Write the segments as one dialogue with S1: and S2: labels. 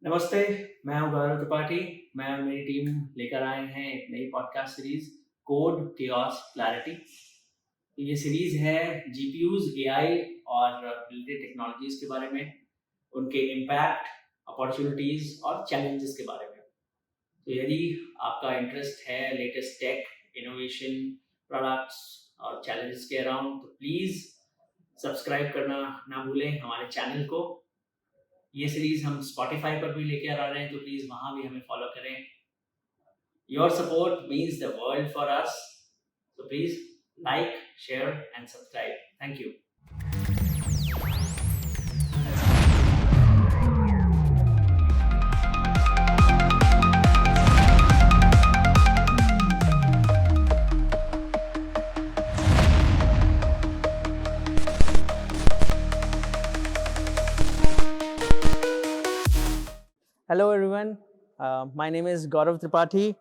S1: नमस्ते। मैं हूं गौरव त्रिपाठी। मैं और मेरी टीम लेकर आए हैं एक नई podcast series code chaos clarity. ये सीरीज है जीपीयूज, एआई और रिलेटेड टेक्नोलॉजीज के बारे में, उनके इम्पैक्ट, अपॉर्चुनिटीज और चैलेंजेस के बारे में। तो यदि आपका इंटरेस्ट है लेटेस्ट टेक, इनोवेशन, प्रोडक्ट्स और चैलेंजेस के अराउंड, तो प्लीज़ सब्सक्राइब करना ना भूलें हमारे चैनल को। ये सीरीज हम स्पॉटिफाई पर भी लेके आ रहे हैं, तो प्लीज वहां भी हमें फॉलो करें। Your support means the world for us, so please like, share and subscribe. Thank you.
S2: Hello everyone, my name is Gaurav Tripathi.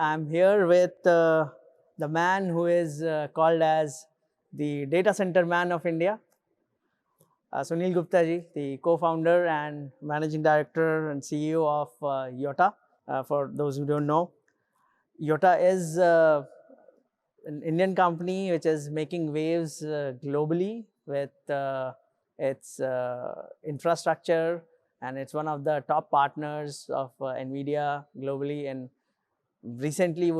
S2: I'm here with the man who is called as the data center man of India, Sunil Gupta ji, the co-founder and managing director and CEO of Yotta. For those who don't know, Yotta is an Indian company which is making waves globally with its infrastructure, and it's one of the top partners of NVIDIA globally. And recently you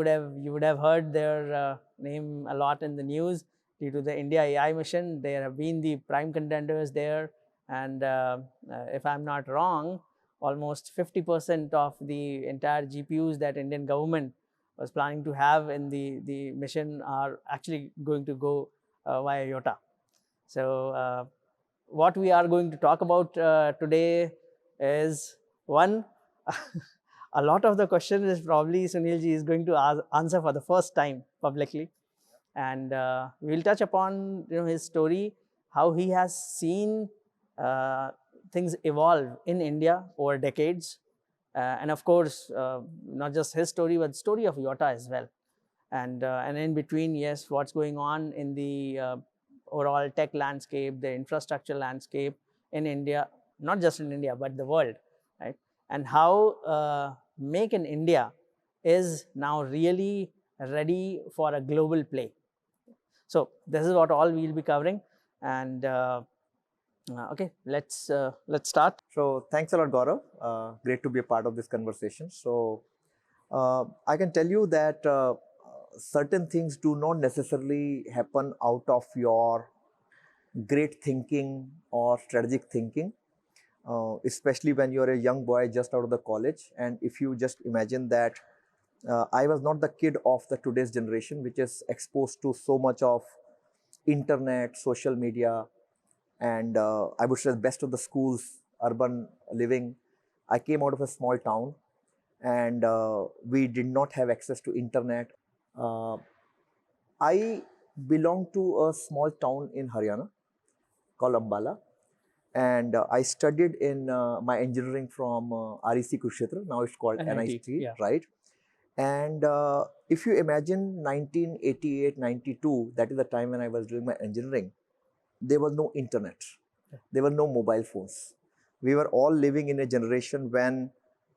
S2: would have heard their name a lot in the news due to the India AI mission. They have been the prime contenders there, and if I'm not wrong, almost 50% of the entire GPUs that Indian government was planning to have in the mission are actually going to go via Yotta. So what we are going to talk about today is one, a lot of the questions is probably Sunilji is going to answer for the first time publicly, and we'll touch upon his story, how he has seen things evolve in India over decades, and of course not just his story but the story of Yotta as well, and in between, yes, what's going on in the overall tech landscape, the infrastructure landscape in India, not just in India but the world, right? And how Make in India is now really ready for a global play. So this is what all we'll be covering, and okay, let's start.
S3: So thanks a lot, Gaurav. Great to be a part of this conversation. So I can tell you that certain things do not necessarily happen out of your great thinking or strategic thinking, especially when you're a young boy just out of the college. And if you just imagine that I was not the kid of the today's generation, which is exposed to so much of internet, social media, and I would say the best of the schools, urban living. I came out of a small town, and we did not have access to internet. I belong to a small town in Haryana called Ambani, and I studied in my engineering from REC Kurukshetra. Now it's called NIT,
S2: yeah.
S3: right? And if you imagine 1988, 92, that is the time when I was doing my engineering, there was no internet. There were no mobile phones. We were all living in a generation when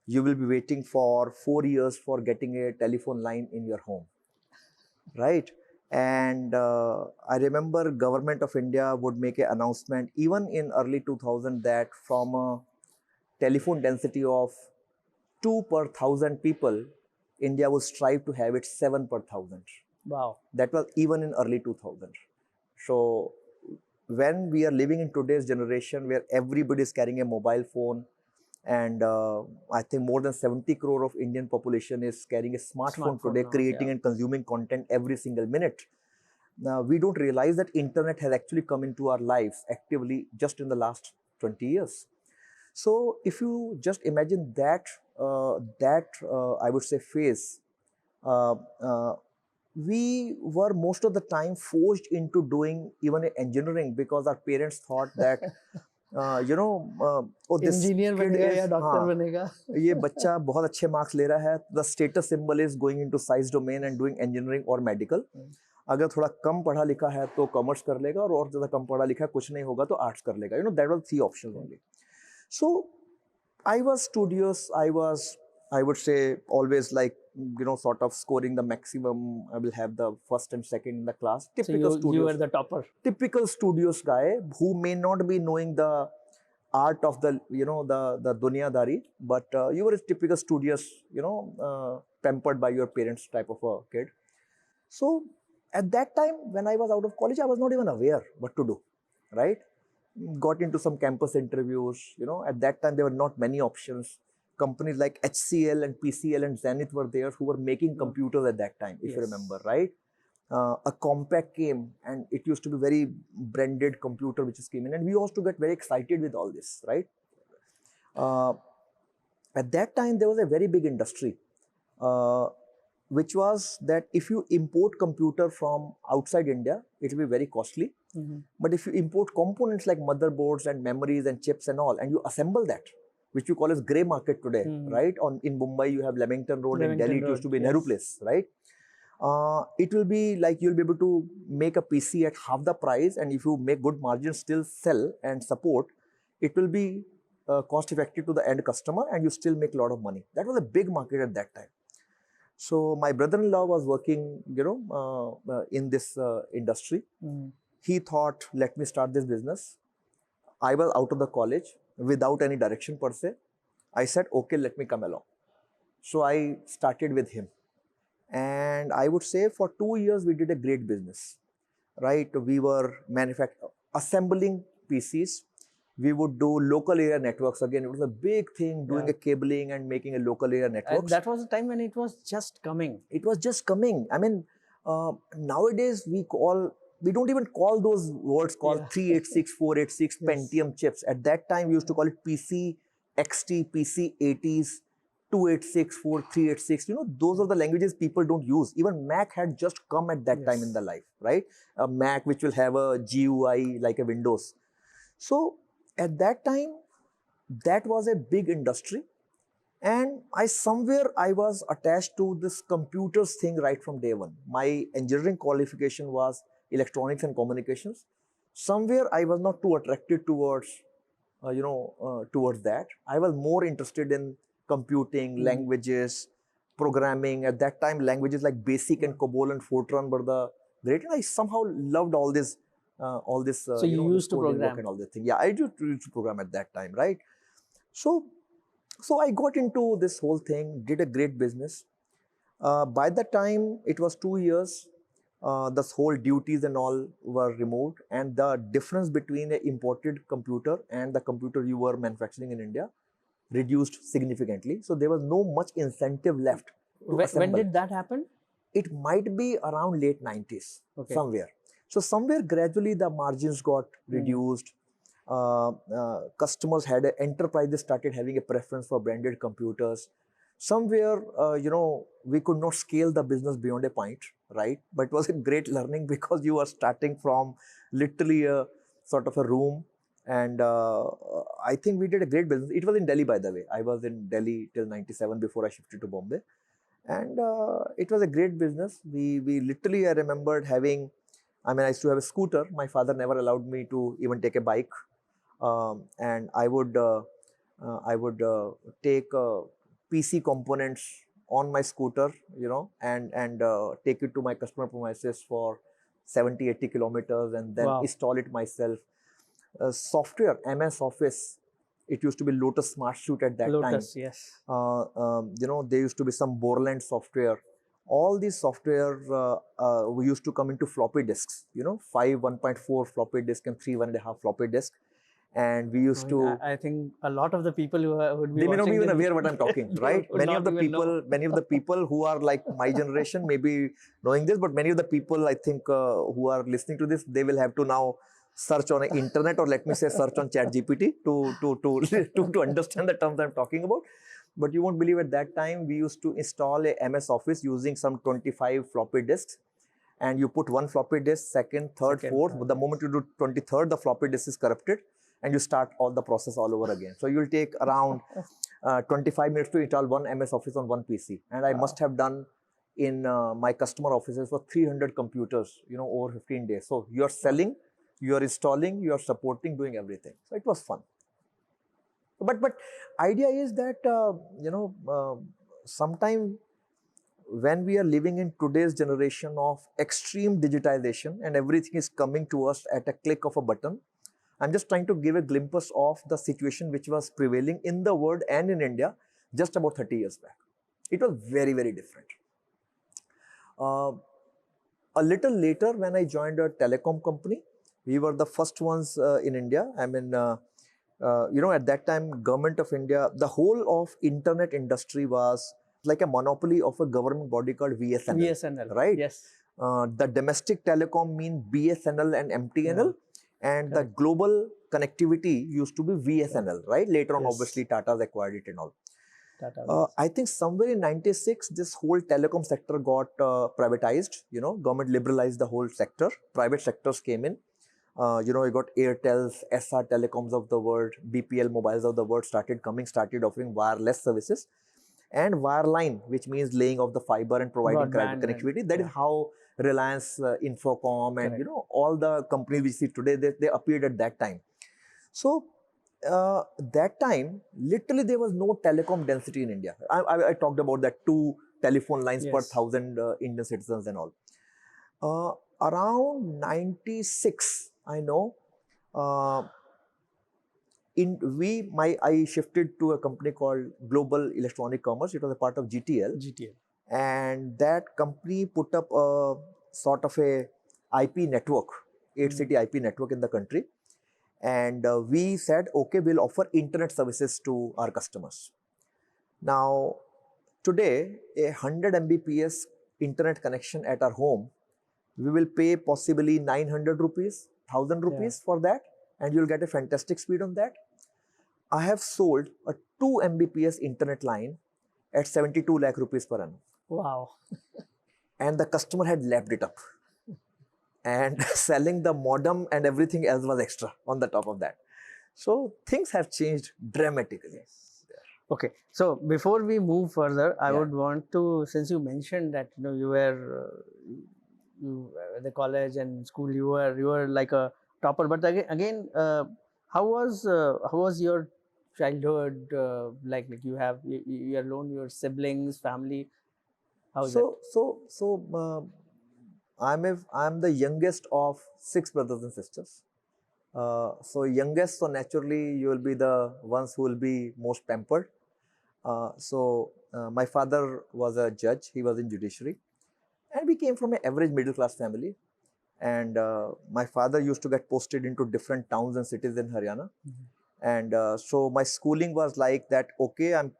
S3: you will be waiting for 4 years for getting a telephone line in your home, right? And I remember government of India would make an announcement even in early 2000 that from a telephone density of 2 per 1,000 people, India would strive to have it 7 per 1,000.
S2: Wow.
S3: That was even in early 2000. So when we are living in today's generation where everybody is carrying a mobile phone, and I think more than 70 crore of Indian population is carrying a smartphone today,
S2: now,
S3: creating and consuming content every single minute. Now, we don't realize that internet has actually come into our lives actively just in the last 20 years. So if you just imagine that, I would say phase, uh, uh, we were most of the time forced into doing even engineering because our parents thought that oh, this
S2: Engineer
S3: kid
S2: बनेगा या
S3: is
S2: doctor बनेगा.
S3: ये बच्चा बहुत अच्छे marks ले रहा है, the status symbol is going into science domain and doing engineering or medical. अगर थोड़ा कम पढ़ा लिखा है तो कॉमर्स कर लेगा, और ज़्यादा कम पढ़ा लिखा है कुछ नहीं होगा तो आर्ट्स कर लेगा. That was 3 options only. So I was studious. I would say, always like, sort of scoring the maximum. I will have the first and second in the class.
S2: So you were the topper.
S3: Typical studious guy who may not be knowing the art of the, the dunyadari, but you were a typical studious, pampered by your parents type of a kid. So at that time, when I was out of college, I was not even aware what to do, right? Got into some campus interviews. At that time there were not many options. Companies like HCL and PCL and Zenith were there, who were making computers at that time, if you remember, right? A compact came, and it used to be very branded computer which is came in, and we used to get very excited with all this, right? At that time there was a very big industry, which was that if you import computer from outside India, it will be very costly. But if you import components like motherboards and memories and chips and all, and you assemble that, which you call as grey market today, right? In Mumbai, you have Leamington Road, and Delhi, it used to be Nehru Place, right? It will be like you'll be able to make a PC at half the price, and if you make good margins, still sell and support, it will be cost effective to the end customer, and you still make a lot of money. That was a big market at that time. So my brother-in-law was working, in this industry. He thought, let me start this business. I was out of the college without any direction per se. I said, okay, let me come along. So I started with him. And I would say for 2 years, we did a great business, right? We were assembling PCs. We would do local area networks. Again, it was a big thing, doing a cabling and making a local area networks.
S2: And that was the time when it was just coming.
S3: It was just coming. I mean, nowadays we don't even call those words called 386, 486 Pentium chips. At that time, we used to call it PC XT, PC 80s, 286, 386. Those are the languages people don't use. Even Mac had just come at that time in the life, right? A Mac which will have a GUI like a Windows. So at that time, that was a big industry. And I was attached to this computers thing right from day one. My engineering qualification was electronics and communications. Somewhere I was not too attracted towards, towards that. I was more interested in computing, languages, programming. At that time, languages like BASIC and COBOL and Fortran were the great. And I somehow loved all this.
S2: So you used to program
S3: and all this thing. Yeah, I used to program at that time, right? So I got into this whole thing, did a great business. By the time it was 2 years, this whole duties and all were removed, and the difference between an imported computer and the computer you were manufacturing in India reduced significantly. So there was no much incentive left to assemble.
S2: When did that happen?
S3: It might be around late 90s, somewhere. So somewhere gradually the margins got reduced. Customers enterprises started having a preference for branded computers. Somewhere, we could not scale the business beyond a point, right? But it was a great learning because you are starting from literally a sort of a room. And I think we did a great business. It was in Delhi, by the way. I was in Delhi till 97 before I shifted to Bombay. And it was a great business. We literally, I remembered having, I used to have a scooter. My father never allowed me to even take a bike. And I would take PC components on my scooter, and take it to my customer premises for 70, 80 kilometers and then install it myself. Software, MS Office, it used to be Lotus Smart Suite at that time.
S2: Lotus, yes.
S3: There used to be some Borland software. All these software we used to come into floppy disks, 5 1.4 floppy disk and 3 1.5 floppy disk. And we used to.
S2: I think a lot of the people who would be.
S3: They may not be even aware what I'm talking, right? Many of the people who are like my generation may be knowing this, but many of the people I think who are listening to this, they will have to now search on the internet, or let me say search on ChatGPT to understand the terms I'm talking about. But you won't believe at that time we used to install a MS Office using some 25 floppy disks. And you put one floppy disk, second, third, fourth. The moment you do 23rd, the floppy disk is corrupted. And you start all the process all over again. So you'll take around 25 minutes to install one MS Office on one PC. And I must have done in my customer offices for 300 computers, over 15 days. So you're selling, you're installing, you're supporting, doing everything. So it was fun. But idea is that sometime when we are living in today's generation of extreme digitization and everything is coming to us at a click of a button, I'm just trying to give a glimpse of the situation which was prevailing in the world and in India just about 30 years back. It was very, very different. A little later, when I joined a telecom company, we were the first ones in India. I mean, at that time, government of India, the whole of internet industry was like a monopoly of a government body called VSNL.
S2: VSNL,
S3: right?
S2: Yes.
S3: The domestic telecom mean BSNL and MTNL, and the global connectivity used to be VSNL, right? Later on, obviously, Tata's acquired it and all. I think somewhere in 96, this whole telecom sector got privatized. Government liberalized the whole sector. Private sectors came in. You got Airtels, SR Telecoms of the world, BPL mobiles of the world started offering wireless services. And wireline, which means laying of the fiber and providing connectivity. That is how Reliance, Infocom, and all the companies we see today, they appeared at that time. So that time, literally there was no telecom density in India. I talked about that 2 telephone lines per 1,000 Indian citizens and all. Around 96, I know, I shifted to a company called Global Electronic Commerce. It was a part of GTL. And that company put up a sort of a IP network, 8-city IP network in the country. And we said, okay, we'll offer internet services to our customers. Now, today, a 100 Mbps internet connection at our home, we will pay possibly 900 rupees, 1000 rupees for that, and you'll get a fantastic speed on that. I have sold a 2 Mbps internet line at 72 lakh rupees per annum.
S2: Wow.
S3: And the customer had lapped it up. And selling the modem and everything else was extra on the top of that. So things have changed dramatically.
S2: Okay, so before we move further, I would want to, since you mentioned that you were the college and school, you were like a topper. But again, how was your childhood? Like you have you alone, your siblings, family. How is
S3: it? I'm the youngest of 6 brothers and sisters. So youngest, so naturally you will be the ones who will be most pampered. My father was a judge. He was in judiciary. And we came from an average middle class family. And my father used to get posted into different towns and cities in Haryana. And so my schooling was like that, okay, I'm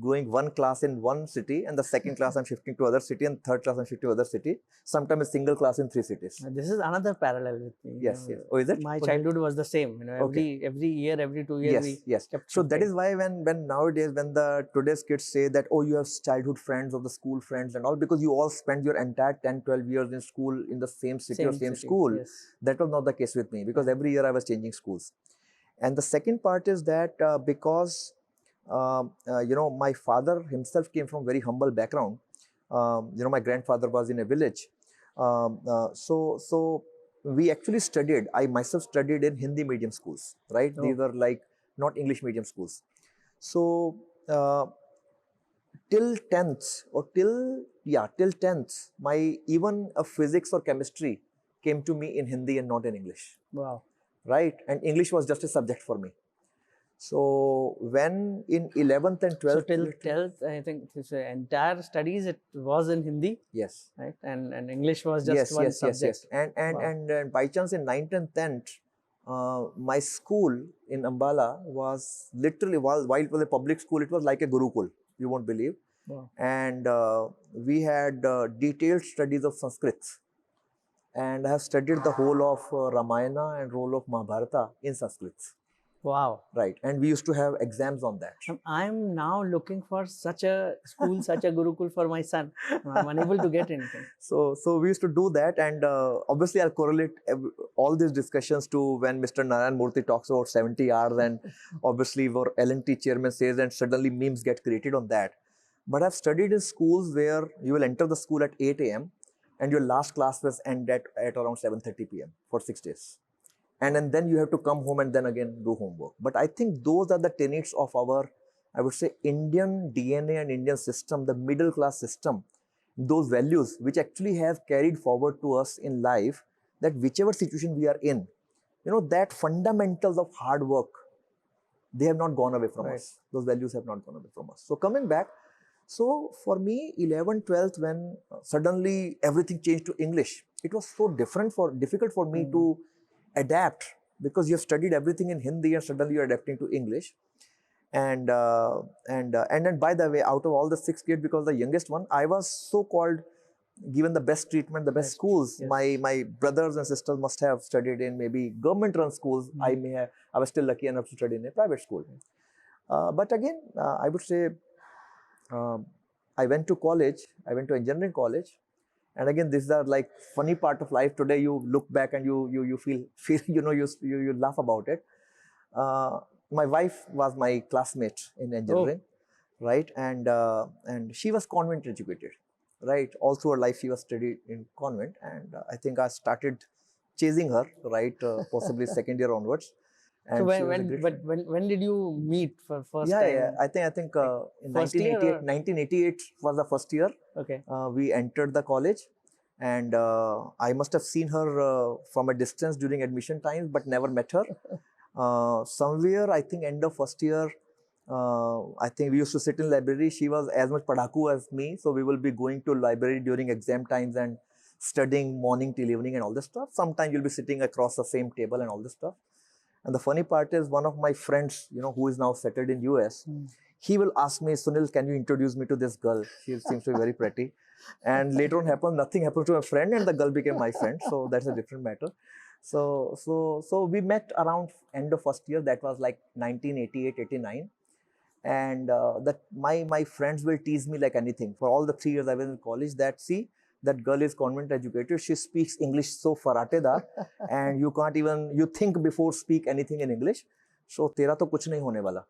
S3: going one class in one city, and the second class I'm shifting to other city, and third class I'm shifting to other city. Sometimes a single class in 3 cities.
S2: This is another parallel with me.
S3: Yes. Oh, is it?
S2: My childhood was the same. Every year, every 2 years.
S3: Yes. So that is why when nowadays when the today's kids say that, oh, you have childhood friends or the school friends and all, because you all spend your entire 10-12 years in school in the same city or same school. That was not the case with me, because every year I was changing schools. And the second part is that because my father himself came from very humble background. My grandfather was in a village. So we actually studied, I myself studied in Hindi medium schools, right? These were like not English medium schools. So till 10th or till 10th, my even a physics or chemistry came to me in Hindi and not in English.
S2: Wow.
S3: Right? And English was just a subject for me. So when in 11th and 12th,
S2: so till 12th, I think this entire studies it was in Hindi.
S3: Yes.
S2: Right, and English was just one subject.
S3: Yes. And by chance in 9th and 10th, my school in Ambala was literally, while it was a public school, it was like a Gurukul. You won't believe.
S2: Wow.
S3: And we had detailed studies of Sanskrit. And I have studied the whole of Ramayana and whole of Mahabharata in Sanskrit.
S2: Wow.
S3: Right. And we used to have exams on that.
S2: I'm now looking for such a school, such a Gurukul for my son. I'm unable to get anything.
S3: So we used to do that. And obviously, I'll correlate all these discussions to when Mr. Narayan Murthy talks about 70 hours. And obviously, our L&T chairman says, and suddenly memes get created on that. But I've studied in schools where you will enter the school at 8 a.m. and your last class was end at around 7:30 p.m. for 6 days. and then you have to come home and then again do homework. But I think those are the tenets of our, I would say, Indian DNA and Indian system, the middle class system, those values which actually have carried forward to us in life, that whichever situation we are in, that fundamentals of hard work, they have not gone away from us. Those values have not gone away from us. So coming back, so for me, 11th, 12th, when suddenly everything changed to English, it was so difficult for me to adapt, because you have studied everything in Hindi and suddenly you're adapting to English. And then, by the way, out of all the 6 kids, because the youngest one, I was so called given the best treatment, the best schools. Yes. My brothers and sisters must have studied in maybe government run schools. I was still lucky enough to study in a private school. But again, I would say, I went to college. I went to engineering college, and again, these are like funny part of life. Today, you look back and you feel you laugh about it. My wife was my classmate in engineering, right? And she was convent educated, right? All through her life, she was studied in convent, and I think I started chasing her, right? Possibly second year onwards.
S2: And so when did you meet for first time?
S3: Yeah. I think in 1988 was the first year.
S2: Okay.
S3: We entered the college, and I must have seen her from a distance during admission times, but never met her. Somewhere, I think end of first year, I think we used to sit in library. She was as much padaku as me, so we will be going to library during exam times and studying morning till evening and all this stuff. Sometimes you'll be sitting across the same table and all this stuff. And the funny part is, one of my friends, who is now settled in US, he will ask me, Sunil, can you introduce me to this girl? She seems to be very pretty. And later on nothing happened to a friend, and the girl became my friend. So that's a different matter. So we met around end of first year. That was like 1988, 89. And my friends will tease me like anything. For all the 3 years I was in college, that girl is convent educated. She speaks English so faratedar, and you think before speak anything in English. So tera to kuch nahi hone wala.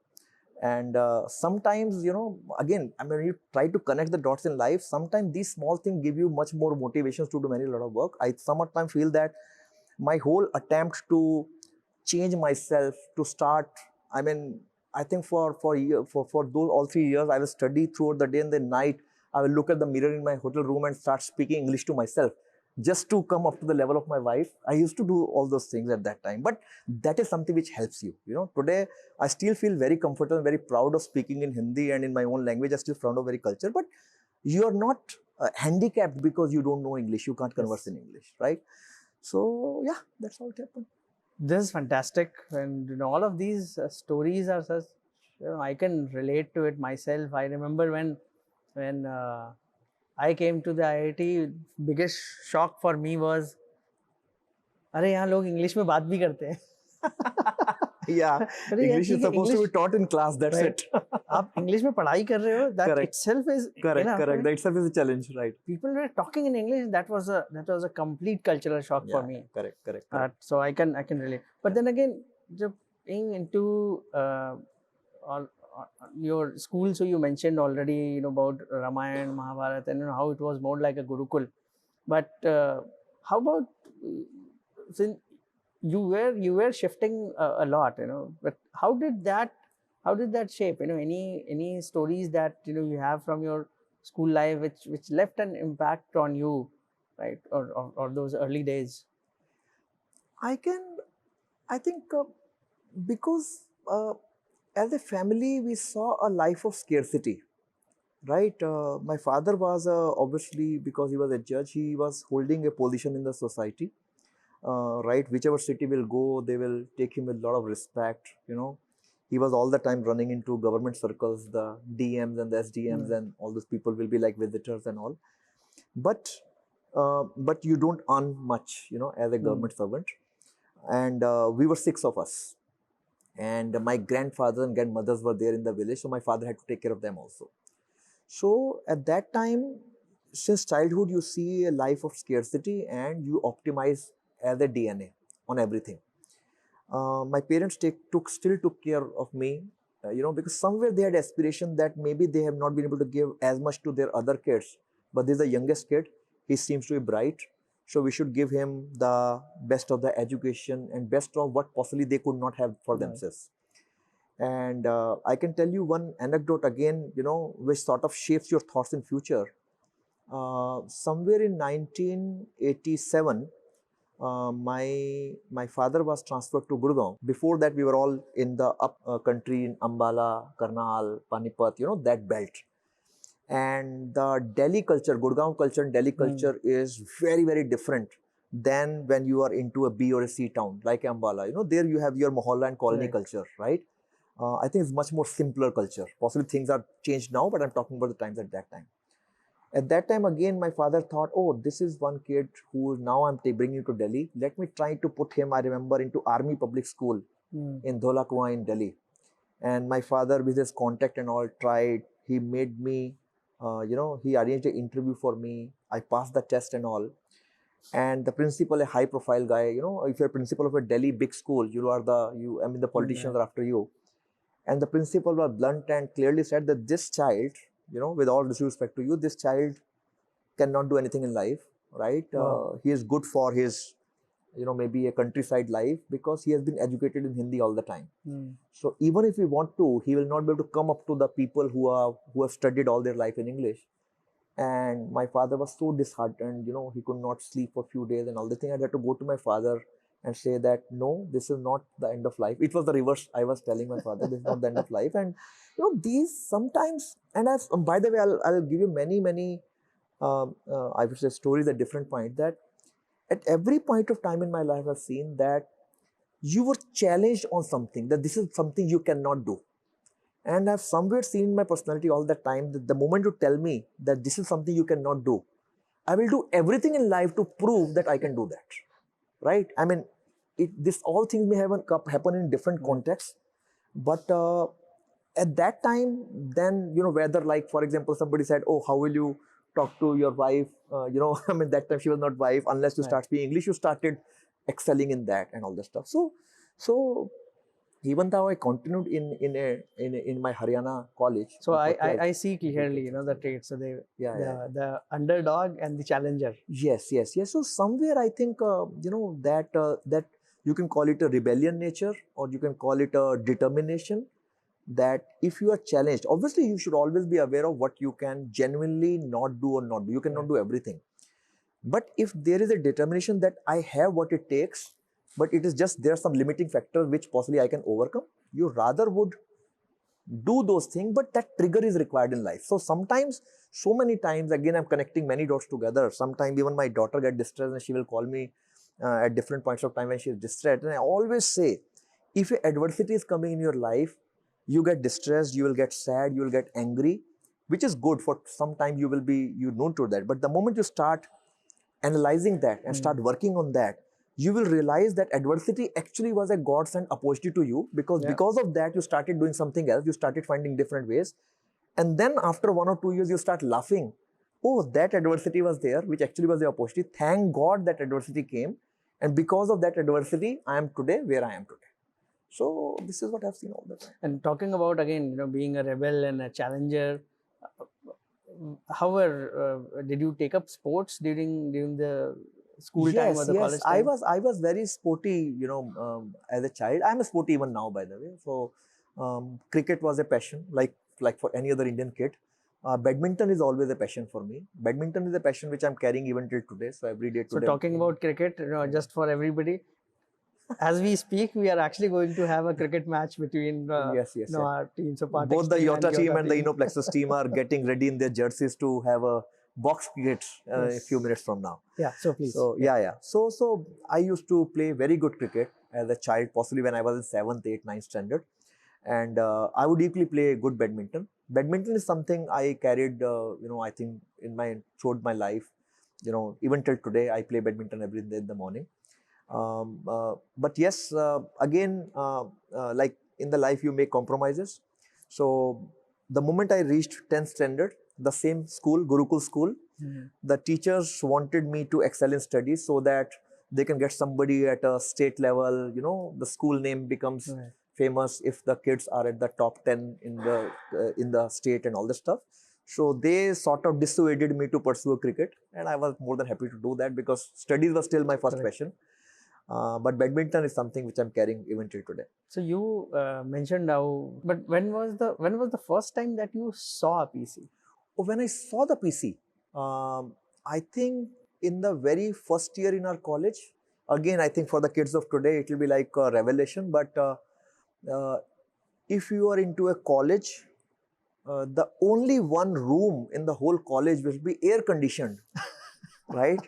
S3: And sometimes, again, I mean, you try to connect the dots in life. Sometimes these small things give you much more motivations to do a lot of work. I sometimes feel that my whole attempt to change myself, to start, I mean, I think for those all 3 years, I will study throughout the day and the night. I will look at the mirror in my hotel room and start speaking English to myself, just to come up to the level of my wife. I used to do all those things at that time, but that is something which helps you. Today I still feel very comfortable and very proud of speaking in Hindi and in my own language. I still proud of very culture, but you are not handicapped because you don't know English. You can't converse in English, right? So yeah, that's how it happened.
S2: This is fantastic, and all of these stories are such. I can relate to it myself. I remember when I came to the IIT, biggest shock for me was, अरे यहाँ लोग English में बात भी करते हैं.
S3: Yeah, English is supposed to be taught in class. That's right. It.
S2: आप English में पढ़ाई कर रहे हो. That correct. Itself is
S3: correct. Correct. That itself is a challenge, right?
S2: People were talking in English. That was a complete cultural shock for me.
S3: Correct.
S2: So I can relate. But then again, जब being into your school, so you mentioned already, about Ramayana, Mahabharata, and how it was more like a Gurukul. But how about since you were shifting a lot, but how did that shape? Any stories that you have from your school life which left an impact on you, right? Or those early days?
S3: I think because as a family we saw a life of scarcity, right? My father was obviously, because he was a judge, he was holding a position in the society. Right, whichever city will go, they will take him with a lot of respect. He was all the time running into government circles, the DMs and the SDMs, and all those people will be like visitors and all. But you don't earn much, as a government servant. And we were 6 of us, and my grandfather and grandmothers were there in the village, so my father had to take care of them also. So at that time, since childhood, you see a life of scarcity and you optimize as a DNA on everything. My parents still took care of me, because somewhere they had aspiration that maybe they have not been able to give as much to their other kids, but this is the youngest kid. He seems to be bright. So we should give him the best of the education and best of what possibly they could not have for themselves. And I can tell you one anecdote again, which sort of shapes your thoughts in future. Somewhere in 1987, my father was transferred to Gurgaon. Before that, we were all in the up country in Ambala, Karnal, Panipat, that belt. And the Delhi culture, Gurgaon culture and Delhi culture is very, very different than when you are into a B or a C town like Ambala. There you have your mohalla and colony culture, right? I think it's much more simpler culture. Possibly things are changed now, but I'm talking about the times at that time. At that time, again, my father thought, oh, this is one kid who now I'm bringing to Delhi. Let me try to put him, I remember, into Army Public School in Dhola Kuan in Delhi. And my father, with his contact and all, tried. He made me, he arranged an interview for me. I passed the test and all. And the principal, a high profile guy, if you're principal of a Delhi big school, the politicians are after you. And the principal was blunt and clearly said that this child, with all disrespect to you, this child cannot do anything in life, right? He is good for his, maybe a countryside life because he has been educated in Hindi all the time. So even if he want to, he will not be able to come up to the people who have studied all their life in English. And my father was so disheartened, he could not sleep for a few days and all the thing. I had to go to my father and say that, no, this is not the end of life. It was the reverse. I was telling my father, this is not the end of life. And, these sometimes, and by the way, I'll give you many, I would say stories at different points, that at every point of time in my life, I've seen that you were challenged on something, that this is something you cannot do. And I've somewhere seen in my personality all the time that the moment you tell me that this is something you cannot do, I will do everything in life to prove that I can do that. Right? I mean, this all things may happen in different contexts, but at that time, then, whether like, for example, somebody said, oh, how will you talk to your wife? That time she was not wife. Unless you start speaking English, you started excelling in that and all that stuff. So even though I continued in my Haryana college.
S2: So I see clearly, the traits. So the underdog and the challenger.
S3: Yes. So somewhere I think, that you can call it a rebellion nature, or you can call it a determination, that if you are challenged, obviously you should always be aware of what you can genuinely not do or not do. You cannot do everything. But if there is a determination that I have what it takes, but it is just there are some limiting factors which possibly I can overcome, you rather would do those things, but that trigger is required in life. So sometimes, so many times, again, I'm connecting many dots together. Sometimes even my daughter gets distressed and she will call me at different points of time when she is distressed. And I always say, if adversity is coming in your life, you get distressed, you will get sad, you will get angry, which is good. For some time you will be known to that. But the moment you start analyzing that and start working on that, you will realize that adversity actually was a godsend opportunity to you, because of that you started doing something else, you started finding different ways. And then after 1 or 2 years, you start laughing. Oh, that adversity was there, which actually was the opportunity. Thank God that adversity came. And because of that adversity, I am today where I am today. So this is what I've seen all the time.
S2: And talking about, again, being a rebel and a challenger, however, did you take up sports during the school time or the college time?
S3: I was very sporty, as a child. I'm a sporty even now, by the way. So cricket was a passion, like for any other Indian kid. Badminton is always a passion for me. Badminton is a passion which I'm carrying even till today. So every day today.
S2: So talking about cricket, just for everybody, as we speak, we are actually going to have a cricket match between our teams. So Partex
S3: both the Yotta team and the
S2: team.
S3: Plexus team are getting ready in their jerseys to have a box cricket a few minutes from now.
S2: Yeah, so please.
S3: So So I used to play very good cricket as a child, possibly when I was in 7th, 8th, 9th standard. And I would equally play good badminton. Badminton is something I carried, I think throughout my life. Even till today, I play badminton every day in the morning. But yes, again, like in the life, you make compromises. So the moment I reached 10th standard, the same school, Gurukul school, the teachers wanted me to excel in studies so that they can get somebody at a state level. The school name becomes famous if the kids are at the top 10 in the state and all this stuff. So they sort of dissuaded me to pursue cricket, and I was more than happy to do that because studies was still my first passion. But badminton is something which I'm carrying even till today.
S2: So you mentioned how, but when was the first time that you saw a PC?
S3: Oh, when I saw the PC, I think in the very first year in our college. Again, I think for the kids of today, it will be like a revelation. But uh, if you are into a college, the only one room in the whole college will be air conditioned, right?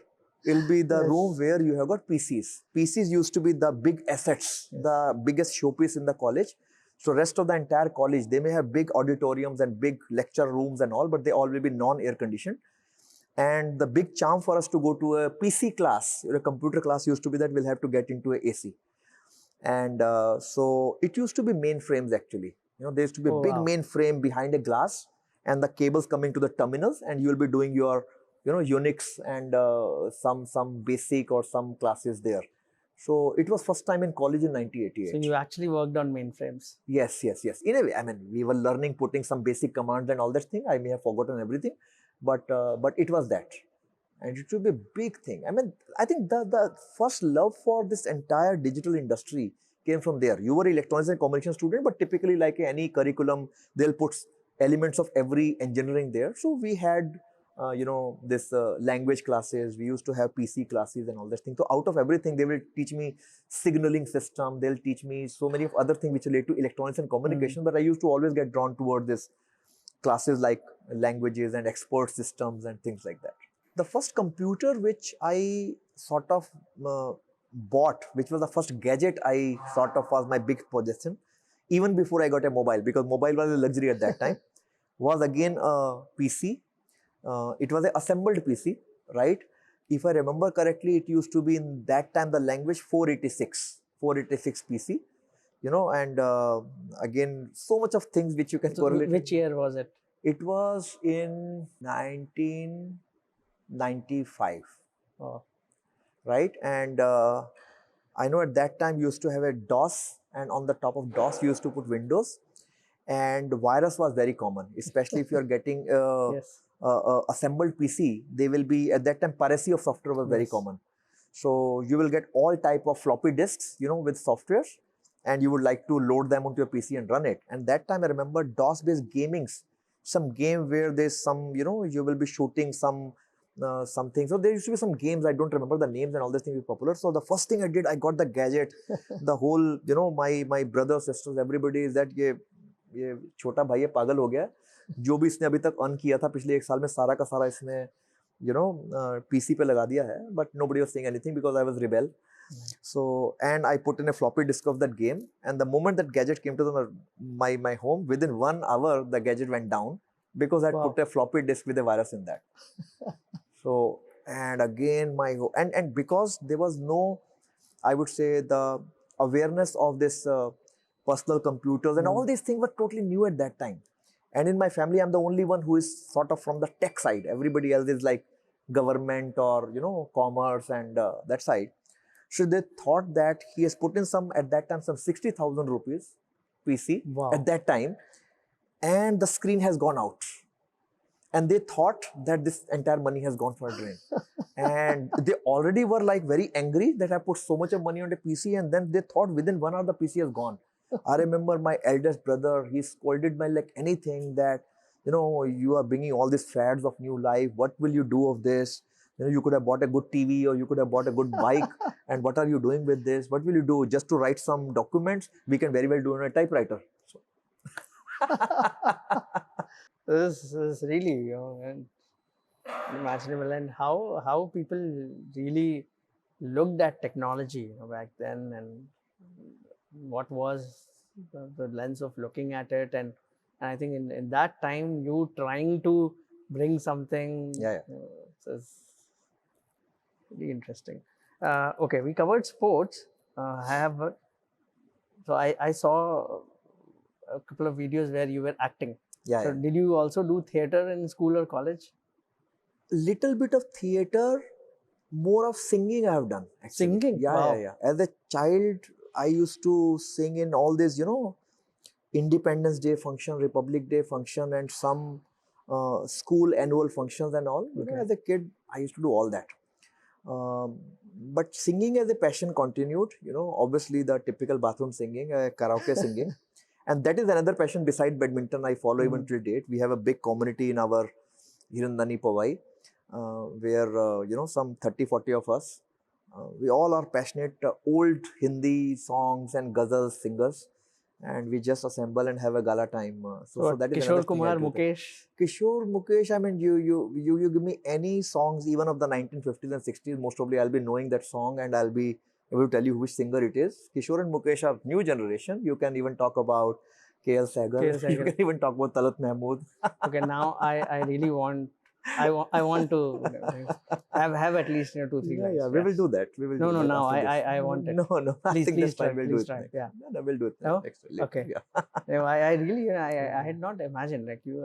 S3: It'll be the room
S2: Yes.
S3: where you have got PCs. PCs used to be the big assets, the biggest showpiece in the college. So rest of the entire college, they may have big auditoriums and big lecture rooms and all, but they all will be non-air conditioned. And the big charm for us to go to a PC class, or a computer class used to be that we'll have to get into a AC. And so it used to be mainframes actually. There used to be a big mainframe behind a glass and the cables coming to the terminals, and you will be doing your, Unix and some basic or some classes there. So it was first time in college in 1988.
S2: So you actually worked on mainframes.
S3: Yes. In a way, I mean, we were learning, putting some basic commands and all that thing. I may have forgotten everything, but it was that. And it should be a big thing. I mean, I think the first love for this entire digital industry came from there. You were electronics and communication student, but typically like any curriculum, they'll put elements of every engineering there. So we had, this language classes. We used to have PC classes and all that thing. So out of everything, they will teach me signaling system. They'll teach me so many of other things which relate to electronics and communication. But I used to always get drawn toward this classes like languages and expert systems and things like that. The first computer which I sort of bought, which was the first gadget I sort of was my big possession, even before I got a mobile, because mobile was a luxury at that time, was again a PC. It was an assembled PC, right? If I remember correctly, it used to be in that time the language 486 PC, and again, so much of things which you can correlate.
S2: Which year was it?
S3: It was in 1995.
S2: Oh.
S3: Right? And I know at that time you used to have a DOS, and on the top of DOS you used to put Windows, and virus was very common, especially if you are getting assembled PC. They will be, at that time, piracy of software was very common. So you will get all type of floppy disks, with softwares, and you would like to load them onto your PC and run it. And that time I remember DOS-based gamings, some game where there's some, you will be shooting something. So there used to be some games, I don't remember the names, and all these things were popular. So the first thing I did, I got the gadget. The whole, my brothers, sisters, everybody is that ये छोटा भाई है, पागल हो गया, जो भी इसने अभी तक अर्न किया था पिछले एक साल में सारा का सारा इसने PC पे लगा दिया है. But nobody was saying anything because I was rebel. So, and I put in a floppy disk of that game, and the moment that gadget came to my home, within 1 hour the gadget went down because I put a floppy disk with a virus in that. So, and again and because there was no, I would say, the awareness of this personal computers and all these things were totally new at that time. And in my family, I'm the only one who is sort of from the tech side. Everybody else is like government or, commerce and that side. So they thought that he has put in at that time, some 60,000 rupees PC at that time, and the screen has gone out. And they thought that this entire money has gone for a drain. And they already were like very angry that I put so much of money on the PC, and then they thought within 1 hour the PC has gone. I remember my eldest brother, he scolded me like anything that, you are bringing all these fads of new life. What will you do of this? You could have bought a good TV or you could have bought a good bike. And what are you doing with this? What will you do? Just to write some documents? We can very well do on a typewriter. So.
S2: This is really unimaginable, and how people really looked at technology back then, and what was the lens of looking at it, and I think in that time you trying to bring something is really interesting. Okay, we covered sports. I saw a couple of videos where you were acting. So did you also do theater in school or college?
S3: Little bit of theater, more of singing I have done. Actually.
S2: Singing?
S3: Yeah. As a child, I used to sing in all this, Independence Day function, Republic Day function, and some school annual functions and all. You know,
S2: Okay.
S3: as a kid, I used to do all that. But singing as a passion continued. You know, obviously the typical bathroom singing, karaoke singing, and that is another passion beside badminton. I follow even till date. We have a big community in our Hiranandani Collab, where you know, some 30-40 of us. We all are passionate old Hindi songs and ghazal singers, and we just assemble and have a gala time. So that is another
S2: Kishore
S3: thing I
S2: Kumar,
S3: do.
S2: Mukesh.
S3: Kishore, Mukesh, I mean, you give me any songs, even of the 1950s and 60s, most probably I'll be knowing that song and I'll be able to tell you which singer it is. Kishore and Mukesh are new generation. You can even talk about KL Sehgal.
S2: KL
S3: You
S2: Sehgal.
S3: can even talk about Talat Mahmood.
S2: Okay, now I really want, I want to have at least 2-3
S3: Yeah,
S2: lines.
S3: yeah, we will do that. We will
S2: No,
S3: do
S2: no,
S3: that
S2: now
S3: after this.
S2: I want it.
S3: No, no, I
S2: Please,
S3: think
S2: please
S3: that's fine.
S2: try,
S3: We'll do
S2: please
S3: it
S2: try.
S3: next.
S2: Yeah.
S3: No, no, we'll do it
S2: Oh,
S3: next. Later.
S2: okay.
S3: Yeah.
S2: No, I really, you know, I had not imagined, like you,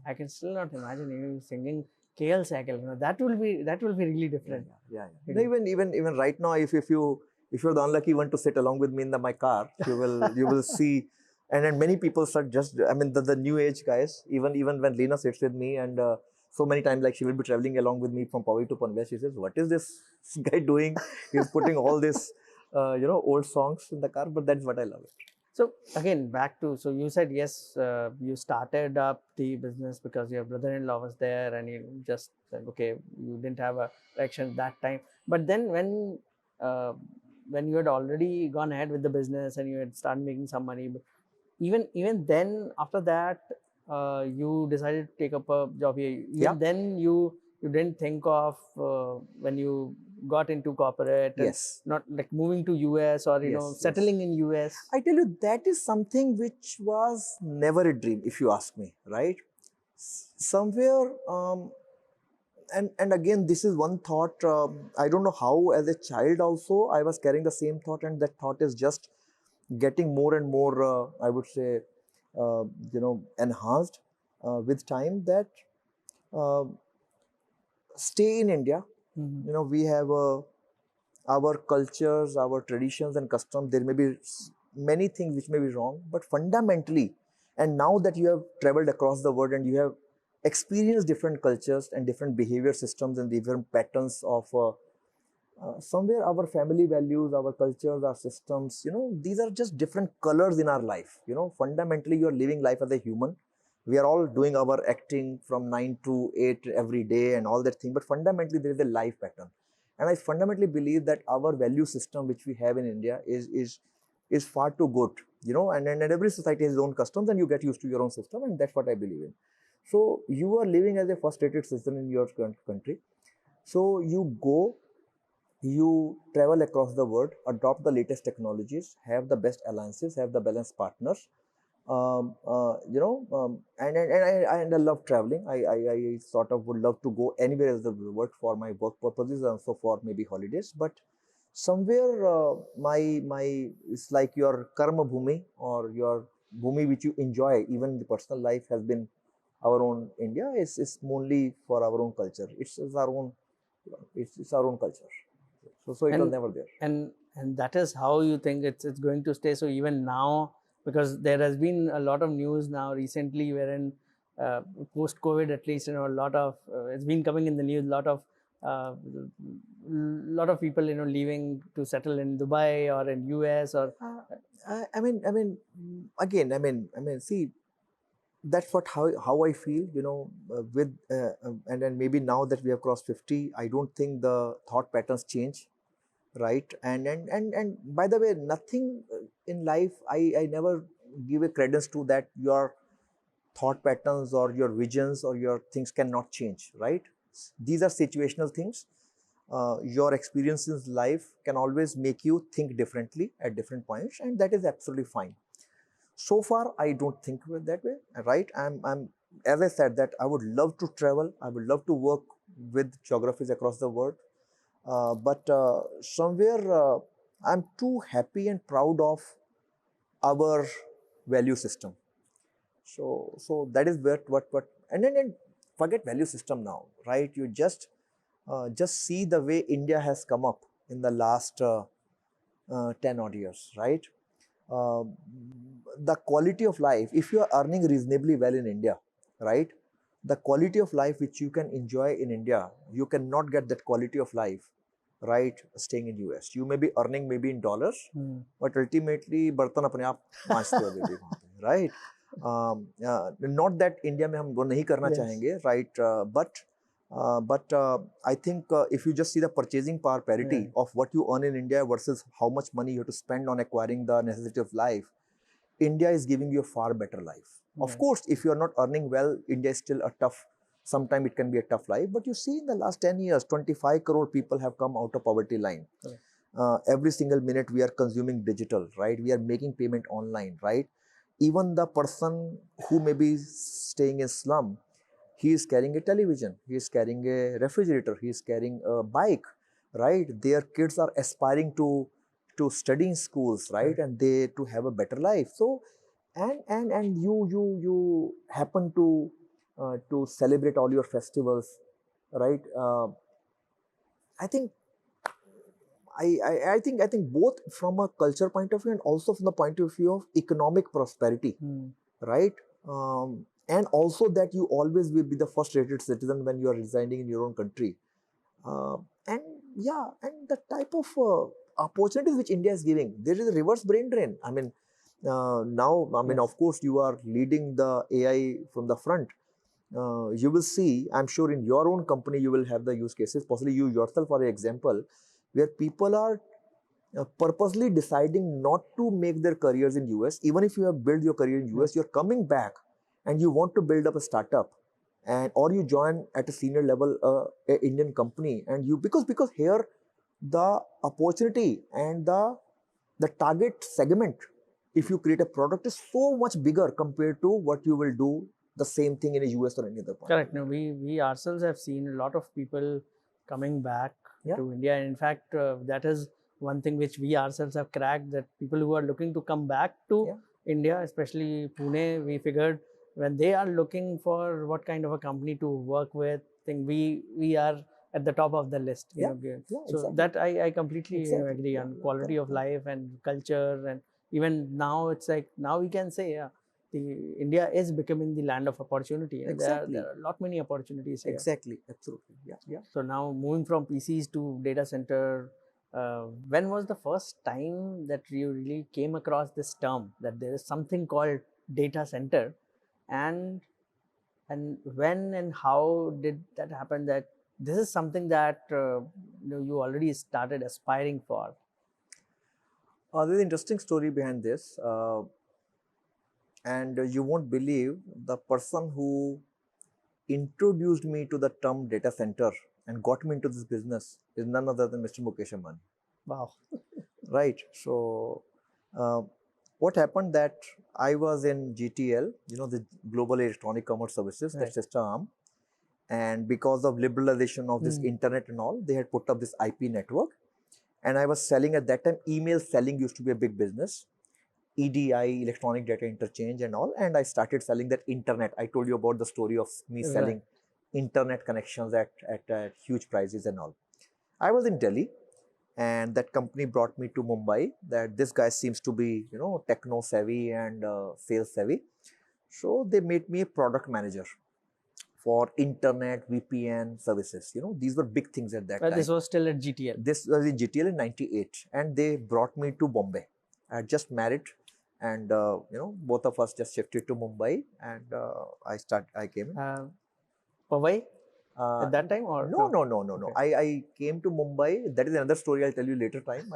S2: I can still not imagine you singing KL Sehgal. You know, that will be really different.
S3: Yeah. No, even right now, if you're the unlucky one to sit along with me in my car, you will see, and then many people start just, I mean, the new age guys. Even when Lena sits with me, and so many times, like, she will be traveling along with me from Pavi to Panvel. She says, "What is this guy doing? He's putting all this, you know, old songs in the car." But that's what I love it.
S2: So again, back to, so you said yes, you started up the business because your brother-in-law was there, and you just said, okay, you didn't have a direction that time. But then uh, when you had already gone ahead with the business and you had started making some money, even then after that, you decided to take up a job here. Even then you didn't think of when you got into corporate and not like moving to US or you know settling in US.
S3: I tell you, that is something which was never a dream, if you ask me, right? Somewhere, and again, this is one thought. I don't know how, as a child also, I was carrying the same thought, and that thought is just getting more and more, I would say, you know, enhanced with time. That uh, stay in India. You know, we have our cultures, our traditions and customs. There may be many things which may be wrong, but fundamentally, and now that you have traveled across the world and you have experienced different cultures and different behavior systems and different patterns of somewhere our family values, our cultures, our systems, you know, these are just different colors in our life. You know, fundamentally, you are living life as a human. We are all doing our acting from 9 to 8 every day and all that thing, but fundamentally, there is a life pattern. And I fundamentally believe that our value system, which we have in India, is far too good. You know, and every society has its own customs, and you get used to your own system, and that's what I believe in. So you are living as a first-rated citizen in your country. So you go, you travel across the world, adopt the latest technologies, have the best alliances, have the balanced partners. You know, and I love traveling. I sort of would love to go anywhere else in the world for my work purposes and also for maybe holidays. But somewhere, my it's like your karma bhumi or your bhumi which you enjoy. Even the personal life has been our own India. It's only for our own culture. It's our own. It's our own culture. So it was never there.
S2: And that is how you think it's going to stay. So even now, because there has been a lot of news now recently wherein post COVID, at least, you know, a lot of it's been coming in the news, uh, lot of people, you know, leaving to settle in Dubai or in US or
S3: I mean, again, see, that's what how I feel, you know, with and then maybe now that we have crossed 50, I don't think the thought patterns change, right? And by the way, nothing in life, I never give a credence to that your thought patterns or your visions or your things cannot change, right? These are situational things. Your experiences in life can always make you think differently at different points, and that is absolutely fine. So far, I don't think that way, right? I'm as I said that I would love to travel. I would love to work with geographies across the world, but somewhere I'm too happy and proud of our value system. So that is what and forget value system now, right? You just see the way India has come up in the last 10 odd years, right? Uh, the quality of life, if you are earning reasonably well in India, right? the quality of life which you can enjoy in India, you cannot get that quality of life, right, staying in US. You may be earning maybe in dollars, but ultimately बर्तन अपने आप मांजते हो baby वहाँ पे, right? Not that India में हम वो नहीं करना चाहेंगे, right? But I think if you just see the purchasing power parity of what you earn in India versus how much money you have to spend on acquiring the necessity of life, India is giving you a far better life. Of course, if you are not earning well, India is still a tough, sometimes it can be a tough life. But you see in the last 10 years, 25 crore people have come out of poverty line. Every single minute we are consuming digital, right? We are making payment online, right? Even the person who may be staying in slum, he is carrying a television, he is carrying a refrigerator, he is carrying a bike, right? Their kids are aspiring to study in schools, right? And they to have a better life. So, and you happen to celebrate all your festivals, right? I think I think both from a culture point of view and also from the point of view of economic prosperity, right? And also that you always will be the first rated citizen when you are residing in your own country. And yeah, and the type of opportunities which India is giving, there is a reverse brain drain. I mean, now, I mean, of course, you are leading the AI from the front. You will see, I'm sure in your own company, you will have the use cases, possibly you yourself are an example, where people are purposely deciding not to make their careers in US. Even if you have built your career in US, you're coming back and you want to build up a startup, and or you join at a senior level a Indian company, and you because here the opportunity and the target segment, if you create a product, is so much bigger compared to what you will do the same thing in a US or any other point.
S2: Correct. No, we ourselves have seen a lot of people coming back to India. And in fact, that is one thing which we ourselves have cracked, that people who are looking to come back to India, especially Pune, we figured when they are looking for what kind of a company to work with, I think we are at the top of the list. So exactly. That I completely agree on quality of life and culture. And even now it's like, now we can say, India is becoming the land of opportunity.
S3: Exactly.
S2: There are a lot many opportunities here.
S3: Exactly, absolutely. Yeah.
S2: So now moving from PCs to data center, when was the first time that you really came across this term, that there is something called data center, and when and how did that happen, that this is something that you already started aspiring for?
S3: There's an interesting story behind this. And you won't believe, the person who introduced me to the term data center and got me into this business is none other than Mr. Mukesh Ambani.
S2: Wow.
S3: Right. So, what happened that I was in GTL, the Global Electronic Commerce Services, that's just arm. And because of liberalization of this internet and all, they had put up this IP network. And I was selling at that time, email selling used to be a big business. EDI, electronic data interchange and all, and I started selling that internet. I told you about the story of me selling internet connections at huge prices and all. I was in Delhi, and that company brought me to Mumbai, that this guy seems to be, techno savvy and sales savvy. So they made me a product manager for internet, VPN services. These were big things at that time.
S2: This was still at GTL.
S3: This was in GTL in 98, and they brought me to Bombay. I had just married, and both of us just shifted to Mumbai, and I came in.
S2: Powai at that time, or
S3: no. Okay. I came to Mumbai. That is another story I'll tell you later time.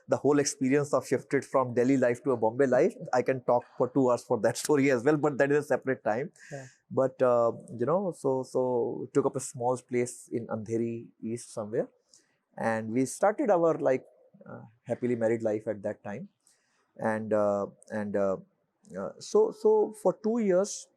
S3: The whole experience of shifted from Delhi life to a Bombay life. I can talk for 2 hours for that story as well, but that is a separate time. But so took up a small place in Andheri East somewhere, and we started our happily married life at that time. And so for 2 years,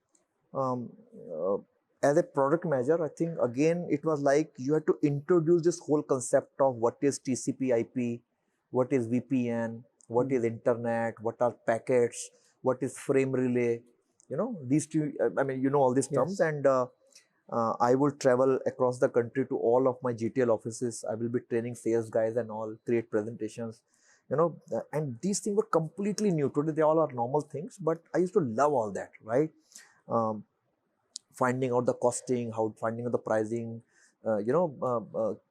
S3: as a product manager, I think again it was like you had to introduce this whole concept of what is TCP/IP, what is VPN, what is internet, what are packets, what is frame relay. These two. All these terms, and I will travel across the country to all of my GTL offices. I will be training sales guys and all, create presentations. And these things were completely new. Today, they all are normal things, but I used to love all that, right? finding out the costing, finding out the pricing,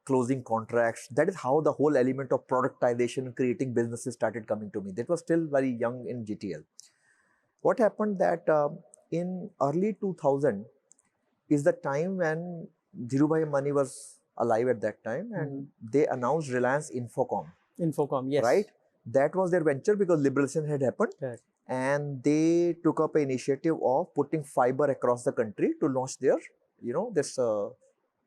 S3: closing contracts. That is how the whole element of productization, creating businesses started coming to me. That was still very young in GTL. What happened that in early 2000 is the time when Dhirubhai Ambani was alive at that time, and they announced Reliance Infocom.
S2: Infocom, yes.
S3: Right? That was their venture because liberalization had happened.
S2: Correct.
S3: And they took up an initiative of putting fiber across the country to launch their, this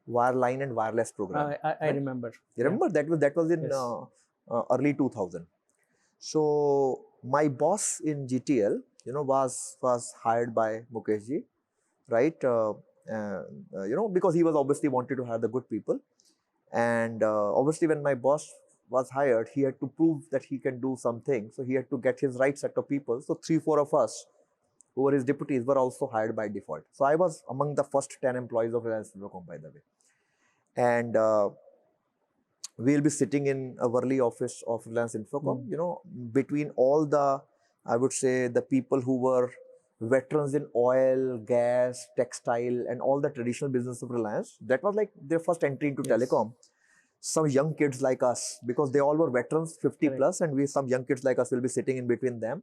S3: wireline and wireless program.
S2: I
S3: right?
S2: remember.
S3: You remember that was in
S2: Yes.
S3: Early 2000. So my boss in GTL, was hired by Mukesh ji, right? Because he was obviously wanted to hire the good people, and obviously when my boss was hired, he had to prove that he can do something. So he had to get his right set of people. So 3-4 of us who were his deputies were also hired by default. So I was among the first 10 employees of Reliance Infocom, by the way. And we'll be sitting in a Worli office of Reliance Infocom, between all the, I would say, the people who were veterans in oil, gas, textile, and all the traditional business of Reliance. That was like their first entry into telecom. Some young kids like us, because they all were veterans, 50 plus, and some young kids like us will be sitting in between them.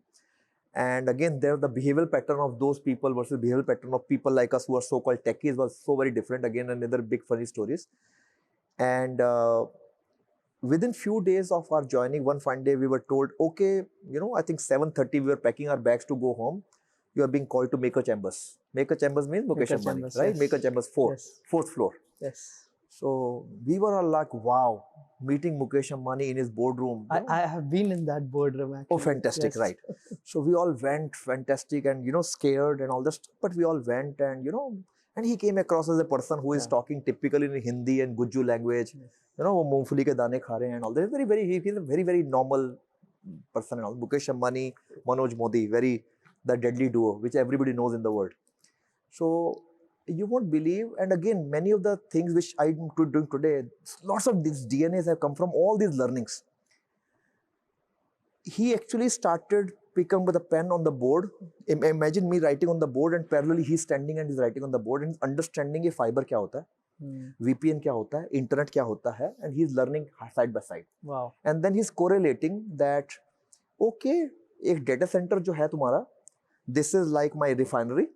S3: And again, there the behavioral pattern of those people versus behavioral pattern of people like us who are so-called techies was so very different. Again, another big funny stories. And within few days of our joining, one fine day we were told, okay, I think 7:30 we were packing our bags to go home. You are being called to Maker Chambers. Maker Chambers means Mukesh Ambani, right? Yes. Maker Chambers 4th floor.
S2: Yes.
S3: So we were all like, wow, meeting Mukesh Ambani in his boardroom.
S2: I have been in that boardroom actually.
S3: Oh, fantastic, right. So we all went, fantastic, and scared and all this, but we all went, and and he came across as a person who is talking typically in Hindi and Guju language. वो मूंगफली के दाने खा रहे हैं and all that. He's a very, very normal person and all. Mukesh Ambani, Manoj Modi, the deadly duo, which everybody knows in the world. So you won't believe, and again, many of the things which I'm doing today, lots of these DNAs have come from all these learnings. He actually started picking with a pen on the board. Imagine me writing on the board, and parallelly he's standing and he's writing on the board and understanding ये fiber क्या होता है, VPN क्या होता है, internet क्या होता है, and he's learning side by side.
S2: Wow.
S3: And then he's correlating that, okay, एक data center जो है तुम्हारा, this is like my refinery.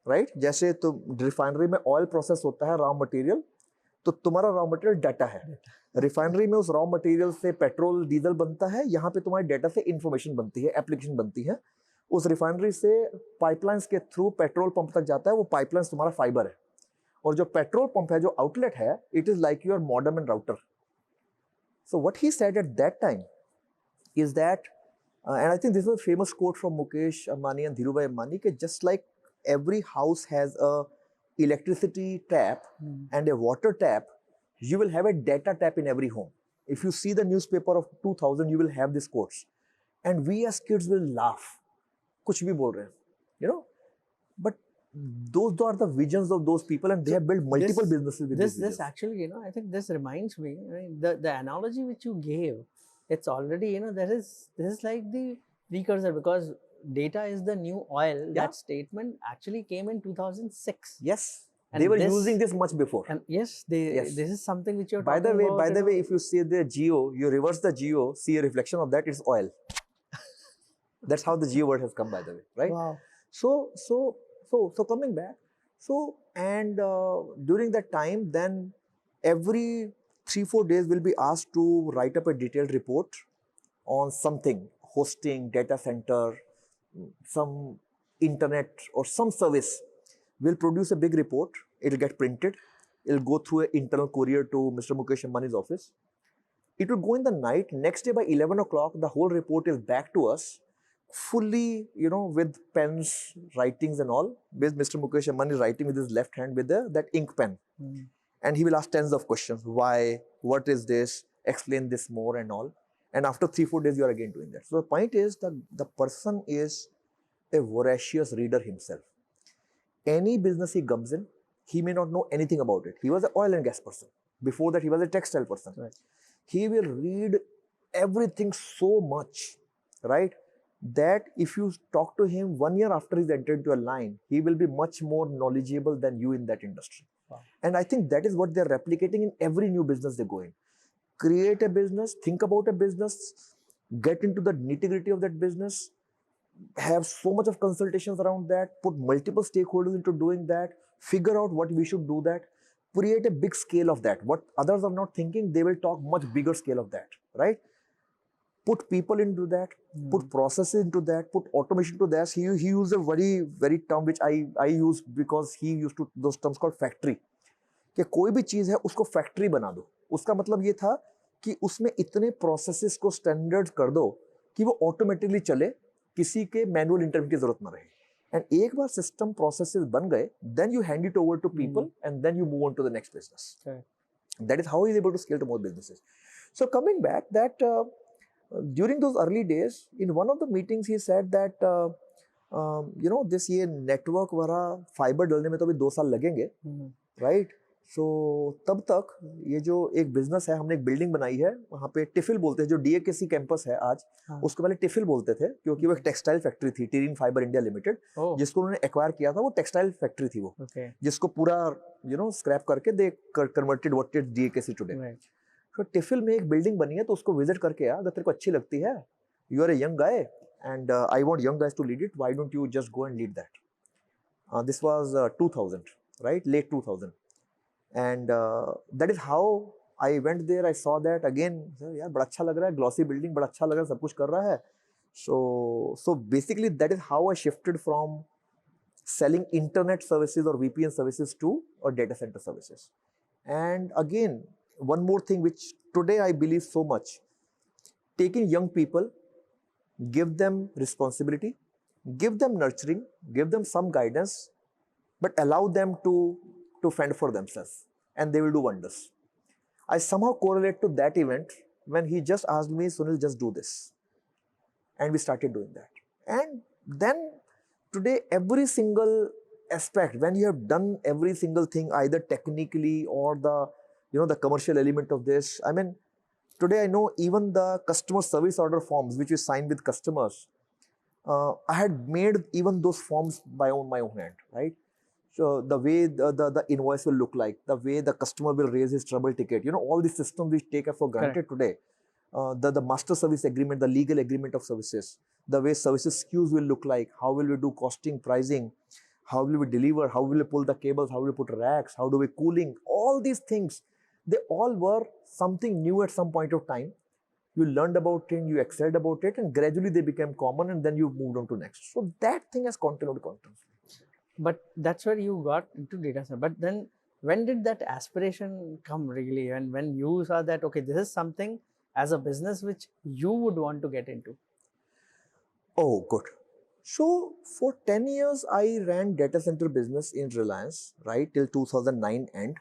S3: Right जैसे तो रिफाइनरी में ऑयल प्रोसेस होता है रॉ मटेरियल, तो तुम्हारा रॉ मटेरियल डाटा है. रिफाइनरी में उस रॉ मटेरियल से पेट्रोल डीजल बनता है, यहाँ पे तुम्हारे डाटा से इंफॉर्मेशन बनती है, एप्लीकेशन बनती है. उस रिफाइनरी से पाइपलाइंस के थ्रू पेट्रोल पंप तक जाता है, वो पाइपलाइंस तुम्हारा फाइबर है. और जो पेट्रोल पंप है, जो आउटलेट है, it is like your modem and router. So what he said at that time is that, and I think this is a famous quote from Mukesh Ambani and Dhirubhai Ambani, कि just like every house has a electricity tap and a water tap, you will have a data tap in every home. If you see the newspaper of 2000, you will have these quotes, and we as kids will laugh, kuch bhi bol rahe hain, but those are the visions of those people, and they have built multiple businesses with
S2: this actually, I think this reminds me, the analogy which you gave, it's already, this is like the precursor, because data is the new oil. That statement actually came in 2006.
S3: Yes, and they were using this much before.
S2: And yes, this is something which you're
S3: by
S2: talking
S3: the way,
S2: about.
S3: By the way, if you see the geo, you reverse the geo, see a reflection of that, it's oil. That's how the geo word has come, by the way, right?
S2: Wow.
S3: So coming back, and during that time, then every 3-4 days we'll be asked to write up a detailed report on something, hosting, data center, some internet or some service. We'll produce a big report, it'll get printed, it'll go through an internal courier to Mr. Mukesh Ambani's office. It will go in the night. Next day by 11 o'clock, the whole report is back to us, fully, with pens, writings and all, with Mr. Mukesh Ambani writing with his left hand with that ink pen. And he will ask tens of questions. Why? What is this? Explain this more and all. And after 3-4 days, you are again doing that. So the point is that the person is a voracious reader himself. Any business he comes in, he may not know anything about it. He was an oil and gas person. Before that, he was a textile person.
S2: Right.
S3: He will read everything so much, right? that if you talk to him 1 year after he's entered into a line, he will be much more knowledgeable than you in that industry.
S2: Wow.
S3: And I think that is what they're replicating in every new business they go in. Create a business, think about a business, get into the nitty-gritty of that business, have so much of consultations around that, put multiple stakeholders into doing that, figure out what we should do that, create a big scale of that. What others are not thinking, they will talk much bigger scale of that, right? Put people into that, put processes into that, put automation to that. He used a very term which I use because he used to those terms called factory. कि कोई भी चीज है उसको factory बना दो. उसका मतलब ये था कि उसमें इतने प्रोसेसेस को स्टैंडर्ड कर दो कि वो ऑटोमेटिकली चले, किसी के मैनुअल इंटरवेंशन की जरूरत ना रहे. एंड एक बार सिस्टम प्रोसेसेस बन गए, then you hand it over to people and then you move on to the next business. That is how he is able to scale to more businesses. So coming back, that during those early days, in one of the meetings, he said that this ये network वाला fibre डालने में तो अभी 2 साल लगेंगे, right? सो तब तक ये जो एक बिजनेस है, हमने एक बिल्डिंग बनाई है, वहाँ पे टिफिल बोलते हैं, जो डीएकेसी कैंपस है आज, उसको पहले टिफिल बोलते थे क्योंकि वो एक टेक्सटाइल फैक्ट्री थी, टीरिन फाइबर इंडिया लिमिटेड, जिसको उन्होंने एक्वायर किया था. वो टेक्सटाइल फैक्ट्री थी वो, जिसको पूरा स्क्रैप करके they converted what is DAKC today. तो टिफिल में एक बिल्डिंग बनी है, तो उसको विजिट करके आ, अगर तेरे को अच्छी लगती है, you are a young guy and I want young guys to lead it, why don't you just go and lead that. This was 2000, right, late 2000. And that is how I went there. I saw that again. यार बड़ा अच्छा लग रहा है, glossy building, बड़ा अच्छा लग रहा है, सब कुछ कर रहा है. So basically that is how I shifted from selling internet services or VPN services to data center services. And again, one more thing which today I believe so much: taking young people, give them responsibility, give them nurturing, give them some guidance, but allow them to fend for themselves, and they will do wonders. I somehow correlate to that event when he just asked me, Sunil, just do this. And we started doing that. And then today, every single aspect, when you have done every single thing, either technically or the commercial element of this, I mean, today I know even the customer service order forms which we sign with customers, I had made even those forms by my own hand, right? So the way the invoice will look like, the way the customer will raise his trouble ticket, all these systems we take for granted today. The master service agreement, the legal agreement of services, the way services queues will look like, how will we do costing, pricing, how will we deliver, how will we pull the cables, how will we put racks, how do we cooling, all these things, they all were something new at some point of time. You learned about it, you excelled about it, and gradually they became common, and then you moved on to next. So that thing has continued constantly.
S2: But that's where you got into data center. But then when did that aspiration come really? And when you saw that, okay, this is something as a business which you would want to get into?
S3: Oh, good. So for 10 years, I ran data center business in Reliance, right, till 2009 end.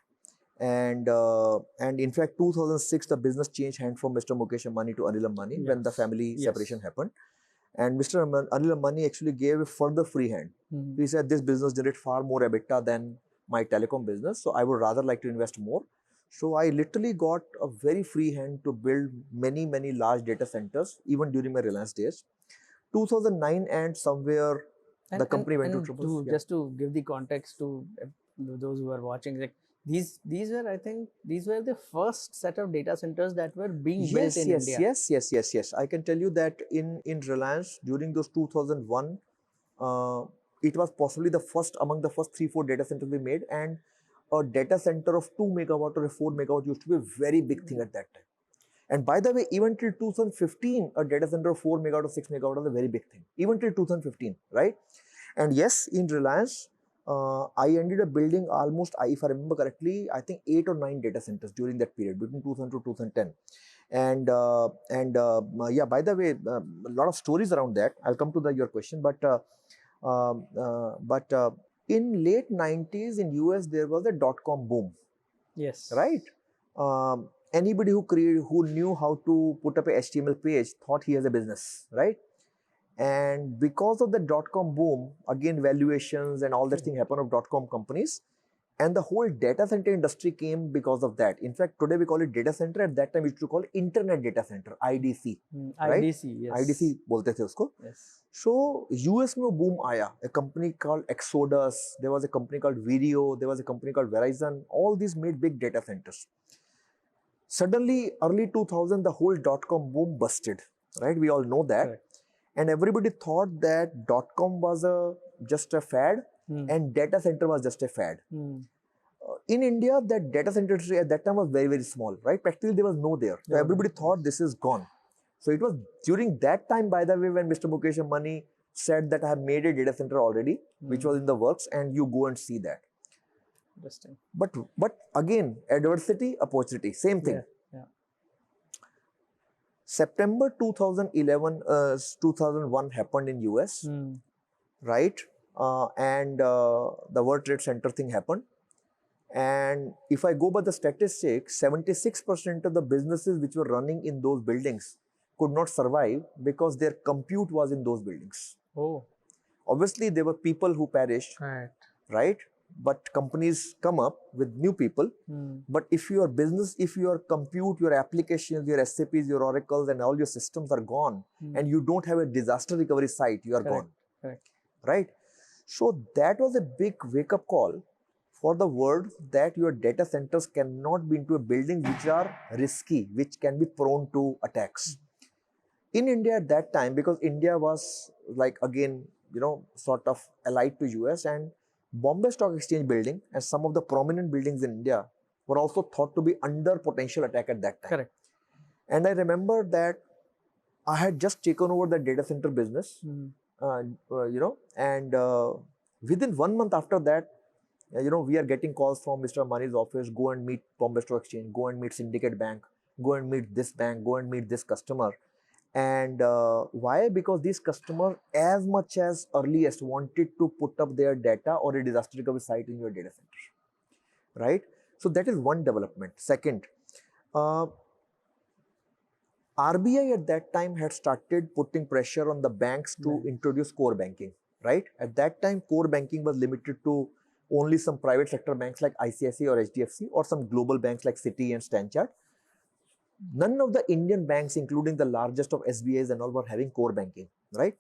S3: And in fact, 2006, the business changed hand from Mr. Mukesh Ambani to Anil Ambani when the family separation happened. And Mr. Anil Ambani actually gave a further free hand. He said, this business generates far more EBITDA than my telecom business, so I would rather like to invest more. So I literally got a very free hand to build many large data centers, even during my Reliance days. 2009 and somewhere the company went to triple.
S2: Just to give the context to those who are watching, like these were, I think, these were the first set of data centers that were being built in India.
S3: Yes. I can tell you that in Reliance during those 2001, it was possibly the first among the first 3-4 data centers we made, and a data center of 2 megawatt or a 4 megawatt used to be a very big thing at that time. And by the way, even till 2015, a data center of 4 megawatt or 6 megawatt was a very big thing. Even till 2015, right? And yes, in Reliance, I ended up building almost, if I remember correctly, I think 8 or 9 data centers during that period, between 2000 to 2010. And yeah, by the way, a lot of stories around that. I'll come to your question, but in late 90s in US, there was a dot-com boom.
S2: Yes.
S3: Right? Anybody who knew how to put up a HTML page thought he has a business, right? And because of the dot-com boom, again, valuations and all that thing happened of dot-com companies. And the whole data center industry came because of that. In fact, today we call it data center. At that time, we used to call it Internet Data Center, IDC. Right?
S2: IDC, yes.
S3: IDC बोलते थे उसको.
S2: Yes.
S3: So US में वो boom आया. A company called Exodus. There was a company called Video. There was a company called Verizon. All these made big data centers. Suddenly, early 2000, the whole dot-com boom busted. Right? We all know that.
S2: Correct.
S3: And everybody thought that dot-com was just a fad. And data center was just a fad. In India, that data center industry at that time was very, very small, right? Practically there was no there. So everybody thought this is gone. So it was during that time, by the way, when Mr. Mukesh Ambani said that I have made a data center already, which was in the works, and you go and see that.
S2: Interesting.
S3: But again, adversity, opportunity, same thing.
S2: Yeah.
S3: September 2011, 2001 happened in US, right? And the World Trade Center thing happened. And if I go by the statistics, 76% of the businesses which were running in those buildings could not survive because their compute was in those buildings.
S2: Oh.
S3: Obviously, there were people who perished, right? But companies come up with new people. But if your business, if your compute, your applications, your SAPs, your Oracles, and all your systems are gone, and you don't have a disaster recovery site, you are gone. Right? So that was a big wake-up call for the world that your data centers cannot be into a building which are risky, which can be prone to attacks. In India at that time, because India was like, again, sort of allied to US, and Bombay Stock Exchange building and some of the prominent buildings in India were also thought to be under potential attack at that time.
S2: Correct.
S3: And I remember that I had just taken over the data center business. And within 1 month after that, we are getting calls from Mr. Ambani's office, go and meet Bombay Stock Exchange, go and meet Syndicate Bank, go and meet this bank, go and meet this customer. And why? Because these customers, as much as earliest, wanted to put up their data or a disaster recovery site in your data center, right? So that is one development. Second, RBI at that time had started putting pressure on the banks to introduce core banking, right? At that time, core banking was limited to only some private sector banks like ICICI or HDFC, or some global banks like Citi and Stanchart. None of the Indian banks, including the largest of SBIs and all, were having core banking, right?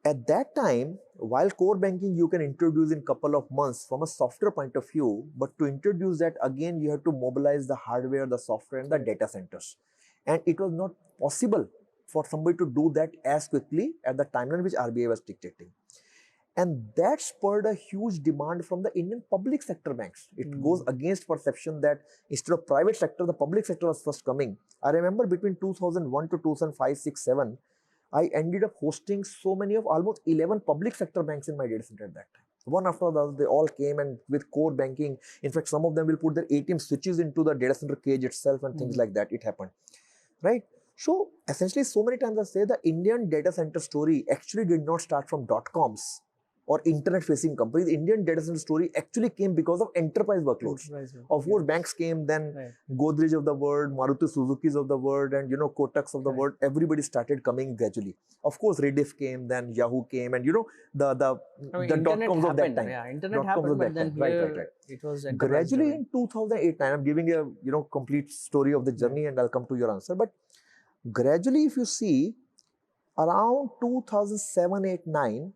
S3: At that time, while core banking you can introduce in couple of months from a software point of view, but to introduce that, again, you have to mobilize the hardware, the software, and the data centers. And it was not possible for somebody to do that as quickly at the timeline which RBI was dictating. And that spurred a huge demand from the Indian public sector banks. It goes against perception that instead of private sector, the public sector was first coming. I remember between 2001 to 2005, 6, 7, I ended up hosting so many of almost 11 public sector banks in my data center at that time. One after the other, they all came and with core banking. In fact, some of them will put their ATM switches into the data center cage itself and things like that. It happened, right? So essentially, so many times I say the Indian data center story actually did not start from dot-coms or internet-facing companies. The Indian data center story actually came because of enterprise workloads. Of course, banks came, then Godrej of the world, Maruti Suzuki's of the world, and Kotak's of the world. Everybody started coming gradually. Of course, Rediff came, then Yahoo came, and the dot-coms of that time.
S2: Yeah, internet happened, but then here it was
S3: gradually in 2008. I'm giving a complete story of the journey, and I'll come to your answer. But gradually, if you see, around 2007, 8, 9.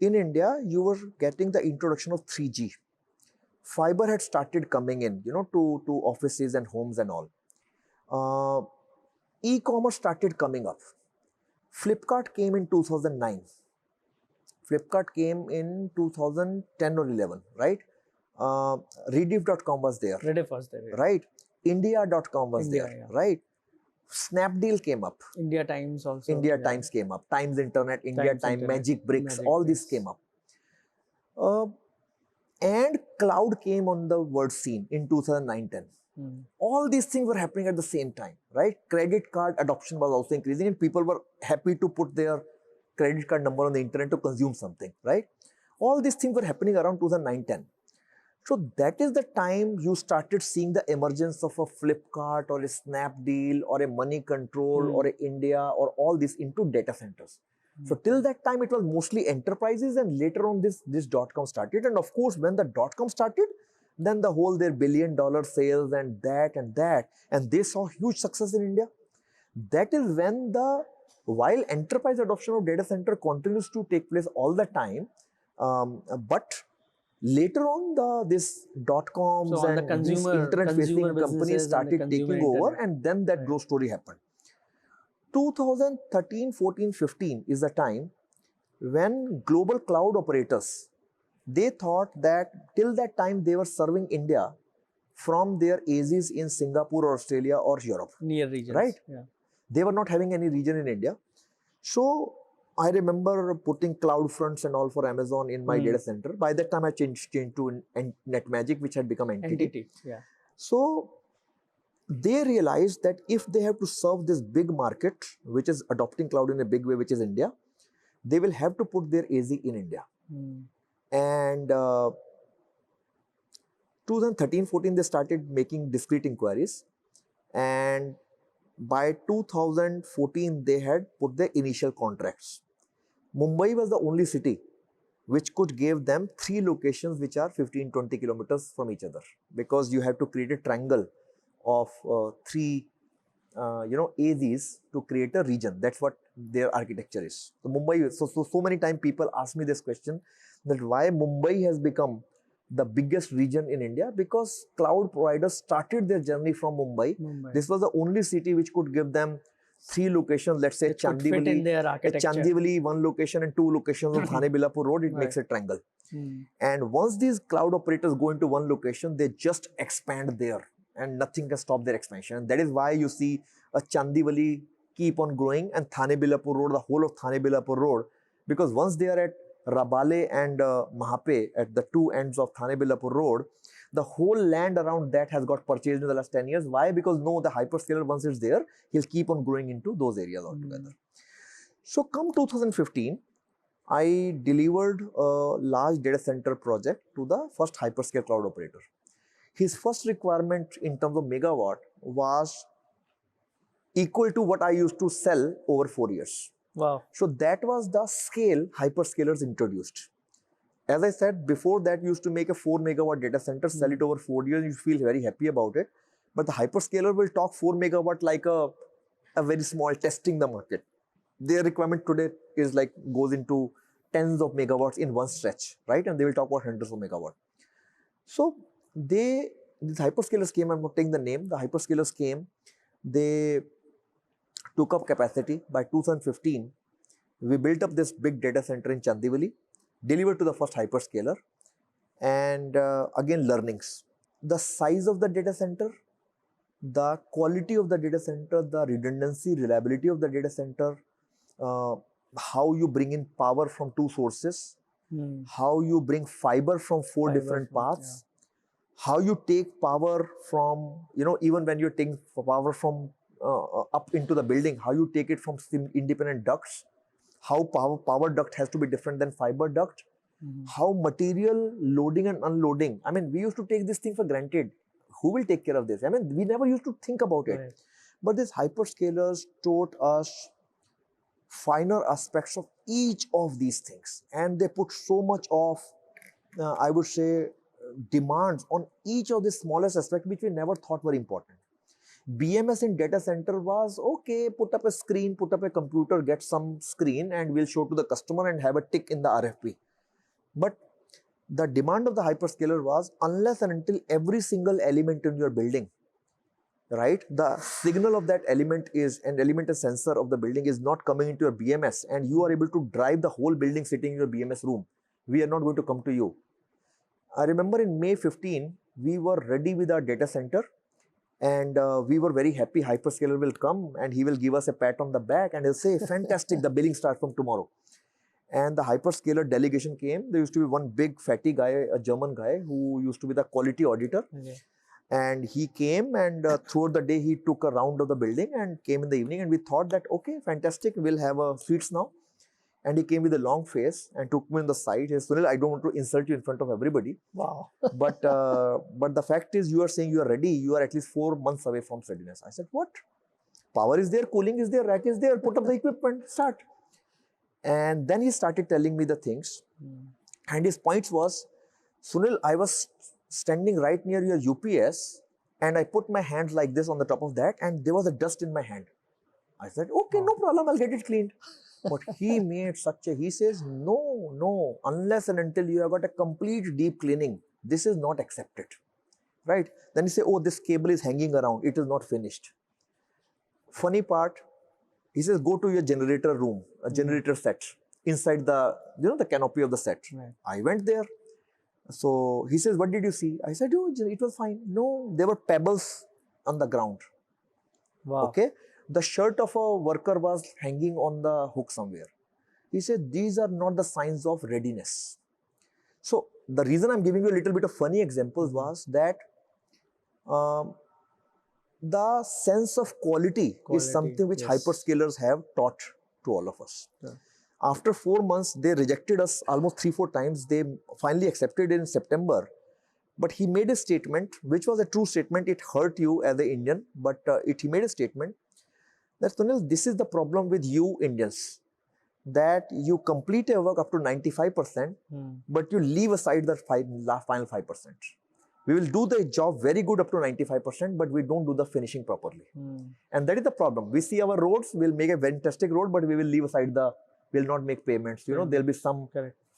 S3: In India, you were getting the introduction of 3G. Fiber had started coming in, to offices and homes and all. E-commerce started coming up. Flipkart came in 2009. Flipkart came in 2010 or 11, right? Rediff.com was there.
S2: Rediff was there.
S3: Right? India.com was there, right? Snapdeal came up.
S2: India Times also.
S3: India Times came up. Times Internet, India Time, Magic Bricks, all this came up. And cloud came on the world scene in 2009-10. All these things were happening at the same time, right? Credit card adoption was also increasing, and people were happy to put their credit card number on the internet to consume something, right? All these things were happening around 2009-10. So that is the time you started seeing the emergence of a Flipkart or a Snapdeal or a Money Control or a India or all this into data centers. So till that time, it was mostly enterprises, and later on this dot-com started. And of course, when the dot-com started, then the whole their billion-dollar sales and that, and they saw huge success in India. That is when while enterprise adoption of data center continues to take place all the time, but later on this dot-coms
S2: So
S3: and these internet-facing companies started taking over, and then that growth story happened. 2013, 14, 15 is the time when global cloud operators, they thought that till that time they were serving India from their AZs in Singapore or Australia or Europe.
S2: Near regions.
S3: Right?
S2: Yeah.
S3: They were not having any region in India. So I remember putting cloud fronts and all for Amazon in my data center. By that time I changed to NetMagic, which had become Entity.
S2: Yeah.
S3: So they realized that if they have to serve this big market, which is adopting cloud in a big way, which is India, they will have to put their AZ in India. And 2013-14, they started making discrete inquiries. And by 2014, they had put their initial contracts. Mumbai was the only city which could give them 3 locations which are 15-20 kilometers from each other, because you have to create a triangle of 3 AZs to create a region. That's what their architecture is. So Mumbai, so many times people ask me this question, that why Mumbai has become the biggest region in India, because cloud providers started their journey from Mumbai. This was the only city which could give them 3 locations, let's say Chandivali, 1 location, and 2 locations on Thane Billapur Road, it makes a triangle. And once these cloud operators go into 1 location, they just expand there, and nothing can stop their expansion. And that is why you see a Chandivali keep on growing, and Thane Billapur Road, the whole of Thane Billapur Road, because once they are at Rabale and Mahape at the 2 ends of Thane Billapur Road, the whole land around that has got purchased in the last 10 years. Why? Because the hyperscaler, once it's there, he'll keep on growing into those areas altogether. So come 2015, I delivered a large data center project to the first hyperscale cloud operator. His first requirement in terms of megawatt was equal to what I used to sell over 4 years.
S2: Wow.
S3: So that was the scale hyperscalers introduced. As I said, before that, you used to make a 4 megawatt data center, sell it over 4 years, you feel very happy about it. But the hyperscaler will talk 4 megawatt like a very small, testing the market. Their requirement today is like goes into tens of megawatts in one stretch, right? And they will talk about hundreds of megawatts. So these hyperscalers came, I'm not taking the name, the hyperscalers came, they took up capacity. By 2015, we built up this big data center in Chandivali, delivered to the first hyperscaler, and again learnings. The size of the data center, the quality of the data center, the redundancy, reliability of the data center, how you bring in power from 2 sources, how you bring fiber from 4 different paths, how you take power from, even when you're taking power from up into the building, how you take it from independent ducts, how power duct has to be different than fiber duct, how material loading and unloading. I mean, we used to take this thing for granted. Who will take care of this? I mean, we never used to think about it. Right. But these hyperscalers taught us finer aspects of each of these things. And they put so much of, I would say, demands on each of the smallest aspects, which we never thought were important. BMS in data center was, okay, put up a screen, put up a computer, get some screen, and we'll show to the customer and have a tick in the RFP. But the demand of the hyperscaler was, unless and until every single element in your building, right, the signal of that element is, an element and sensor of the building is not coming into your BMS, and you are able to drive the whole building sitting in your BMS room, we are not going to come to you. I remember in May 15, we were ready with our data center, and we were very happy. Hyperscaler will come and he will give us a pat on the back and he'll say, fantastic, the billing starts from tomorrow. And the hyperscaler delegation came. There used to be one big fatty guy, a German guy, who used to be the quality auditor. Okay. And he came, and throughout the day, he took a round of the building and came in the evening. And we thought that, okay, fantastic, we'll have suites now. And he came with a long face and took me on the side. He said, Sunil, I don't want to insult you in front of everybody.
S2: Wow.
S3: but the fact is, you are saying you are ready. You are at least 4 months away from readiness. I said, what? Power is there, cooling is there, rack is there, put up the equipment, start. And then he started telling me the things. And his points was, Sunil, I was standing right near your UPS and I put my hand like this on the top of that and there was a dust in my hand. I said, okay, no problem, I'll get it cleaned. But he made he says, no, unless and until you have got a complete deep cleaning, this is not accepted, right? Then he say, oh, this cable is hanging around, it is not finished. Funny part, he says, go to your generator room, a generator set inside the, the canopy of the set.
S2: Right.
S3: I went there. So he says, what did you see? I said, oh, it was fine. No, there were pebbles on the ground.
S2: Wow.
S3: Okay. The shirt of a worker was hanging on the hook somewhere. He said, these are not the signs of readiness. So the reason I'm giving you a little bit of funny examples was that the sense of quality is something which hyperscalers have taught to all of us.
S2: Yeah.
S3: After 4 months, they rejected us almost 3-4 times. They finally accepted it in September. But he made a statement, which was a true statement. It hurt you as an Indian, but he made a statement that, Sunil, this is the problem with you Indians, that you complete a work up to 95%, but you leave aside the final 5%. We will do the job very good up to 95%, but we don't do the finishing properly. And that is the problem. We see our roads, we'll make a fantastic road, but we will leave aside we'll not make payments. There'll be some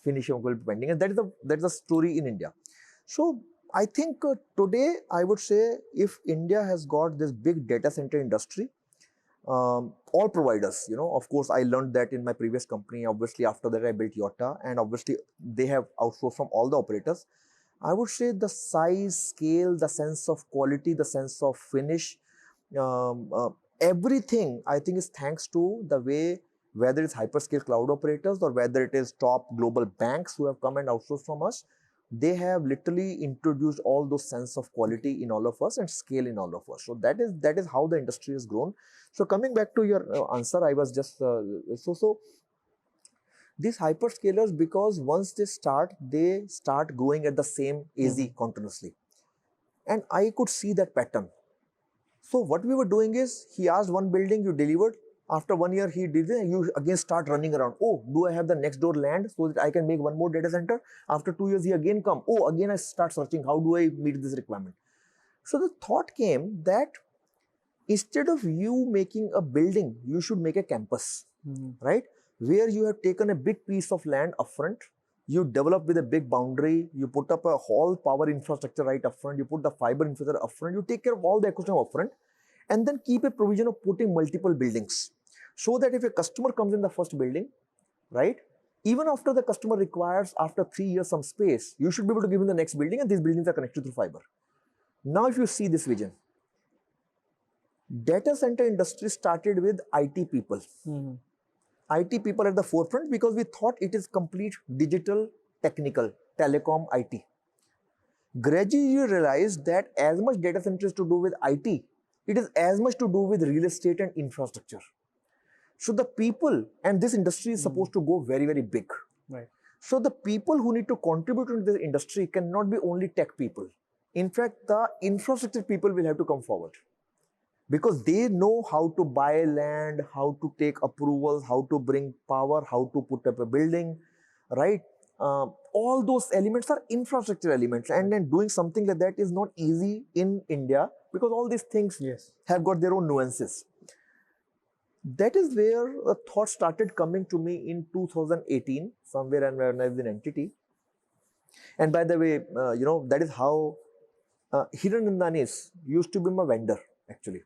S3: finishing will be pending. And that is the story in India. So I think today I would say if India has got this big data center industry, all providers, of course, I learned that in my previous company. Obviously, after that, I built Yotta, and obviously, they have outsourced from all the operators. I would say the size, scale, the sense of quality, the sense of finish, everything I think is thanks to the way, whether it's hyperscale cloud operators or whether it is top global banks who have come and outsourced from us, they have literally introduced all those sense of quality in all of us and scale in all of us. So that is how the industry has grown. So coming back to your answer, I was just these hyperscalers, because once they start growing at the same AZ continuously. And I could see that pattern. So what we were doing is, he asked one building, you delivered. After 1 year, he did it, you again start running around. Oh, do I have the next door land so that I can make one more data center? After 2 years, he again come. Oh, again I start searching, how do I meet this requirement? So the thought came that instead of you making a building, you should make a campus, right? Where you have taken a big piece of land upfront, you develop with a big boundary, you put up a whole power infrastructure right upfront, you put the fiber infrastructure upfront, you take care of all the ecosystem upfront, and then keep a provision of putting multiple buildings. So that if a customer comes in the first building, right, even after the customer requires after 3 years some space, you should be able to give him the next building, and these buildings are connected through fiber. Now, if you see this vision, data center industry started with IT people. IT people at the forefront, because we thought it is complete digital, technical, telecom, IT. Gradually, you realize that as much data center is to do with IT, it is as much to do with real estate and infrastructure. So the people, and this industry is supposed to go very, very big.
S2: Right.
S3: So the people who need to contribute to this industry cannot be only tech people. In fact, the infrastructure people will have to come forward, because they know how to buy land, how to take approvals, how to bring power, how to put up a building, right? All those elements are infrastructure elements, and then doing something like that is not easy in India, because all these things have got their own nuances. That is where a thought started coming to me in 2018, somewhere when I was in entity. And by the way, that is how Hiranandani used to be my vendor, actually.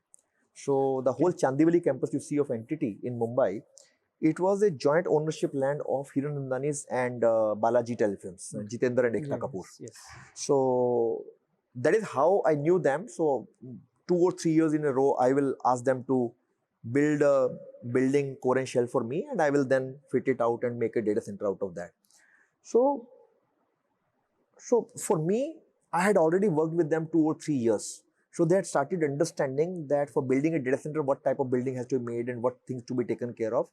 S3: So the whole Chandivali campus you see of entity in Mumbai, it was a joint ownership land of Hiranandani's and Balaji Telefilms, Jitendra and Ekta Kapoor.
S2: Yes.
S3: So that is how I knew them. So 2 or 3 years in a row, I will ask them to build a building core and shell for me, and I will then fit it out and make a data center out of that. So for me, I had already worked with them 2 or 3 years. So they had started understanding that for building a data center, what type of building has to be made and what things to be taken care of.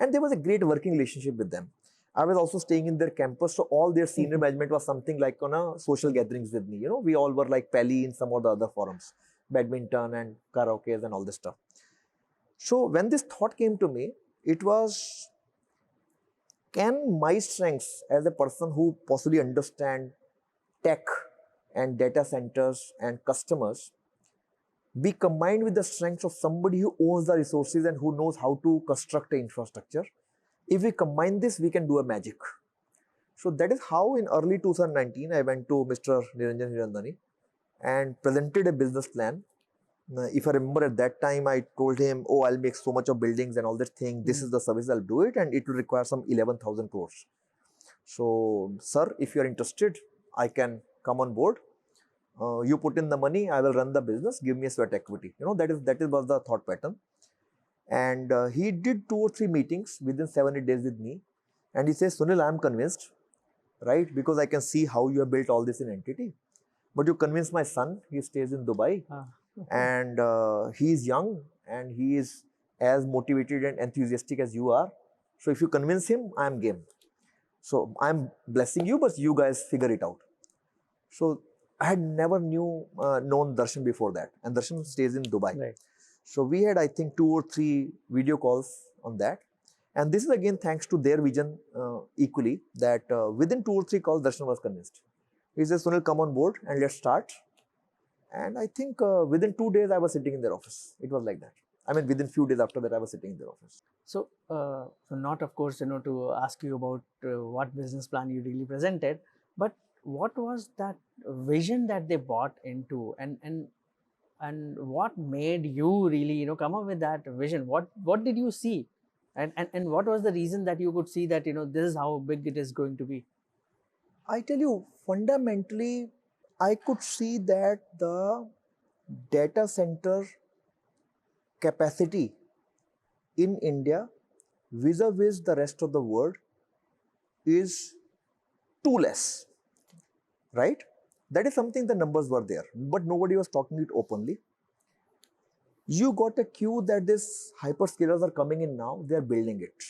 S3: And there was a great working relationship with them. I was also staying in their campus, so all their senior management was something like on a social gatherings with me. We all were like pally in some of the other forums, badminton and karaoke and all this stuff. So when this thought came to me, it was can my strengths as a person who possibly understand tech and data centers and customers be combined with the strengths of somebody who owns the resources and who knows how to construct the infrastructure? If we combine this, we can do a magic. So that is how in early 2019, I went to Mr. Hiranandani and presented a business plan. If I remember at that time, I told him, oh, I'll make so much of buildings and all that thing. This is the service, I'll do it. And it will require some 11,000 crores. So, sir, if you're interested, I can come on board. You put in the money, I will run the business, give me a sweat equity. That was the thought pattern. And he did 2 or 3 meetings within 7 8 days with me. And he says, Sunil, I'm convinced, right? Because I can see how you have built all this in entity. But you convince my son, he stays in Dubai. And he is young and he is as motivated and enthusiastic as you are. So if you convince him, I'm game. So I'm blessing you, but you guys figure it out. So I had never known Darshan before that. And Darshan stays in Dubai.
S2: Right.
S3: So we had, I think, 2 or 3 video calls on that. And this is again thanks to their vision equally, that within 2 or 3 calls, Darshan was convinced. He says, Sunil, come on board and let's start. And I think within 2 days, I was sitting in their office. It was like that. I mean, within few days after that, I was sitting in their office.
S2: So, not of course, to ask you about what business plan you really presented, but what was that vision that they bought into, and what made you really, come up with that vision? What did you see, and what was the reason that you could see that this is how big it is going to be?
S3: I tell you, fundamentally, I could see that the data center capacity in India vis-a-vis the rest of the world is too less, right? That is something, the numbers were there, but nobody was talking it openly. You got a cue that these hyperscalers are coming in now, they are building it.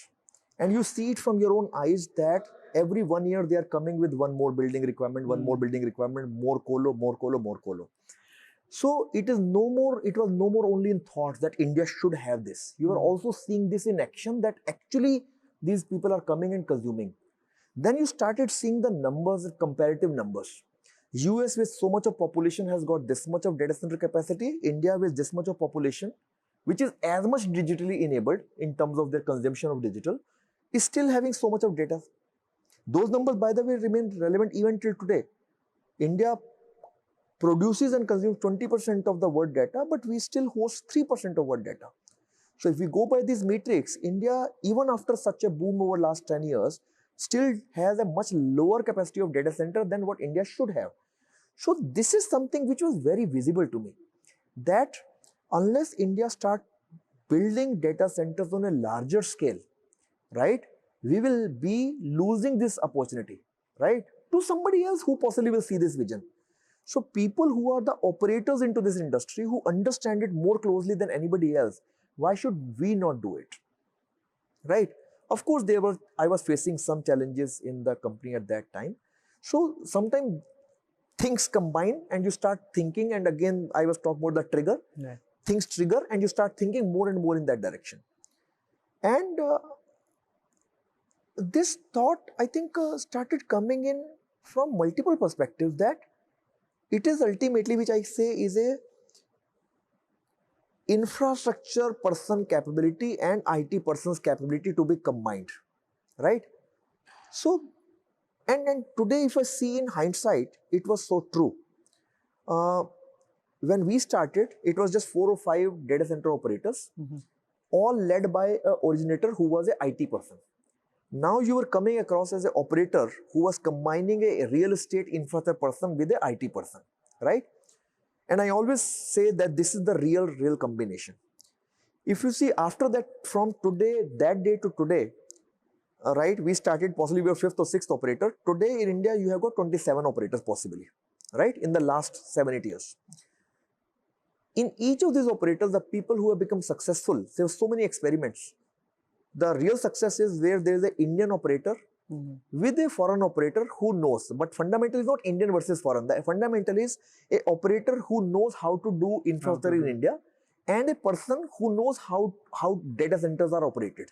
S3: And you see it from your own eyes that every 1 year they are coming with one more building requirement, one more building requirement, more colo, more colo, more colo. So it was no more only in thoughts that India should have this. You are also seeing this in action, that actually these people are coming and consuming. Then you started seeing the numbers, comparative numbers. US with so much of population has got this much of data center capacity. India with this much of population, which is as much digitally enabled in terms of their consumption of digital, is still having so much of data. Those numbers, by the way, remain relevant even till today. India produces and consumes 20% of the world data, but we still host 3% of world data. So if we go by these metrics, India, even after such a boom over last 10 years, still has a much lower capacity of data center than what India should have. So this is something which was very visible to me, that unless India start building data centers on a larger scale, right, we will be losing this opportunity, right, to somebody else who possibly will see this vision. So people who are the operators into this industry, who understand it more closely than anybody else, why should we not do it, right? Of course, I was facing some challenges in the company at that time. So sometimes things combine and you start thinking, and again, I was talking about the trigger.
S2: Yeah.
S3: Things trigger and you start thinking more and more in that direction. And this thought, I think, started coming in from multiple perspectives, that it is ultimately, which I say, is a infrastructure person capability and IT person's capability to be combined, right? So, and today, if I see in hindsight, it was so true. When we started, it was just 4 or 5 data center operators, all led by an originator who was an IT person. Now you were coming across as an operator who was combining a real estate infrastructure person with an IT person, right? And I always say that this is the real combination. If you see, after that, from today, that day to today, right, we started, possibly we were 5th or 6th operator. Today in India, you have got 27 operators possibly, right, in the last 7 8 years. In each of these operators, the people who have become successful, there are so many experiments. The real success is where there is an Indian operator with a foreign operator who knows. But fundamentally, it's not Indian versus foreign. The fundamental is an operator who knows how to do infrastructure in India, and a person who knows how data centers are operated.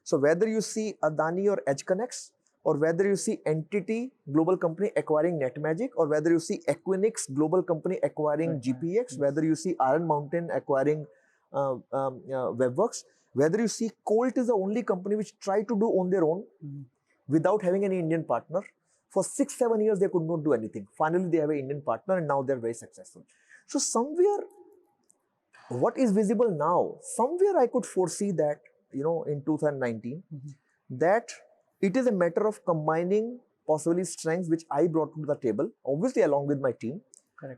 S3: So whether you see Adani or Edge Connects, or whether you see Entity global company acquiring NetMagic, or whether you see Equinix global company acquiring GPX, whether you see Iron Mountain acquiring Webworks, whether you see Colt is the only company which tried to do on their own without having any Indian partner. For 6-7 years, they could not do anything. Finally, they have an Indian partner and now they're very successful. So somewhere, what is visible now, somewhere I could foresee that, in 2019, that it is a matter of combining possibly strengths which I brought to the table, obviously along with my team,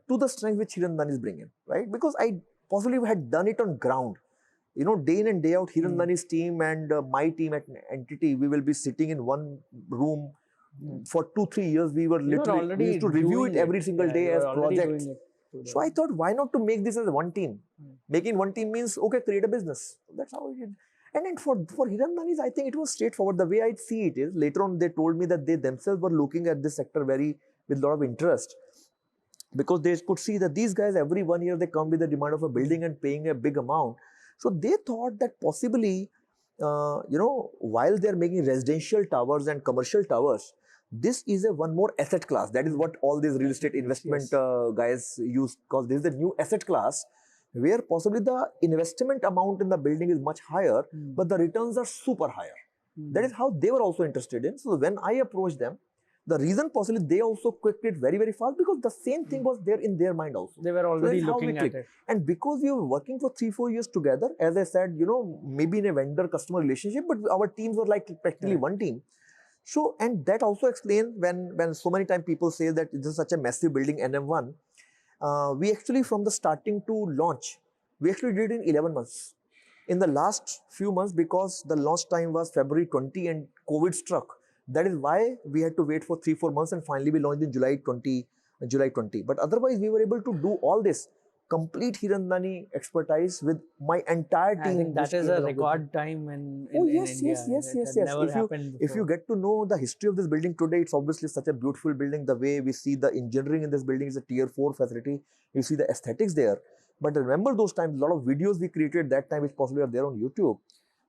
S3: to the strength which Hiranandani is bringing, right? Because I possibly had done it on ground. Day in and day out, Hirandani's team and my team at Entity, we will be sitting in one room for 2-3 years. We were literally, we used to review it every single day as projects. So I thought, why not to make this as one team? Making one team means, okay, create a business. That's how we did. And then for Hirandani's, I think it was straightforward. The way I see it is, later on they told me that they themselves were looking at this sector with a lot of interest, because they could see that these guys every 1 year they come with the demand of a building and paying a big amount. So they thought that possibly, while they're making residential towers and commercial towers, this is a one more asset class. That is what all these real estate investment guys use, because this is a new asset class where possibly the investment amount in the building is much higher, but the returns are super higher. That is how they were also interested in. So when I approached them, the reason possibly they also quicked it very, very fast, because the same thing was there in their mind also.
S2: They were already looking at it.
S3: And because we were working for 3-4 years together, as I said, maybe in a vendor-customer relationship, but our teams were like practically one team. So, and that also explains when so many times people say that this is such a massive building, NM1, we actually from the starting to launch, we actually did it in 11 months. In the last few months, because the launch time was February 20 and COVID struck, that is why we had to wait for 3-4 months, and finally we launched in July 20. But otherwise, we were able to do all this complete Hirandani expertise with my entire team.
S2: I think that is a record time in India.
S3: Yes.
S2: Never happened before.
S3: If you get to know the history of this building today, it's obviously such a beautiful building. The way we see the engineering in this building is a tier 4 facility. You see the aesthetics there. But remember those times, a lot of videos we created that time, which possibly are there on YouTube.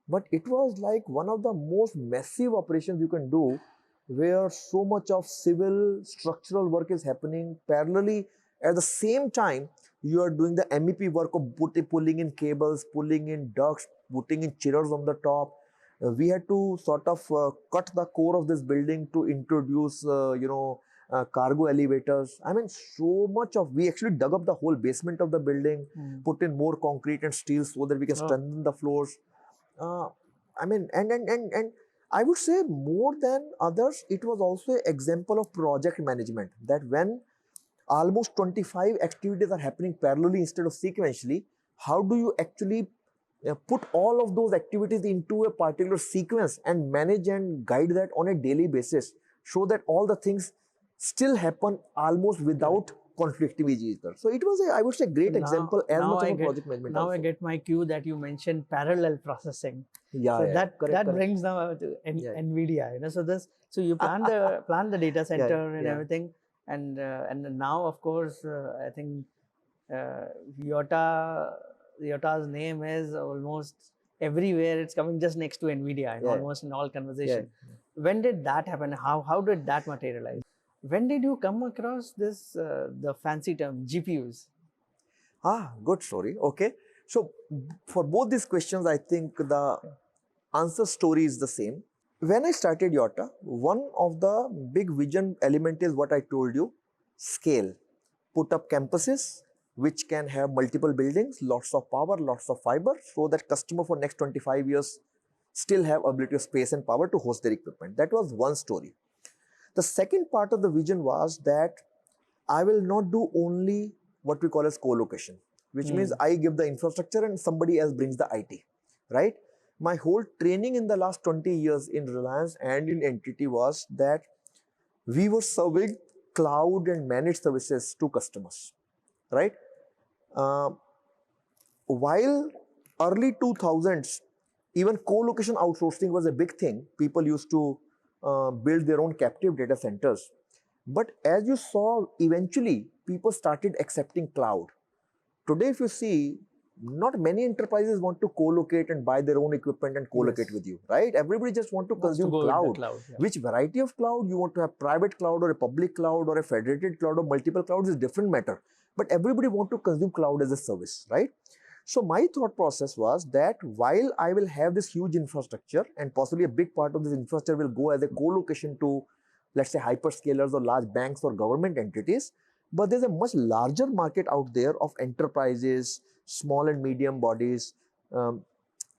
S3: But it was like one of the most massive operations you can do, where so much of civil structural work is happening parallelly. At the same time, you are doing the MEP work of pulling in cables, pulling in ducts, putting in chillers on the top. We had to sort of cut the core of this building to introduce, cargo elevators. I mean, so much of, we actually dug up the whole basement of the building, put in more concrete and steel so that we can strengthen the floors. And I would say more than others, it was also an example of project management, that when almost 25 activities are happening parallelly instead of sequentially, how do you actually put all of those activities into a particular sequence and manage and guide that on a daily basis, so that all the things still happen almost without conflicting with each other. So it was I would say, great example as much of a project management.
S2: Now also. I get my cue that you mentioned parallel processing. That brings now to NVIDIA. So you plan the data center and everything, and now of course I think Yotta's name is almost everywhere. It's coming just next to NVIDIA almost in all conversation. When did that happen? How did that materialize? When did you come across this the fancy term GPUs?
S3: Good story. Okay, so for both these questions, I think the answer story is the same. When I started Yotta, one of the big vision element is what I told you: scale. Put up campuses which can have multiple buildings, lots of power, lots of fiber, so that customer for next 25 years still have ability of space and power to host their equipment. That was one story. The second part of the vision was that I will not do only what we call as co-location, which means I give the infrastructure and somebody else brings the IT, right? My whole training in the last 20 years in Reliance and in Entity was that we were serving cloud and managed services to customers, right? While early 2000s, even co-location outsourcing was a big thing. People used to build their own captive data centers. But as you saw, eventually people started accepting cloud. Today, if you see, not many enterprises want to co-locate and buy their own equipment and co-locate
S2: Yes.
S3: with you, right? Everybody just want to
S2: Wants to
S3: consume
S2: go with the
S3: cloud.
S2: cloud, yeah.
S3: Which variety of cloud you want to have, private cloud or a public cloud or a federated cloud or multiple clouds, is different matter. But everybody want to consume cloud as a service, right? So my thought process was that while I will have this huge infrastructure and possibly a big part of this infrastructure will go as a co-location to, let's say, hyperscalers or large banks or government entities, but there's a much larger market out there of enterprises, small and medium bodies, um,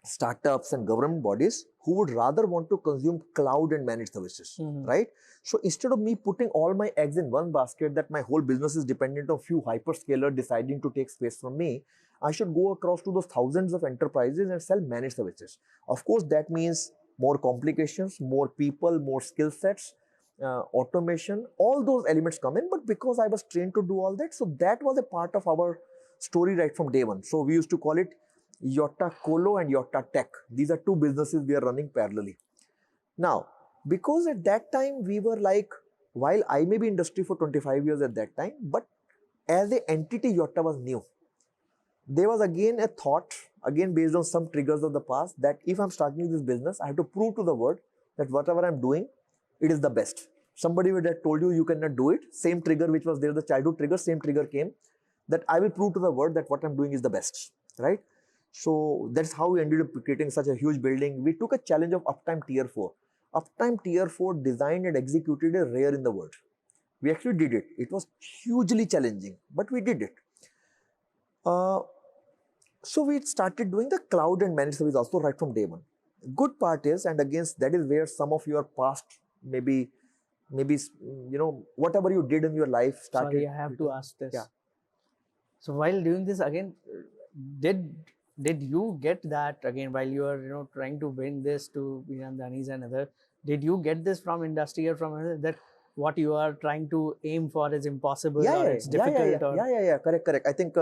S3: startups and government bodies who would rather want to consume cloud and managed services, right? So instead of me putting all my eggs in one basket, that my whole business is dependent on few hyperscalers deciding to take space from me, I should go across to those thousands of enterprises and sell managed services. Of course, that means more complications, more people, more skill sets, automation, all those elements come in. But because I was trained to do all that, so that was a part of our story right from day one. So we used to call it Yotta Colo and Yotta Tech. These are two businesses we are running parallelly. Now, because at that time we were like, while I may be industry for 25 years at that time, but as an entity, Yotta was new. There was again a thought, again based on some triggers of the past, that if I'm starting this business, I have to prove to the world that whatever I'm doing, it is the best. Somebody would have told you you cannot do it. Same trigger which was there, the childhood trigger, same trigger came, that I will prove to the world that what I'm doing is the best, right? So that's how we ended up creating such a huge building. We took a challenge of Uptime Tier 4. Uptime Tier 4 designed and executed a rare in the world. We actually did it. It was hugely challenging, but we did it. So we started doing the cloud and managed service also right from day one. Good part is, and again, that is where some of your past, maybe whatever you did in your life started.
S2: Sorry, I have to ask this.
S3: Yeah.
S2: So while doing this again, did you get that again while you are trying to bring this to Hiranandani's and other? Did you get this from industry or from other, that what you are trying to aim for is impossible or it's difficult?
S3: Yeah. Correct. I think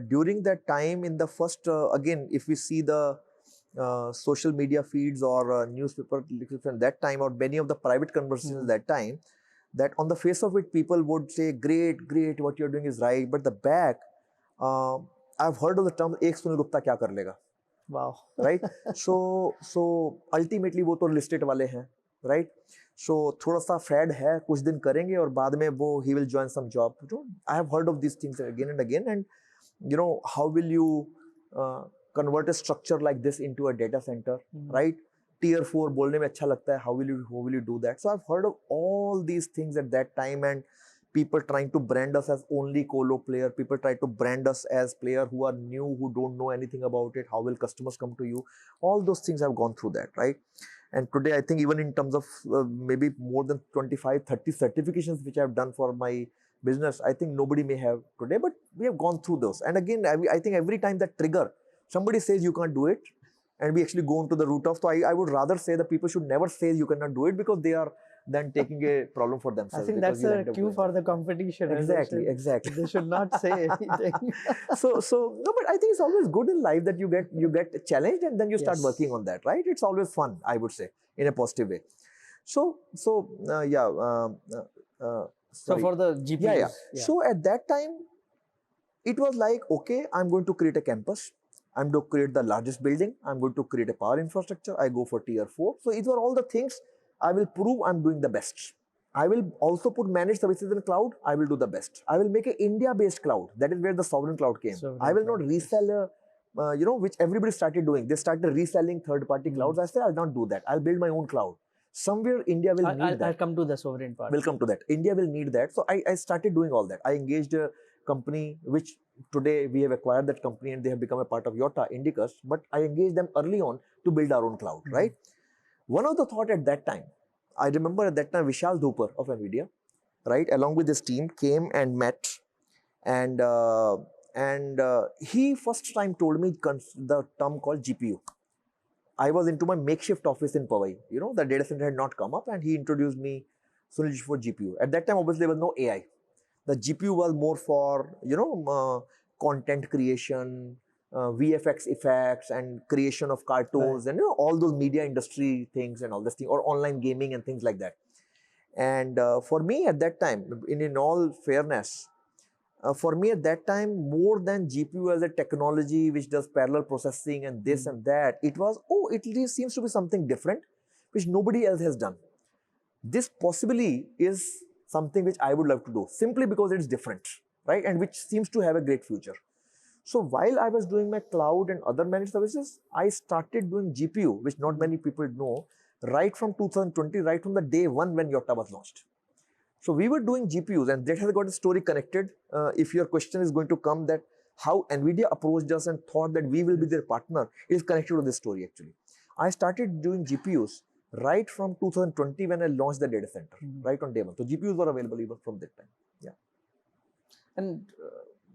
S3: during that time in the first, again, if we see the social media feeds or newspaper from that time, or many of the private conversations that time, that on the face of it, people would say, great, what you're doing is right. But the back, I've heard of the term, ek Sunil Gupta kya kar lega?
S2: Wow.
S3: Right? So ultimately, वो तो listed वाले हैं, right? So थोड़ा सा fad है, कुछ दिन करेंगे और बाद में वो he will join some job. I have heard of these things again and again, and how will you convert a structure like this into a data center, right? Tier 4 बोलने में अच्छा लगता है. How will you do that? So I've heard of all these things at that time, and people trying to brand us as only colo player. People try to brand us as player who are new, who don't know anything about it. How will customers come to you? All those things I've gone through that, right? And today I think even in terms of maybe more than 25, 30 certifications which I've done for my business, I think nobody may have today, but we have gone through those. And again, I think every time that trigger, somebody says you can't do it, and we actually go into the root of. So I would rather say that people should never say you cannot do it, because they are then taking a problem for themselves.
S2: I think that's a cue for the competition.
S3: Exactly.
S2: They should not say anything.
S3: So no, but I think it's always good in life that you get challenged and then you start working on that, right? It's always fun, I would say, in a positive way. So for the GPUs. So at that time, it was like, okay, I'm going to create a campus. I'm going to create the largest building. I'm going to create a power infrastructure. I go for tier 4. So these are all the things I will prove I'm doing the best. I will also put managed services in cloud. I will do the best. I will make an India-based cloud. That is where the sovereign cloud came. I will not resell which everybody started doing. They started reselling third-party clouds. I said, I'll not do that. I'll build my own cloud. Somewhere India will need that.
S2: I'll come to the sovereign part.
S3: We'll come to that. India will need that. So I started doing all that. I engaged a company which today we have acquired that company and they have become a part of Yotta, Indicus. But I engaged them early on to build our own cloud, right? One of the thought at that time, I remember at that time Vishal Dhuper of NVIDIA, right, along with his team came and met, and he first time told me the term called GPU. I was into my makeshift office in Powai. The data center had not come up, and he introduced me Sunil for GPU. At that time, obviously, there was no AI. The GPU was more for, content creation, VFX effects and creation of cartoons, and all those media industry things and all this thing, or online gaming and things like that. And for me at that time, in all fairness, for me at that time, more than GPU as a technology which does parallel processing and this and that, it was, oh, it really seems to be something different which nobody else has done. This possibly is something which I would love to do simply because it's different, right? And which seems to have a great future. So while I was doing my cloud and other managed services, I started doing GPU, which not many people know, right from 2020, right from the day one when Yotta was launched. So we were doing GPUs, and that has got a story connected. If your question is going to come that how NVIDIA approached us and thought that we will be their partner, is connected to this story actually. I started doing GPUs right from 2020 when I launched the data center, right on day one. So GPUs were available even from that time. Yeah.
S2: And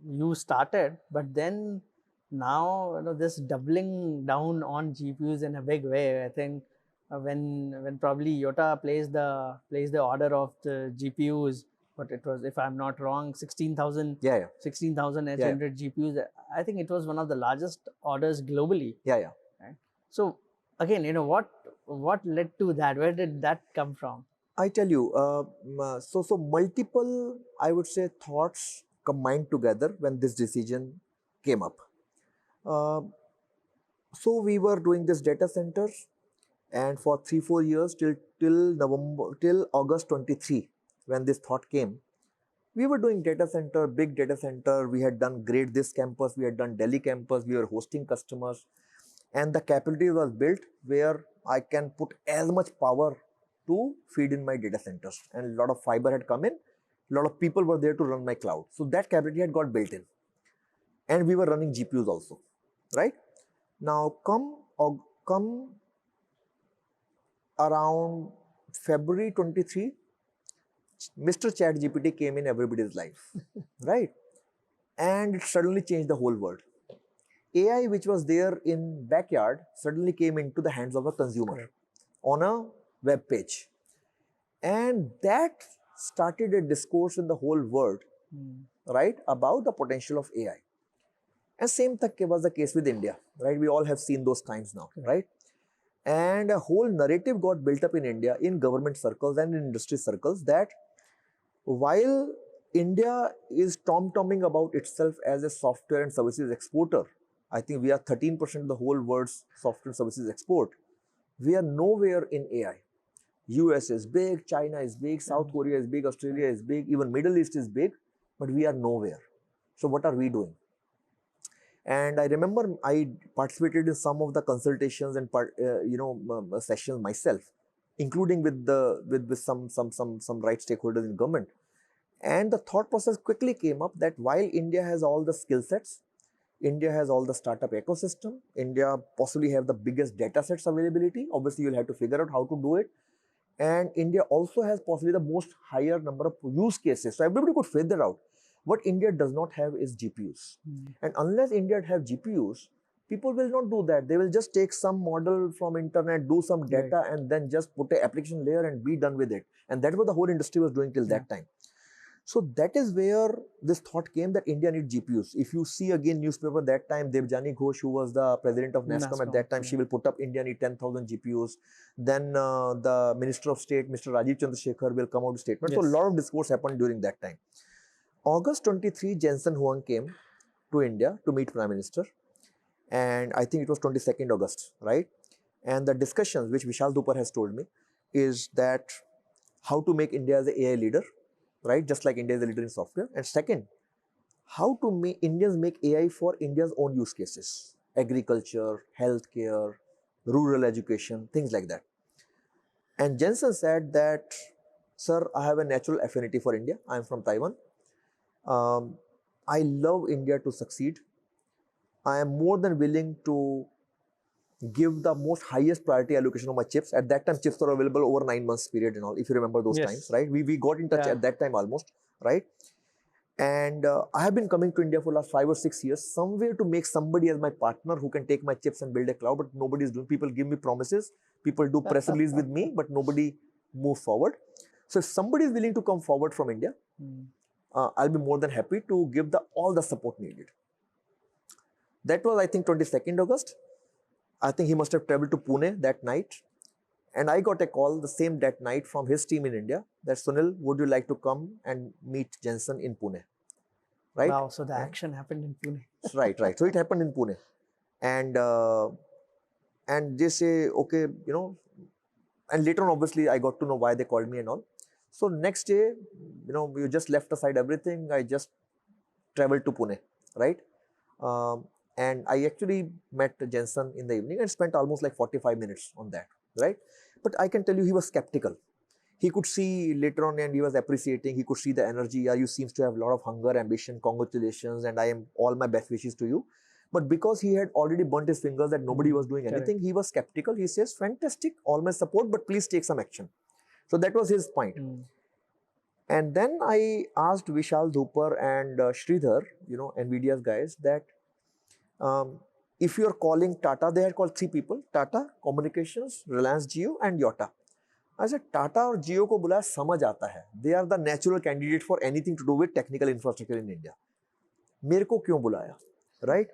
S2: you started, but then now this doubling down on GPUs in a big way. I think when probably Yotta placed the order of the GPUs, but it was, if I'm not wrong, 16,000 800 GPUs. I think it was one of the largest orders globally.
S3: Yeah.
S2: Right? So again, what led to that? Where did that come from?
S3: I tell you, so multiple, I would say, thoughts combined together when this decision came up. So we were doing this data center, and for 3-4 years till August 23, when this thought came, we were doing data center, big data center. We had done great this campus, we had done Delhi campus, we were hosting customers, and the capability was built where I can put as much power to feed in my data centers, and a lot of fiber had come in, a lot of people were there to run my cloud. So that capability had got built in, and we were running GPUs also, right? Now come around February 23, Mr. ChatGPT came in everybody's life, right? And it suddenly changed the whole world. AI, which was there in backyard, suddenly came into the hands of a consumer on a web page. And that started a discourse in the whole world, right, about the potential of AI. And same thing was the case with India, right? We all have seen those times now, right? And a whole narrative got built up in India, in government circles and in industry circles, that while India is tom-tomming about itself as a software and services exporter, I think we are 13% of the whole world's software and services export, we are nowhere in AI. US is big, China is big, South Korea is big, Australia is big, even Middle East is big, but we are nowhere. So what are we doing? And I remember I participated in some of the consultations and sessions myself, including with some right stakeholders in government. And the thought process quickly came up that while India has all the skill sets, India has all the startup ecosystem, India possibly have the biggest data sets availability. Obviously, you'll have to figure out how to do it. And India also has possibly the most higher number of use cases. So everybody could figure out. What India does not have is GPUs. And unless India have GPUs, people will not do that. They will just take some model from internet, do some data, and then just put an application layer and be done with it. And that's what the whole industry was doing till that time. So that is where this thought came that India needs GPUs. If you see again newspaper that time, Devjani Ghosh, who was the president of NASCOM at that time, she will put up India need 10,000 GPUs. Then the Minister of State, Mr. Rajiv Chandrasekhar, will come out with statement. So a lot of discourse happened during that time. August 23, Jensen Huang came to India to meet Prime Minister. And I think it was 22nd August, right? And the discussions, which Vishal Dupar has told me, is that how to make India as an AI leader, right? Just like India is a leader in software. And second, how to make Indians make AI for India's own use cases, agriculture, healthcare, rural education, things like that. And Jensen said that, sir, I have a natural affinity for India. I'm from Taiwan. I love India to succeed. I am more than willing to give the most highest priority allocation of my chips. At that time, chips were available over 9 months period and all, if you remember those times, right? We got in touch at that time almost, right? And I have been coming to India for the last 5 or 6 years, somewhere to make somebody as my partner who can take my chips and build a cloud, but nobody is doing. People give me promises, people do press release with me, but nobody move forward. So if somebody is willing to come forward from India, I'll be more than happy to give all the support needed. That was, I think, 22nd August. I think he must have traveled to Pune that night. And I got a call the same that night from his team in India that, Sunil, would you like to come and meet Jensen in Pune? right?
S2: Wow, so the action happened in Pune.
S3: Right, right. So it happened in Pune. And they say, okay, you know, and later on, obviously, I got to know why they called me and all. So next day, you know, we just left aside everything. I just traveled to Pune, right? Um, and I actually met Jensen in the evening and spent almost like 45 minutes on that, right? But I can tell you, he was skeptical. He could see later on, and he was appreciating. He could see the energy. Yeah, you seems to have a lot of hunger, ambition. Congratulations, and I am all my best wishes to you. But because he had already burnt his fingers that nobody was doing anything, he was skeptical. He says, "Fantastic, all my support, but please take some action." So that was his point. And then I asked Vishal Dhupar and Sridhar, you know, NVIDIA's guys, that if you are calling Tata, they had called three people: Tata Communications, Reliance Jio, and Yotta. I said, Tata और Jio को बुलाया समझ आता है. They are the natural candidate for anything to do with technical infrastructure in India. मेरे को क्यों बुलाया, right?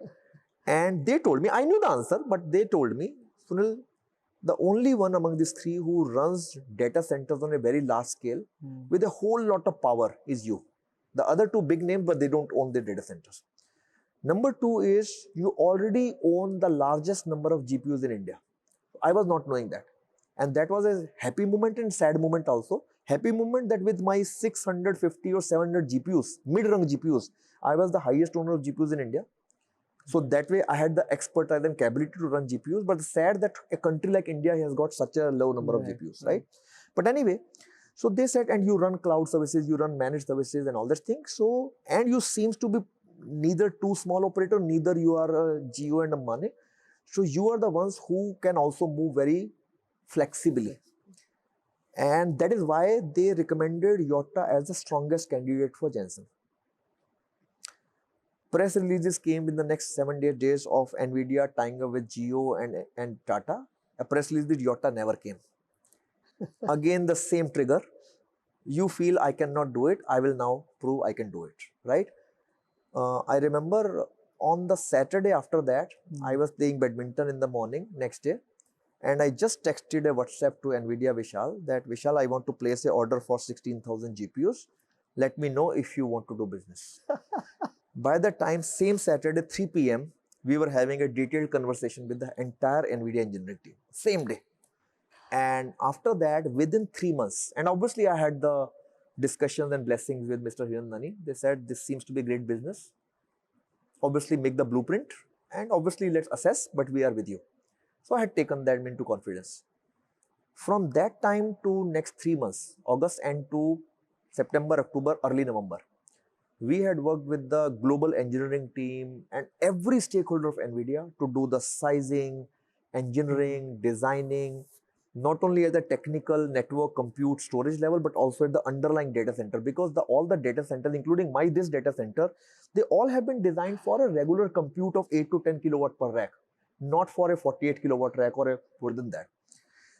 S3: And they told me, I knew the answer, but they told me, Sunil, the only one among these three who runs data centers on a very large scale with a whole lot of power is you. The other two big names, but they don't own the data centers. Number two is you already own the largest number of GPUs in India. I was not knowing that. And that was a happy moment and sad moment also. Happy moment that with my 650 or 700 GPUs, mid-rung GPUs, I was the highest owner of GPUs in India. So that way I had the expertise and capability to run GPUs, but sad that a country like India has got such a low number of GPUs, right? But anyway, so they said, and you run cloud services, you run managed services and all that things. So, and you seems to be neither too small operator, neither you are a Jio and Ambani. So you are the ones who can also move very flexibly. And that is why they recommended Yotta as the strongest candidate for Jensen. Press releases came in the next 7 8 days of NVIDIA tying up with Jio and Tata. A press release with Yotta never came. Again, the same trigger. You feel I cannot do it. I will now prove I can do it, right? I remember on the Saturday after that, I was playing badminton in the morning next day. And I just texted a WhatsApp to NVIDIA Vishal that, Vishal, I want to place an order for 16,000 GPUs. Let me know if you want to do business. By the time, same Saturday, 3 p.m., we were having a detailed conversation with the entire NVIDIA engineering team. Same day. And after that, within 3 months, and obviously I had the discussions and blessings with Mr. Hiranandani. They said, this seems to be great business. Obviously make the blueprint and obviously let's assess, but we are with you. So I had taken that into confidence. From that time to next 3 months, August end to September, October, early November, we had worked with the global engineering team and every stakeholder of NVIDIA to do the sizing, engineering, designing, not only at the technical network, compute, storage level, but also at the underlying data center, because all the data centers, including this data center, they all have been designed for a regular compute of 8 to 10 kilowatt per rack, not for a 48 kilowatt rack or more than that.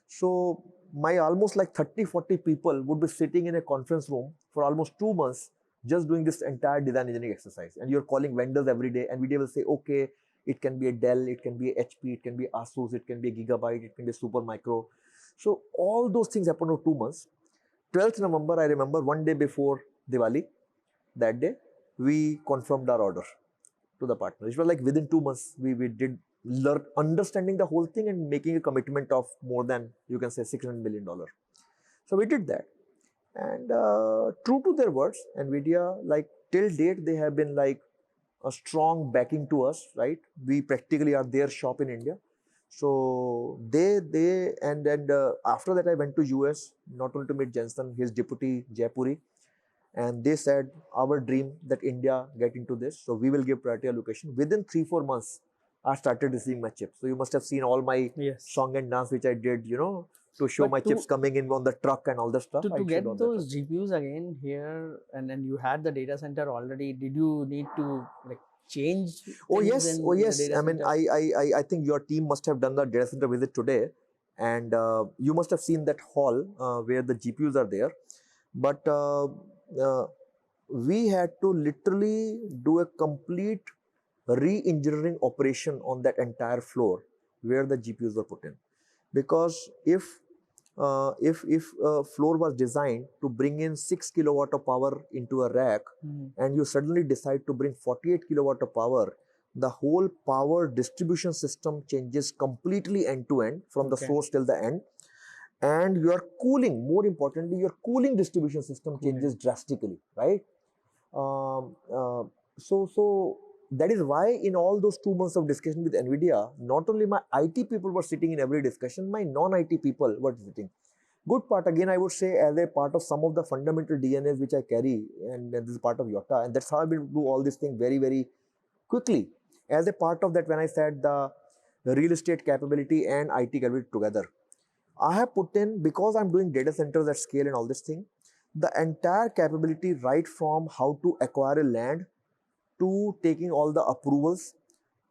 S3: So my almost like 30-40 people would be sitting in a conference room for almost 2 months just doing this entire design engineering exercise. And you're calling vendors every day, and NVIDIA will say, okay, it can be a Dell, it can be a HP, it can be Asus, it can be a Gigabyte, it can be a Supermicro. So all those things happened over 2 months. 12th November, I remember one day before Diwali, that day, we confirmed our order to the partner. It was like within 2 months, we did learn understanding the whole thing and making a commitment of more than, you can say, $600 million. So we did that. And true to their words, NVIDIA, like till date, they have been like a strong backing to us, right? We practically are their shop in India. So and after that I went to US, not only to meet Jensen, his deputy Jaipuri, and they said our dream that India get into this, so we will give priority allocation. Within 3-4 months, I started receiving my chips. So you must have seen all my song and dance which I did, you know, to show my chips coming in on the truck and all the stuff.
S2: To get those GPUs again here, and then you had the data center already, did you need to like change?
S3: Oh yes. I mean, I think your team must have done the data center visit today, and you must have seen that hall where the GPUs are there. But we had to literally do a complete re-engineering operation on that entire floor where the GPUs were put in. Because if if a floor was designed to bring in 6 kilowatt of power into a rack, and you suddenly decide to bring 48 kilowatt of power, the whole power distribution system changes completely end to end from the source till the end. And your cooling, more importantly, your cooling distribution system changes drastically, right? So that is why in all those 2 months of discussion with NVIDIA, not only my IT people were sitting in every discussion, my non-IT people were sitting. Good part, again, I would say, as a part of some of the fundamental DNAs which I carry, and this is part of Yotta, and that's how I will do all this thing very, very quickly. As a part of that, when I said the real estate capability and IT capability together, I have put in, because I'm doing data centers at scale and all this thing, the entire capability, right from how to acquire a land, to taking all the approvals,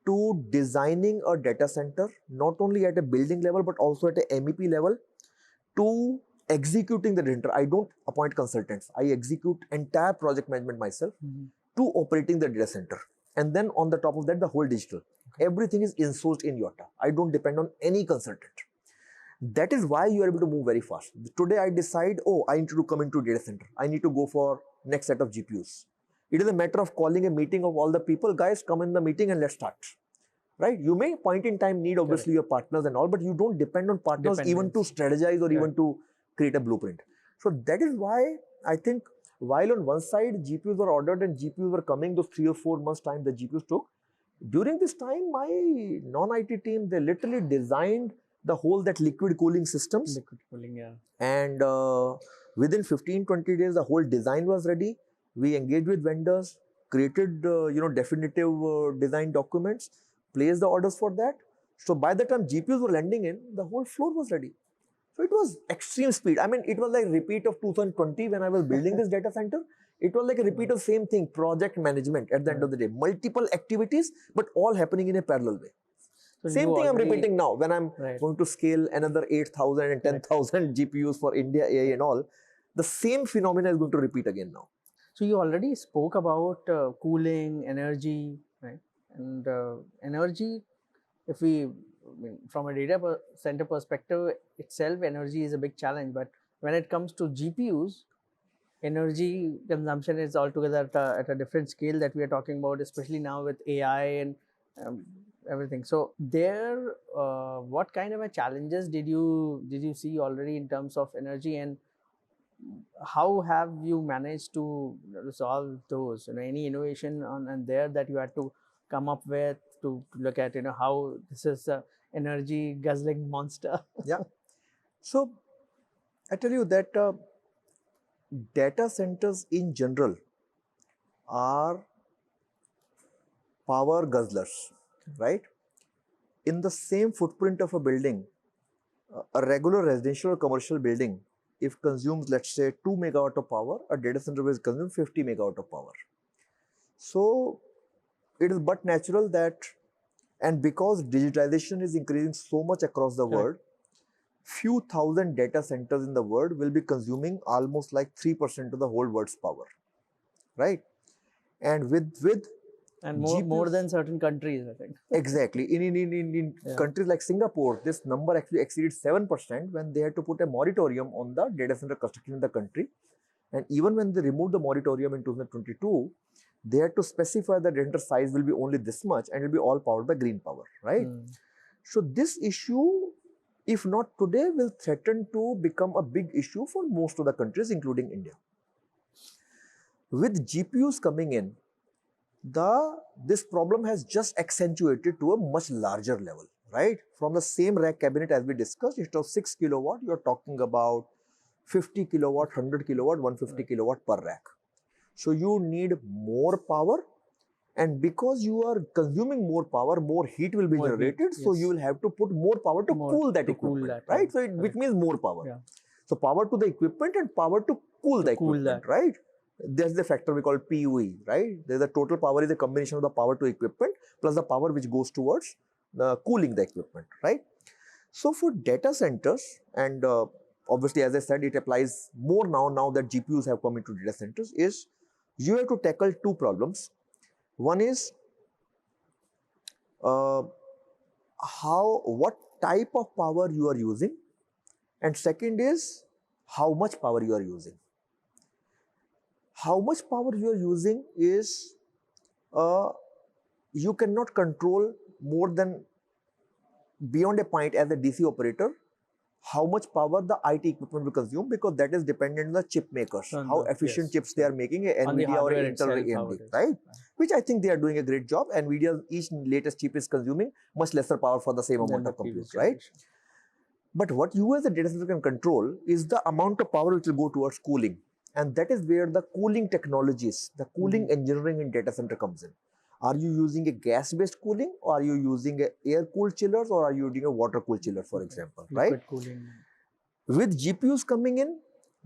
S3: to designing a data center, not only at a building level, but also at a MEP level, to executing the data center. I don't appoint consultants. I execute entire project management myself, to operating the data center. And then on the top of that, the whole digital. Everything is insourced in Yotta. I don't depend on any consultant. That is why you are able to move very fast. Today I decide, oh, I need to come into data center. I need to go for next set of GPUs. It is a matter of calling a meeting of all the people. Guys, come in the meeting and let's start. Right? You may point in time need obviously your partners and all, but you don't depend on partners even to strategize or even to create a blueprint. So that is why I think, while on one side GPUs were ordered and GPUs were coming, those 3 or 4 months time the GPUs took, during this time my non-IT team, they literally designed the whole that liquid cooling systems.
S2: Liquid cooling, yeah.
S3: And within 15-20 days, the whole design was ready. We engaged with vendors, created definitive design documents, placed the orders for that. So by the time GPUs were landing in, the whole floor was ready. So it was extreme speed. I mean, it was like repeat of 2020 when I was building this data center. It was like a repeat of same thing, project management at the end of the day. Multiple activities, but all happening in a parallel way. So same thing I'm repeating now when I'm going to scale another 8,000 and 10,000 GPUs for India AI and all. The same phenomena is going to repeat again now.
S2: So you already spoke about cooling, energy, right? And energy, if we, from a data center perspective itself, energy is a big challenge. But when it comes to GPUs, energy consumption is altogether at a different scale that we are talking about, especially now with AI and everything. So there, what kind of a challenges did you see already in terms of energy, and how have you managed to resolve those? Any innovation on and there that you had to come up with to look at how this is a energy guzzling monster?
S3: Yeah. So I tell you that data centers in general are power guzzlers, right? In the same footprint of a building, a regular residential or commercial building, if consumes, let's say, 2 megawatt of power, a data center will consume 50 megawatt of power. So it is but natural that, and because digitization is increasing so much across the world, few thousand data centers in the world will be consuming almost like 3% of the whole world's power, right? And with
S2: and more than certain countries, I think.
S3: Exactly. In countries like Singapore, this number actually exceeded 7% when they had to put a moratorium on the data center construction in the country. And even when they removed the moratorium in 2022, they had to specify that the data center size will be only this much and it will be all powered by green power, right? So this issue, if not today, will threaten to become a big issue for most of the countries, including India. With GPUs coming in, this problem has just accentuated to a much larger level, right? From the same rack cabinet as we discussed, instead of 6 kilowatt, you're talking about 50 kilowatt, 100 kilowatt, 150 kilowatt per rack. So you need more power, and because you are consuming more power, more heat will be generated. So you will have to put more power to cool that equipment, right? So which means more power. So power to the equipment and power to cool the equipment, right? There's the factor we call PUE, right? There's the total power is a combination of the power to equipment plus the power which goes towards the cooling the equipment, right? So for data centers, and obviously as I said, it applies more now that GPUs have come into data centers, is you have to tackle two problems. One is what type of power you are using, And second is how much power you are using. How much power you are using is you cannot control more than beyond a point as a DC operator how much power the IT equipment will consume, because that is dependent on the chip makers, how efficient chips they are making, NVIDIA or Intel or AMD, right? Which I think they are doing a great job, and NVIDIA, each latest chip is consuming much lesser power for the same amount of compute, right? But what you as a data center can control is the amount of power which will go towards cooling. And that is where the cooling technologies, the cooling engineering in data center comes in. Are you using a gas-based cooling, or are you using a air-cooled chillers, or are you using a water-cooled chiller, for example, right? Cooling. With GPUs coming in,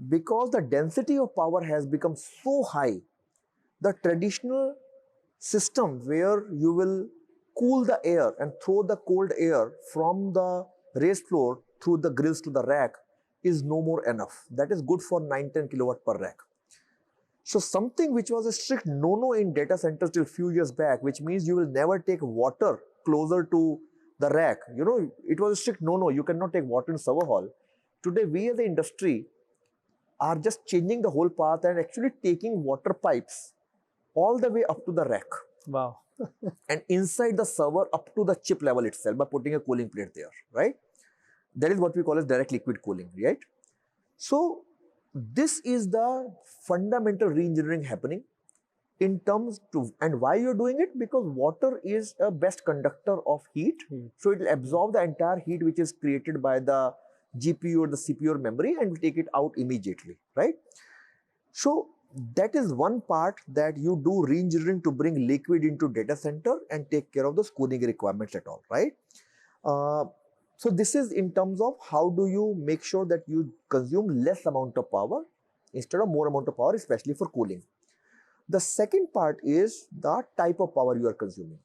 S3: because the density of power has become so high, the traditional system where you will cool the air and throw the cold air from the raised floor through the grills to the rack is no more enough. That is good for 9-10 kilowatt per rack. So something which was a strict no-no in data centers till few years back, which means you will never take water closer to the rack. You know, it was a strict no-no. You cannot take water in server hall. Today, we as the industry are just changing the whole path and actually taking water pipes all the way up to the rack. Wow. And inside the server up to the chip level itself by putting a cooling plate there, right? That is what we call as direct liquid cooling, right? So this is the fundamental re-engineering happening in terms to, and why you're doing it? Because water is a best conductor of heat. So it will absorb the entire heat which is created by the GPU or the CPU or memory and will take it out immediately, right? So that is one part that you do re-engineering to bring liquid into data center and take care of those cooling requirements at all, right? So this is in terms of how do you make sure that you consume less amount of power instead of more amount of power, especially for cooling. The second part is the type of power you are consuming.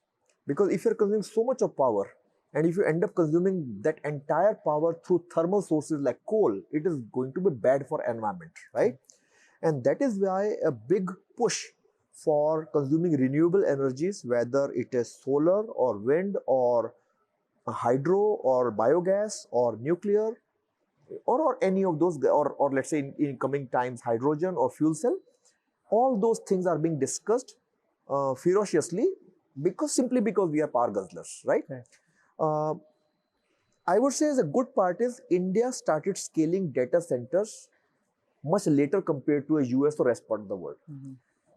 S3: Because if you're consuming so much of power, and if you end up consuming that entire power through thermal sources like coal, it is going to be bad for environment, right? And that is why a big push for consuming renewable energies, whether it is solar or wind or hydro or biogas or nuclear or any of those, or let's say in coming times hydrogen or fuel cell, all those things are being discussed ferociously simply because we are power guzzlers, right? I would say the good part is India started scaling data centers much later compared to a US or rest part of the world.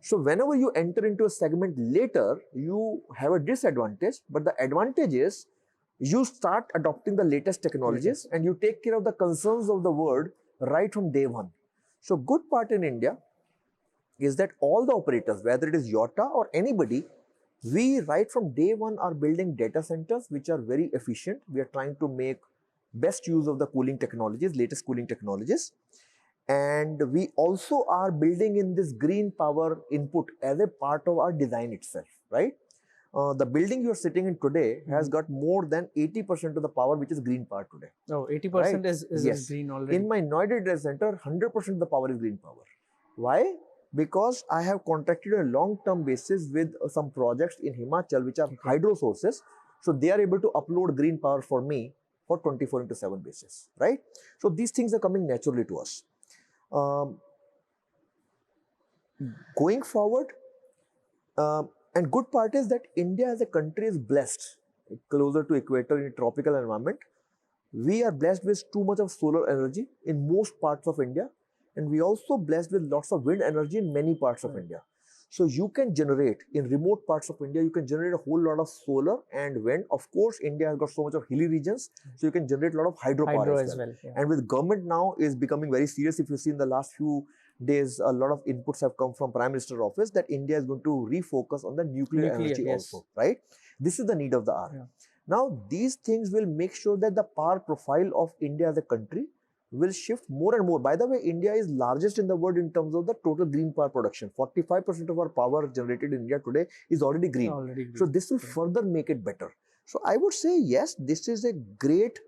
S3: So whenever you enter into a segment later, you have a disadvantage, but the advantage is you start adopting the latest technologies and you take care of the concerns of the world right from day one. So good part in India is that all the operators, whether it is Yotta or anybody, we right from day one are building data centers which are very efficient. We are trying to make best use of the cooling technologies, latest cooling technologies. And we also are building in this green power input as a part of our design itself, right? The building you're sitting in today has got more than 80% of the power which is green power today. Oh, 80% right? is green already. In my Noida data center, 100% of the power is green power. Why? Because I have contracted a long-term basis with some projects in Himachal which are hydro sources. So they are able to upload green power for me for 24/7 basis, right? So these things are coming naturally to us. Going forward, and good part is that India as a country is blessed, closer to equator in a tropical environment. We are blessed with too much of solar energy in most parts of India. And we also blessed with lots of wind energy in many parts of India. So you can generate in remote parts of India, you can generate a whole lot of solar and wind. Of course, India has got so much of hilly regions, so you can generate a lot of hydro power as well. And with government now is becoming very serious. If you see in the last few days, a lot of inputs have come from Prime Minister's office that India is going to refocus on the nuclear energy also, right? This is the need of the hour. Now, these things will make sure that the power profile of India as a country will shift more and more. By the way, India is largest in the world in terms of the total green power production. 45% of our power generated in India today is already green. So this will further make it better. So I would say, yes, this is a great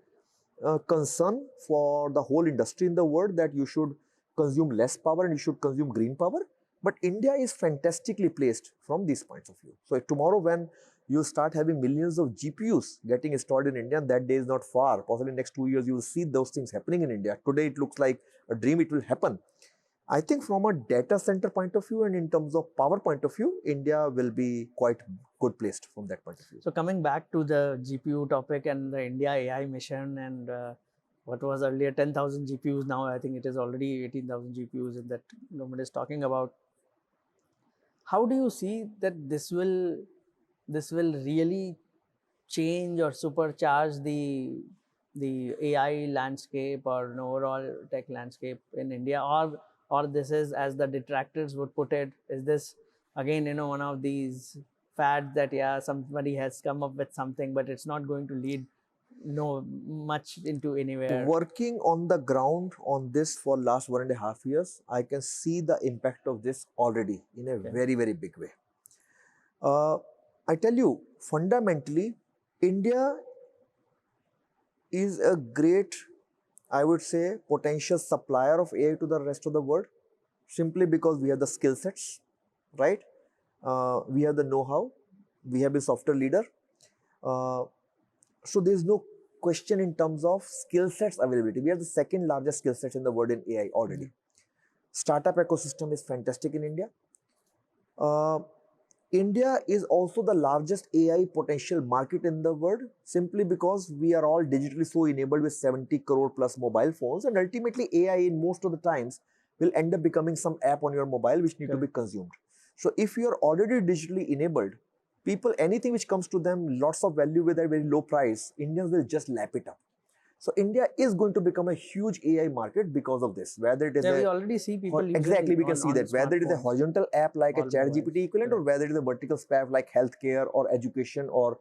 S3: concern for the whole industry in the world that you should consume less power and you should consume green power. But India is fantastically placed from these points of view. So tomorrow when you start having millions of GPUs getting installed in India, and that day is not far. Possibly next 2 years, you will see those things happening in India. Today, it looks like a dream, it will happen. I think from a data center point of view and in terms of power point of view, India will be quite good placed from that point of view.
S2: So coming back to the GPU topic and the India AI mission, and what was earlier 10,000 GPUs, now I think it is already 18,000 GPUs that government is talking about. How do you see that this will really change or supercharge the AI landscape or an overall tech landscape in India, or this is, as the detractors would put it, is this again one of these fads that somebody has come up with something, but it's not going to lead much into anywhere?
S3: Working on the ground on this for last 1.5 years, I can see the impact of this already in a very, very big way. I tell you, fundamentally, India is a great, I would say, potential supplier of AI to the rest of the world, simply because we have the skill sets, right? We have the know-how, we have a software leader. So there is no question in terms of skill sets availability. We have the second largest skill sets in the world in AI already. Startup ecosystem is fantastic in India. India is also the largest AI potential market in the world, simply because we are all digitally so enabled with 70 crore plus mobile phones, and ultimately AI in most of the times will end up becoming some app on your mobile which need to be consumed. So if you are already digitally enabled, people, anything which comes to them, lots of value with a very low price, Indians will just lap it up. So India is going to become a huge AI market because of this. Whether it is
S2: we already see people
S3: exactly, we can see that whether it is a horizontal app like a ChatGPT equivalent, or whether it is a vertical app like healthcare or education or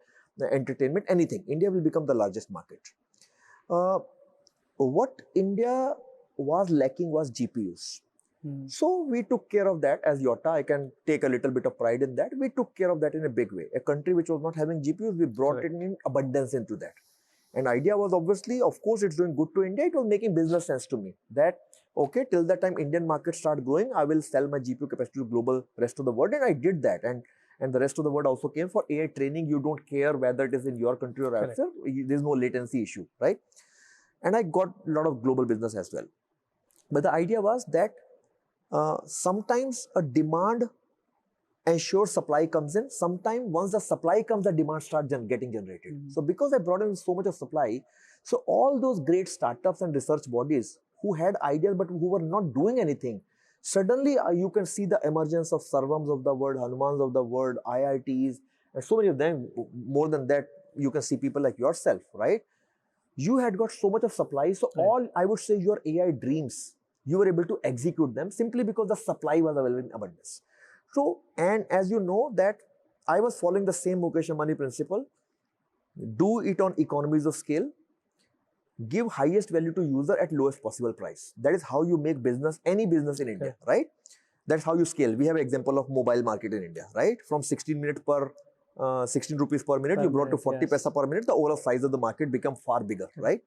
S3: entertainment, anything, India will become the largest market. What India was lacking was GPUs. So we took care of that as Yotta. I can take a little bit of pride in that. We took care of that in a big way. A country which was not having GPUs, we brought it in abundance into that. And idea was obviously, of course, it's doing good to India. It was making business sense to me that, okay, till the time Indian market start growing, I will sell my GPU capacity to global rest of the world. And I did that. And the rest of the world also came for AI training. You don't care whether it is in your country or elsewhere. There's no latency issue, right? And I got a lot of global business as well. But the idea was that sometimes a demand ensures supply comes in. Sometimes once the supply comes, the demand starts getting generated. So because I brought in so much of supply, so all those great startups and research bodies who had ideas but who were not doing anything, suddenly you can see the emergence of Sarvams of the world, Hanumans of the world, IITs, and so many of them. More than that, you can see people like yourself, right? You had got so much of supply. So all, I would say, your AI dreams, you were able to execute them simply because the supply was available in abundance. So, and as you know that I was following the same Mukesh Ambani principle, do it on economies of scale, give highest value to user at lowest possible price. That is how you make business, any business in India, right? That's how you scale. We have an example of mobile market in India, right? From 16 minutes per 16 rupees per minute, you brought to 40 paisa per minute, the overall size of the market become far bigger, right?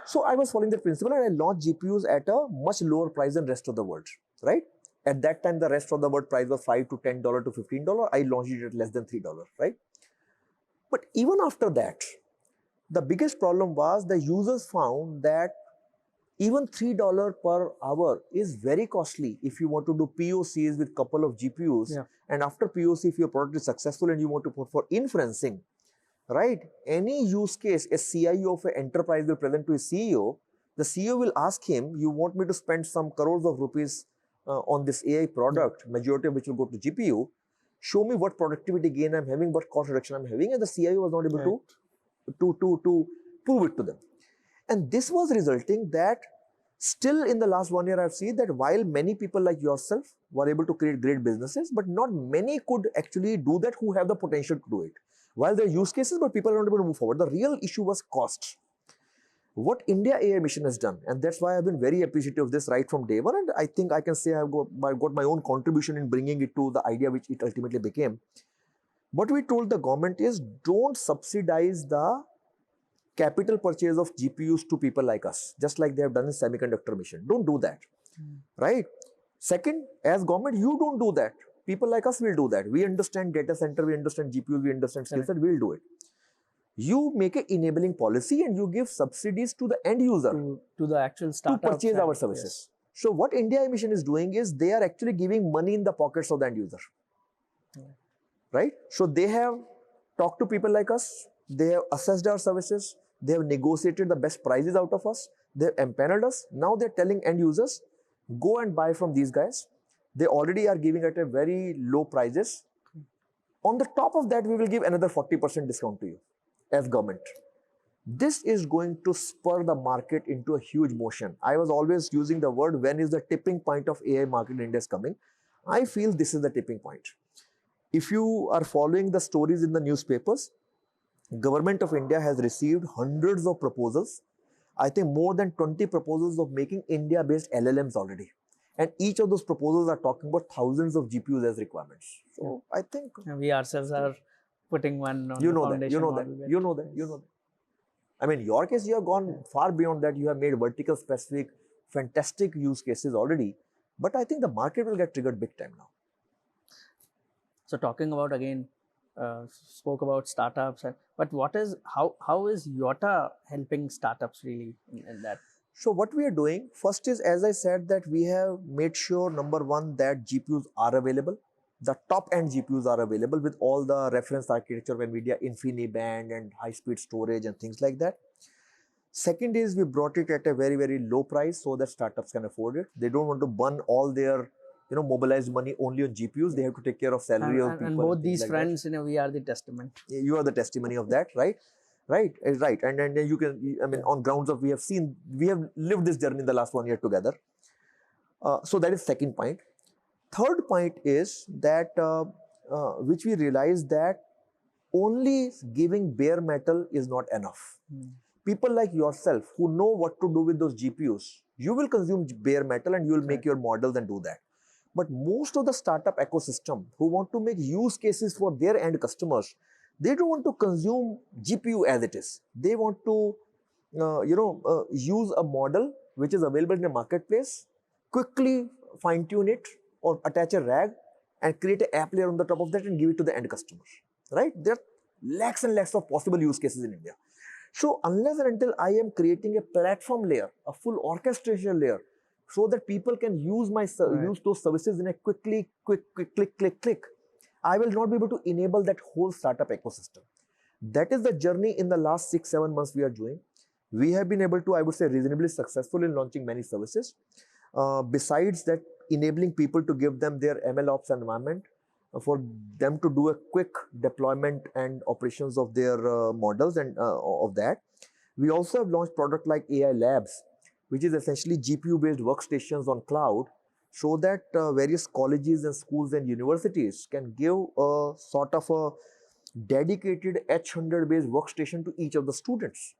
S3: So I was following that principle and I launched GPUs at a much lower price than rest of the world, right? At that time, the rest of the world price was $5 to $10 to $15. I launched it at less than $3, right? But even after that, the biggest problem was the users found that even $3 per hour is very costly if you want to do POCs with couple of GPUs. And after POC, if your product is successful and you want to put for inferencing, right? Any use case a CIO of an enterprise will present to his CEO, the CEO will ask him, you want me to spend some crores of rupees on this AI product, majority of which will go to GPU, show me what productivity gain I'm having, what cost reduction I'm having, and the CIO was not able to prove it to them. And this was resulting that still in the last 1 year, I've seen that while many people like yourself were able to create great businesses, but not many could actually do that who have the potential to do it. While there are use cases, but people are not able to move forward. The real issue was cost. What India AI mission has done, and that's why I've been very appreciative of this right from day one, and I think I can say I've got my own contribution in bringing it to the idea which it ultimately became. What we told the government is, don't subsidize the capital purchase of GPUs to people like us, just like they have done in semiconductor mission. Don't do that, right? Second, as government, you don't do that. People like us will do that. We understand data center, we understand GPU, we understand skill set, we'll do it. You make an enabling policy and you give subsidies to the end user
S2: to the actual startup
S3: to purchase our services. Yes. So what India Mission is doing is they are actually giving money in the pockets of the end user. Right? So they have talked to people like us, they have assessed our services, they have negotiated the best prices out of us, they have empaneled us. Now they're telling end users, go and buy from these guys. They already are giving at a very low prices. On the top of that, we will give another 40% discount to you as government. This is going to spur the market into a huge motion. I was always using the word, when is the tipping point of AI market in India is coming? I feel this is the tipping point. If you are following the stories in the newspapers, Government of India has received hundreds of proposals. I think more than 20 proposals of making India-based LLMs already. And each of those proposals are talking about thousands of GPUs as requirements. So I think
S2: we ourselves are putting one on the foundation
S3: you know that. I mean, your case, you have gone far beyond that. You have made vertical specific, fantastic use cases already. But I think the market will get triggered big time now.
S2: So talking about again, spoke about startups, but how is Yotta helping startups really in that?
S3: So what we are doing first is, as I said, that we have made sure, number one, that GPUs are available. The top end GPUs are available with all the reference architecture of NVIDIA, InfiniBand and high speed storage and things like that. Second is we brought it at a very, very low price so that startups can afford it. They don't want to burn all their mobilized money only on GPUs. They have to take care of salary of people.
S2: And both these like friends, we are the testament.
S3: You are the testimony of that, right? Right. And then you can, I mean, on grounds of, we have lived this journey in the last 1 year together. So that is second point. Third point is that, which we realized that only giving bare metal is not enough. People like yourself who know what to do with those GPUs, you will consume bare metal and you will make your models and do that. But most of the startup ecosystem who want to make use cases for their end customers, they don't want to consume GPU as it is. They want to, use a model which is available in the marketplace, quickly fine tune it or attach a RAG and create an app layer on the top of that and give it to the end customer. Right? There are lakhs and lakhs of possible use cases in India. So unless and until I am creating a platform layer, a full orchestration layer, so that people can use use those services in a quick click, I will not be able to enable that whole startup ecosystem. That is the journey in the last 6-7 months we are doing. We have been able to, I would say, reasonably successful in launching many services. Besides that, enabling people to give them their MLOps environment for them to do a quick deployment and operations of their models and of that. We also have launched product like AI Labs, which is essentially GPU-based workstations on cloud, so that various colleges and schools and universities can give a sort of a dedicated H100-based workstation to each of the students.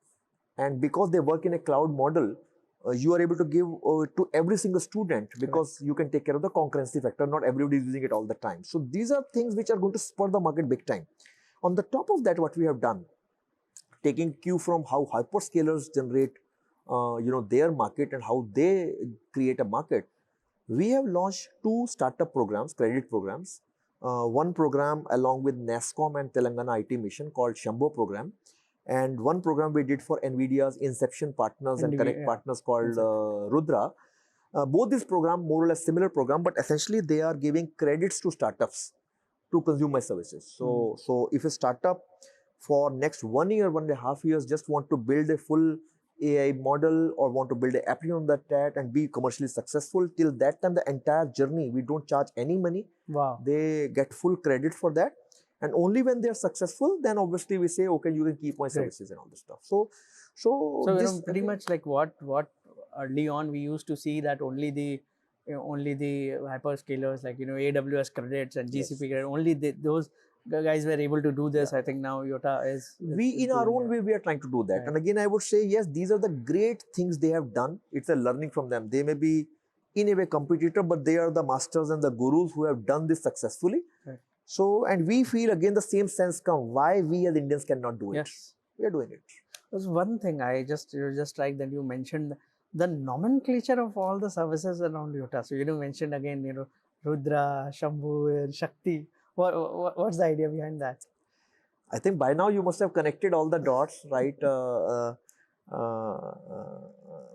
S3: And because they work in a cloud model, you are able to give to every single student because you can take care of the concurrency factor. Not everybody is using it all the time. So these are things which are going to spur the market big time. On the top of that, what we have done, taking cue from how hyperscalers generate their market and how they create a market, we have launched 2 startup programs, credit programs. One program along with NASSCOM and Telangana IT Mission called Shambho program, and one program we did for NVIDIA's Inception partners and Connect partners called Rudra. Both these programs, more or less similar program, but essentially they are giving credits to startups to consume my services. So if a startup for next 1 year, 1.5 years just want to build a full AI model or want to build an app on that and be commercially successful, till that time the entire journey, we don't charge any money.
S2: Wow.
S3: They get full credit for that. And only when they are successful, then obviously we say, okay, you can keep my services and all this stuff. So
S2: this, pretty much like what early on we used to see that only the hyperscalers like AWS credits and GCP credits, only those guys were able to do this. I think now Yotta is
S3: in our own way we are trying to do that. And again, I would say, yes, these are the great things they have done. It's a learning from them. They may be in a way competitor, but they are the masters and the gurus who have done this successfully. So, and we feel again the same sense come, why we as Indians cannot do it.
S2: Yes,
S3: we are doing it.
S2: There's one thing I just like that you mentioned the nomenclature of all the services around Yotta. So you mentioned again, Rudra, Shambhu, and Shakti. What's the idea behind that?
S3: I think by now you must have connected all the dots, right?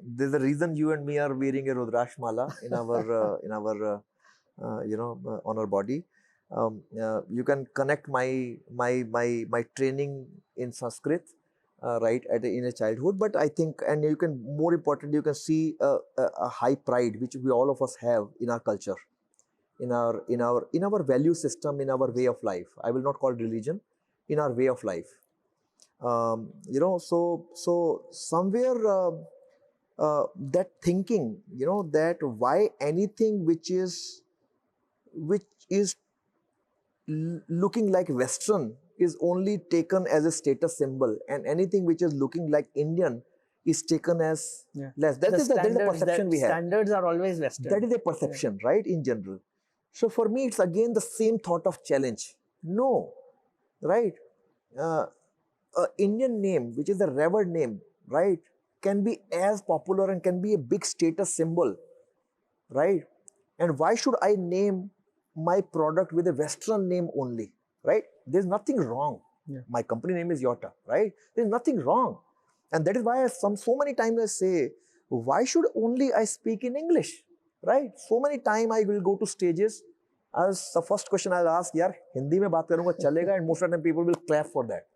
S3: There's a reason you and me are wearing a Rudraksh mala in our on our body. You can connect my training in Sanskrit, right, in a childhood. But I think, and you can, more importantly, you can see a high pride which we all of us have in our culture, in our value system, in our way of life. I will not call it religion, in our way of life. So somewhere that thinking, that why anything which is looking like Western is only taken as a status symbol, and anything which is looking like Indian is taken as less. That is the perception we have.
S2: Standards are always Western.
S3: That is a perception, right, in general. So for me, it's again the same thought of challenge. No, right? Indian name, which is a revered name, right, can be as popular and can be a big status symbol, right? And why should I name my product with a Western name only, right? There's nothing wrong. My company name is Yotta, right? There's nothing wrong. And that is why so many times I say, why should only I speak in English, right? So many times I will go to stages, as the first question I'll ask, yaar, Hindi mein baat karunga chalega, and most of the time people will clap for that.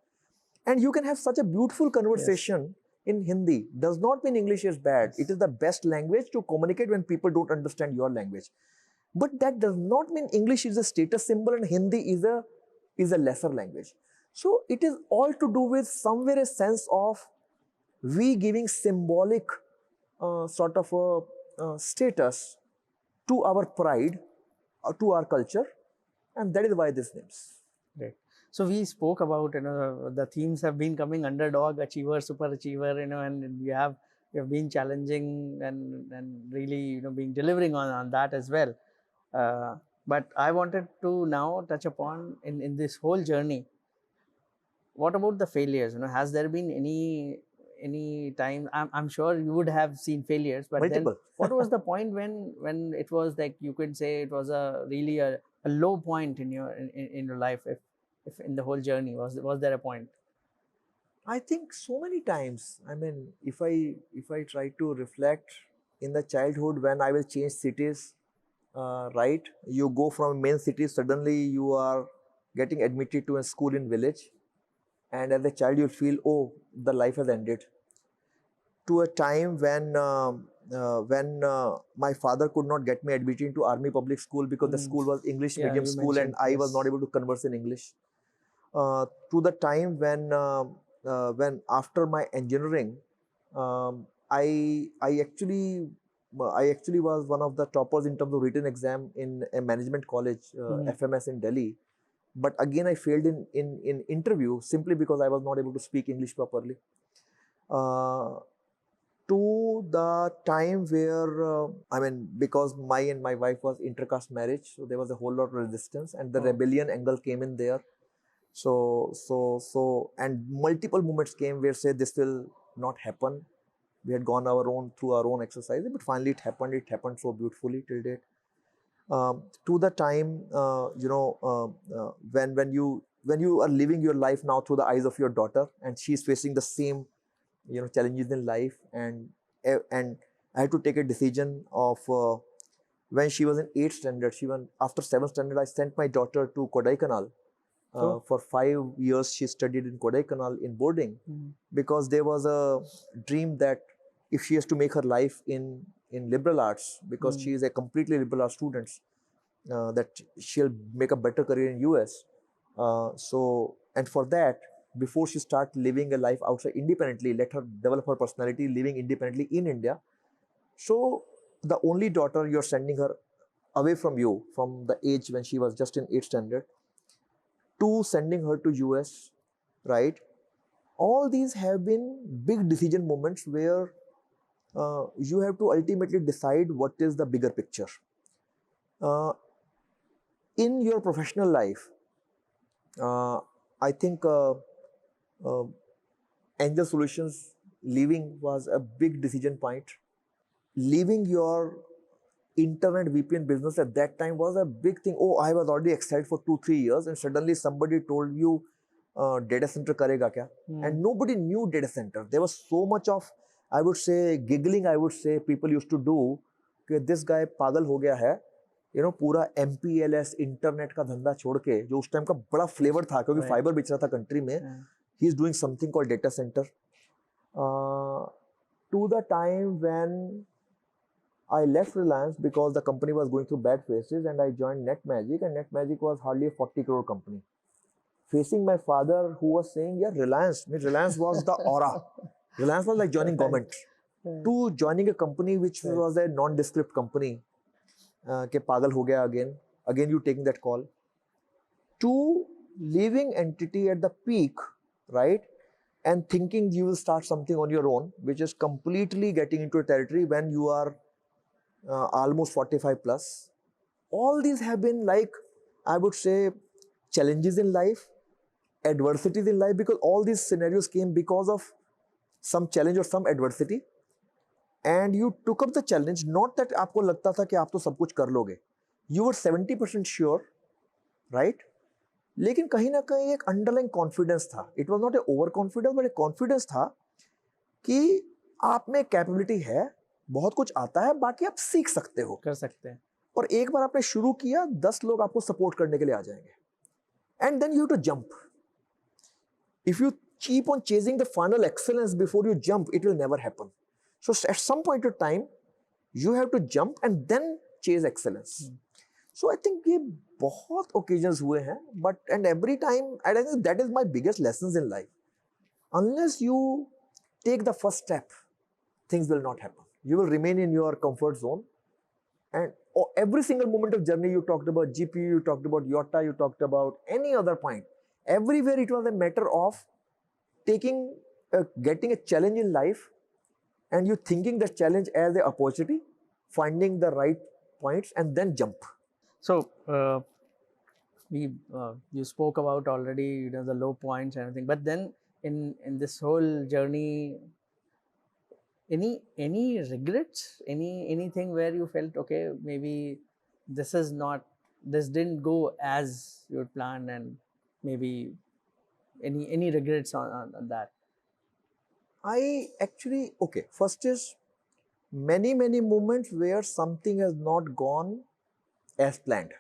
S3: And you can have such a beautiful conversation in Hindi. Does not mean English is bad. It is the best language to communicate when people don't understand your language. But that does not mean English is a status symbol and Hindi is a lesser language. So it is all to do with somewhere a sense of we giving symbolic sort of a status to our pride, to our culture, and that is why these names.
S2: Right. So we spoke about, the themes have been coming: underdog, achiever, super achiever, and you have been challenging and really, being delivering on that as well. But I wanted to now touch upon in this whole journey. What about the failures? Has there been any time? I'm sure you would have seen failures, but
S3: multiple.
S2: Then what was the point when it was like you could say it was a really a low point in your life, if in the whole journey was there a point?
S3: I think so many times. I mean, if I try to reflect in the childhood when I will change cities, right? You go from main city, suddenly you are getting admitted to a school in village, and as a child you'll feel, oh, the life has ended. To a time when my father could not get me admitted into army public school because the school was English medium school and I was not able to converse in English. To the time when after my engineering, I actually was one of the toppers in terms of written exam in a management college, FMS in Delhi. But again, I failed in interview simply because I was not able to speak English properly. To the time where, because my wife was intercaste marriage, so there was a whole lot of resistance and the rebellion angle came in there. So, and multiple moments came where say this will not happen. We had gone through our own exercises, but finally it happened. It happened so beautifully till date. To the time, when you are living your life now through the eyes of your daughter, and she's facing the same, challenges in life, and I had to take a decision of when she was in 8th standard. After 7th standard, I sent my daughter to Kodaikanal. For 5 years, she studied in Kodaikanal in boarding, because there was a dream that if she has to make her life in liberal arts, because she is a completely liberal arts student, that she'll make a better career in US. And for that, before she start living a life outside independently, let her develop her personality living independently in India. So the only daughter, you're sending her away from you from the age when she was just in 8th standard to sending her to US, right? All these have been big decision moments where you have to ultimately decide what is the bigger picture. In your professional life, I think Angel Solutions leaving was a big decision point. leaving your internet VPN business at that time was a big thing. Oh, I was already excited for 2-3 years, and suddenly somebody told you data center karega kya? And nobody knew data center. There was so much of, I would say, giggling, I would say, people used to do कि this guy पागल हो गया है, पूरा MPLS internet का धंधा छोड़ के, जो उस टाइम का बड़ा फ्लेवर था क्योंकि फाइबर बिच रहा था कंट्री में, he is doing something called data center. To the time when I left Reliance because the company was going through bad phases, and I joined NetMagic, and NetMagic was hardly a 40 crore company. Facing my father, who was saying, yeah, Reliance was the aura. Reliance was like joining government. To joining a company which was a nondescript company, ke pagal ho gaya again you taking that call. To leaving entity at the peak, right, and thinking you will start something on your own, which is completely getting into a territory when you are almost 45 plus. All these have been, like, I would say, challenges in life, adversities in life, because all these scenarios came because of some challenge or some adversity, and you took up the challenge. Not that आपको लगता था कि आप तो सब कुछ कर लोगे. You were 70% sure, right? लेकिन कहीं ना कहीं एक underlying confidence था. It was not a overconfidence, but a confidence था कि आप में capability है, बहुत कुछ आता है, बाकी आप सीख सकते हो,
S2: कर सकते हैं.
S3: और एक बार आपने शुरू किया, 10 लोग आपको सपोर्ट करने के लिए आ जाएंगे. And then you have to jump. If you keep on chasing the final excellence before you jump, it will never happen. So at some point of time, you have to jump and then chase excellence. So I think ये बहुत occasions हुए हैं, but and every time, and I think that is my biggest lessons in life. Unless you take the first step, things will not happen. You will remain in your comfort zone, and every single moment of journey, you talked about GPU, you talked about Yotta, you talked about any other point. Everywhere it was a matter of getting a challenge in life, and you thinking that challenge as an opportunity, finding the right points, and then jump.
S2: So you spoke about already, the low points and everything, but then in this whole journey, any regrets, anything where you felt, okay, maybe this didn't go as you had planned, and maybe any regrets on that?
S3: I actually, okay, first is many moments where something has not gone as planned.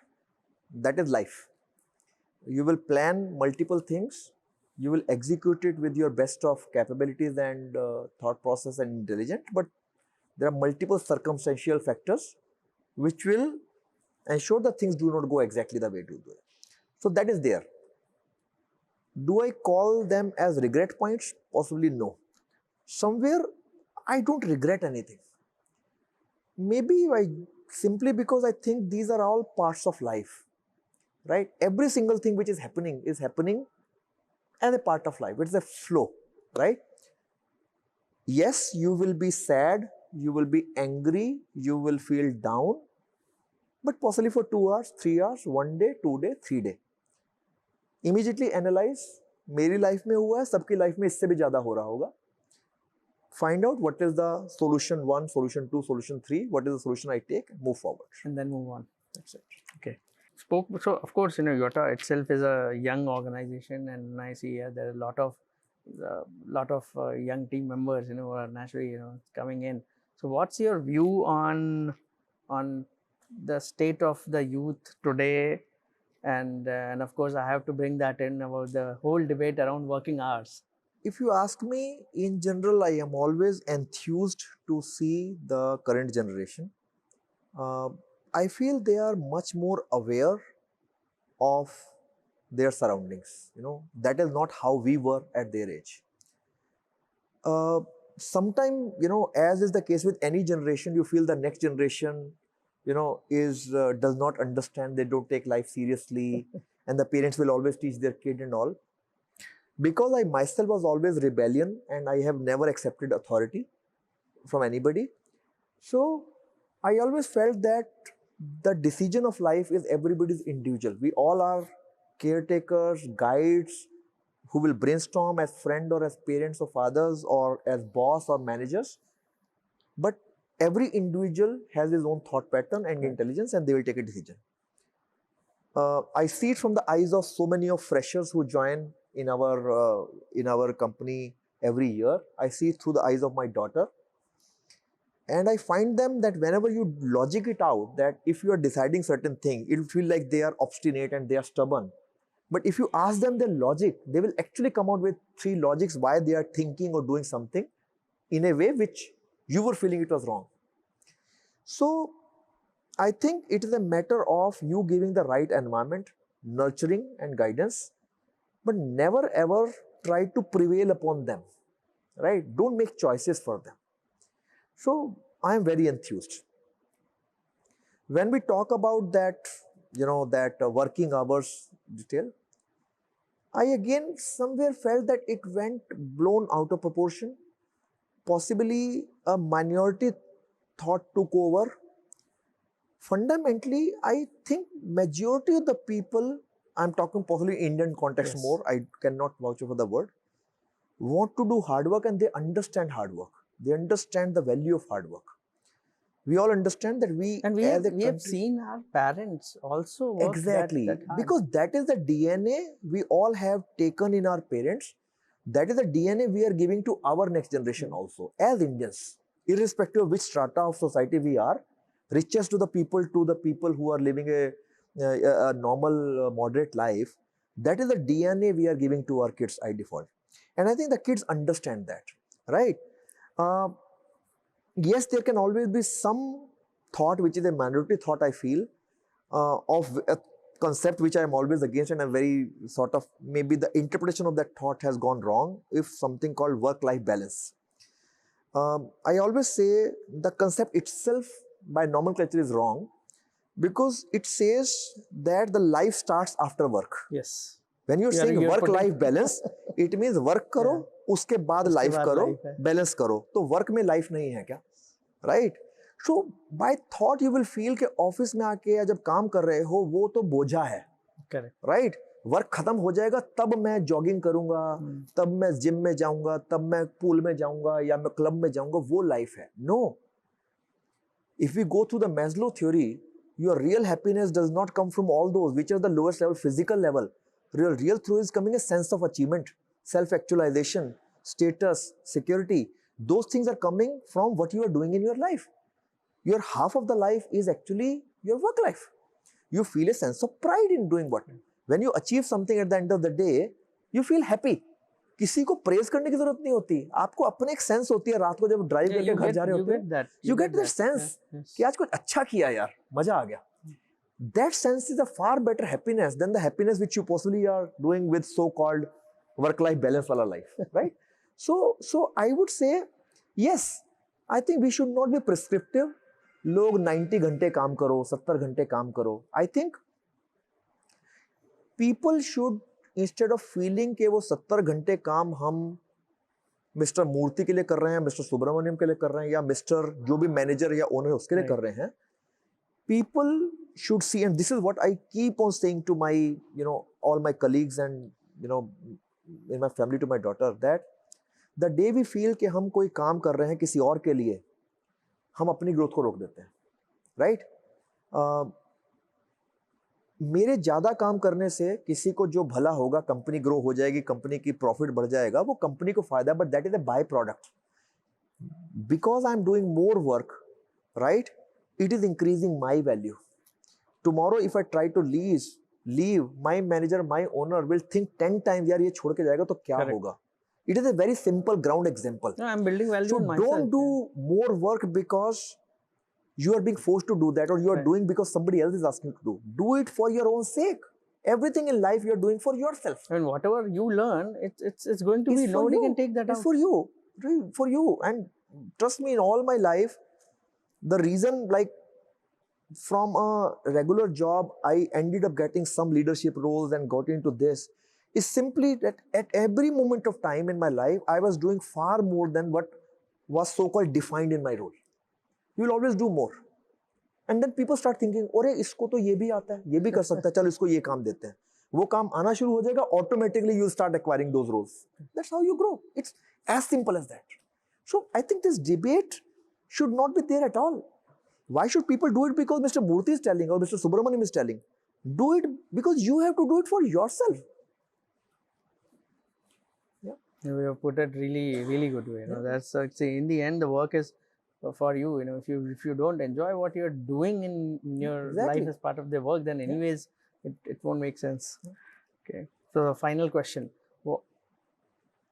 S3: That is life. You will plan multiple things, you will execute it with your best of capabilities and thought process and intelligence, but there are multiple circumstantial factors which will ensure that things do not go exactly the way to do it. So that is there. Do I call them as regret points? Possibly no. Somewhere I don't regret anything. Maybe simply because I think these are all parts of life, right? Every single thing which is happening as a part of life. It's a flow, right? Yes, you will be sad, you will be angry, you will feel down, but possibly for 2 hours, 3 hours, 1 day, 2 day, 3 day. Immediately analyze, मेरी life में हुआ है, सबकी life में इससे भी ज़्यादा हो रहा होगा. Find out what is the solution 1, solution 2, solution 3, what is the solution I take, move forward.
S2: And then move on. That's it. Okay. So of course, Yotta itself is a young organization, and I see there are a lot of young team members, who are naturally, coming in. So what's your view on the state of the youth today? And of course, I have to bring that in about the whole debate around working hours.
S3: If you ask me, in general, I am always enthused to see the current generation. I feel they are much more aware of their surroundings. That is not how we were at their age. Sometimes, as is the case with any generation, you feel the next generation, does not understand, they don't take life seriously, and the parents will always teach their kid and all. Because I myself was always rebellion, and I have never accepted authority from anybody. So I always felt that the decision of life is everybody's individual. We all are caretakers, guides, who will brainstorm as friend or as parents of others or as boss or managers. But every individual has his own thought pattern and intelligence, and they will take a decision. I see it from the eyes of so many of freshers who join in our company every year. I see it through the eyes of my daughter, and I find them that whenever you logic it out, that if you are deciding certain thing, it will feel like they are obstinate and they are stubborn. But if you ask them their logic, they will actually come out with 3 logics why they are thinking or doing something in a way which you were feeling it was wrong. So I think it is a matter of you giving the right environment, nurturing and guidance, but never ever try to prevail upon them, right? Don't make choices for them. So I am very enthused. When we talk about that, that working hours detail, I again somewhere felt that it went blown out of proportion. Possibly a minority thought took over. Fundamentally, I think majority of the people, I'm talking possibly Indian context more, I cannot vouch for the word, want to do hard work, and they understand hard work. They understand the value of hard work. We all understand that we
S2: have seen our parents also work
S3: exactly
S2: that hard.
S3: Because that is the DNA we all have taken in our parents. That is the DNA we are giving to our next generation also as Indians, irrespective of which strata of society we are, richest to the people who are living a normal moderate life. That is the DNA we are giving to our kids by default, and I think the kids understand that, right? Yes, there can always be some thought which is a minority thought, I feel, of a concept which I am always against, and I'm very sort of, maybe the interpretation of that thought has gone wrong, if something called work-life balance. I always say the concept itself by nomenclature is wrong, because it says that the life starts after work.
S2: Yes.
S3: When you're saying work-life balance, it means work करो, उसके बाद life करो, balance करो. तो work में life नहीं है क्या? Right? So by thought you will feel कि office में आके या जब काम कर रहे हो वो तो बोझा है.
S2: Correct.
S3: Right? Work खत्म हो जाएगा तब मैं jogging करूँगा, तब मैं gym में जाऊँगा, तब मैं pool में जाऊँगा या मैं club में जाऊँगा, वो life है. No. If we go through the Maslow theory, your real happiness does not come from all those which are the lowest level, physical level. Real through is coming a sense of achievement, self-actualization, status, security. Those things are coming from what you are doing in your life. Your half of the life is actually your work life. You feel a sense of pride in doing what. When you achieve something at the end of the day, you feel happy. किसी को praise करने की जरूरत नहीं होती, आपको अपने एक सेंस होती है रात को जब ड्राइव करके घर जा रहे होते हैं, you get that sense कि आज कुछ अच्छा किया यार, मजा आ गया. That sense is a far better happiness than the happiness which you possibly are doing with so-called work-life balance wala life, right? So I would say, yes, I think we should not be prescriptive. लोग 90 घंटे काम करो, 70 घंटे काम करो. I think people should, instead of feeling कि वो 70 घंटे काम हम मिस्टर मूर्ति के लिए कर रहे हैं, मिस्टर सुब्रमण्यम के लिए कर रहे हैं, या मिस्टर जो भी मैनेजर या ओनर है उसके लिए कर रहे हैं, people should see, and this is what I keep on saying to my, all my colleagues and, in my family, to my daughter, that the day we feel कि हम कोई काम कर रहे हैं किसी और के लिए, हम अपनी ग्रोथ को रोक देते हैं, राइट? मेरे ज्यादा काम करने से किसी को जो भला होगा, कंपनी ग्रो हो जाएगी, कंपनी की प्रॉफिट बढ़ जाएगा, वो कंपनी को फायदा, but that is a by product. Because I am doing more work, right, it is increasing my value. Tomorrow if I try to leave, my manager, my owner will think 10 times, यार ये छोड़ के जाएगा तो क्या होगा. It is a very simple ground example.
S2: No, I'm building value
S3: so
S2: in myself.
S3: Don't do more work because you are being forced to do that, or you are doing because somebody else is asking you to do. Do it for your own sake. Everything in life you are doing for yourself.
S2: And whatever you learn, it's going to be, nobody can take that out.
S3: It's for you. And trust me, in all my life, the reason, like, from a regular job, I ended up getting some leadership roles and got into this, is simply that at every moment of time in my life, I was doing far more than what was so-called defined in my role. You will always do more. And then people start thinking, अरे इसको तो ये भी आता है, ये भी कर सकता है, चल इसको ये काम देते हैं. वो काम आना शुरू हो जाएगा, automatically you start acquiring those roles. That's how you grow. It's as simple as that. So I think this debate should not be there at all. Why should people do it because Mr. Murthy is telling or Mr. Subramaniam is telling? Do it because you have to do it for yourself.
S2: You have put it really good way. That's see, in the end, the work is for you. If you don't enjoy what you're doing in your life as part of the work, then anyways, it won't make sense. Okay. So the final question.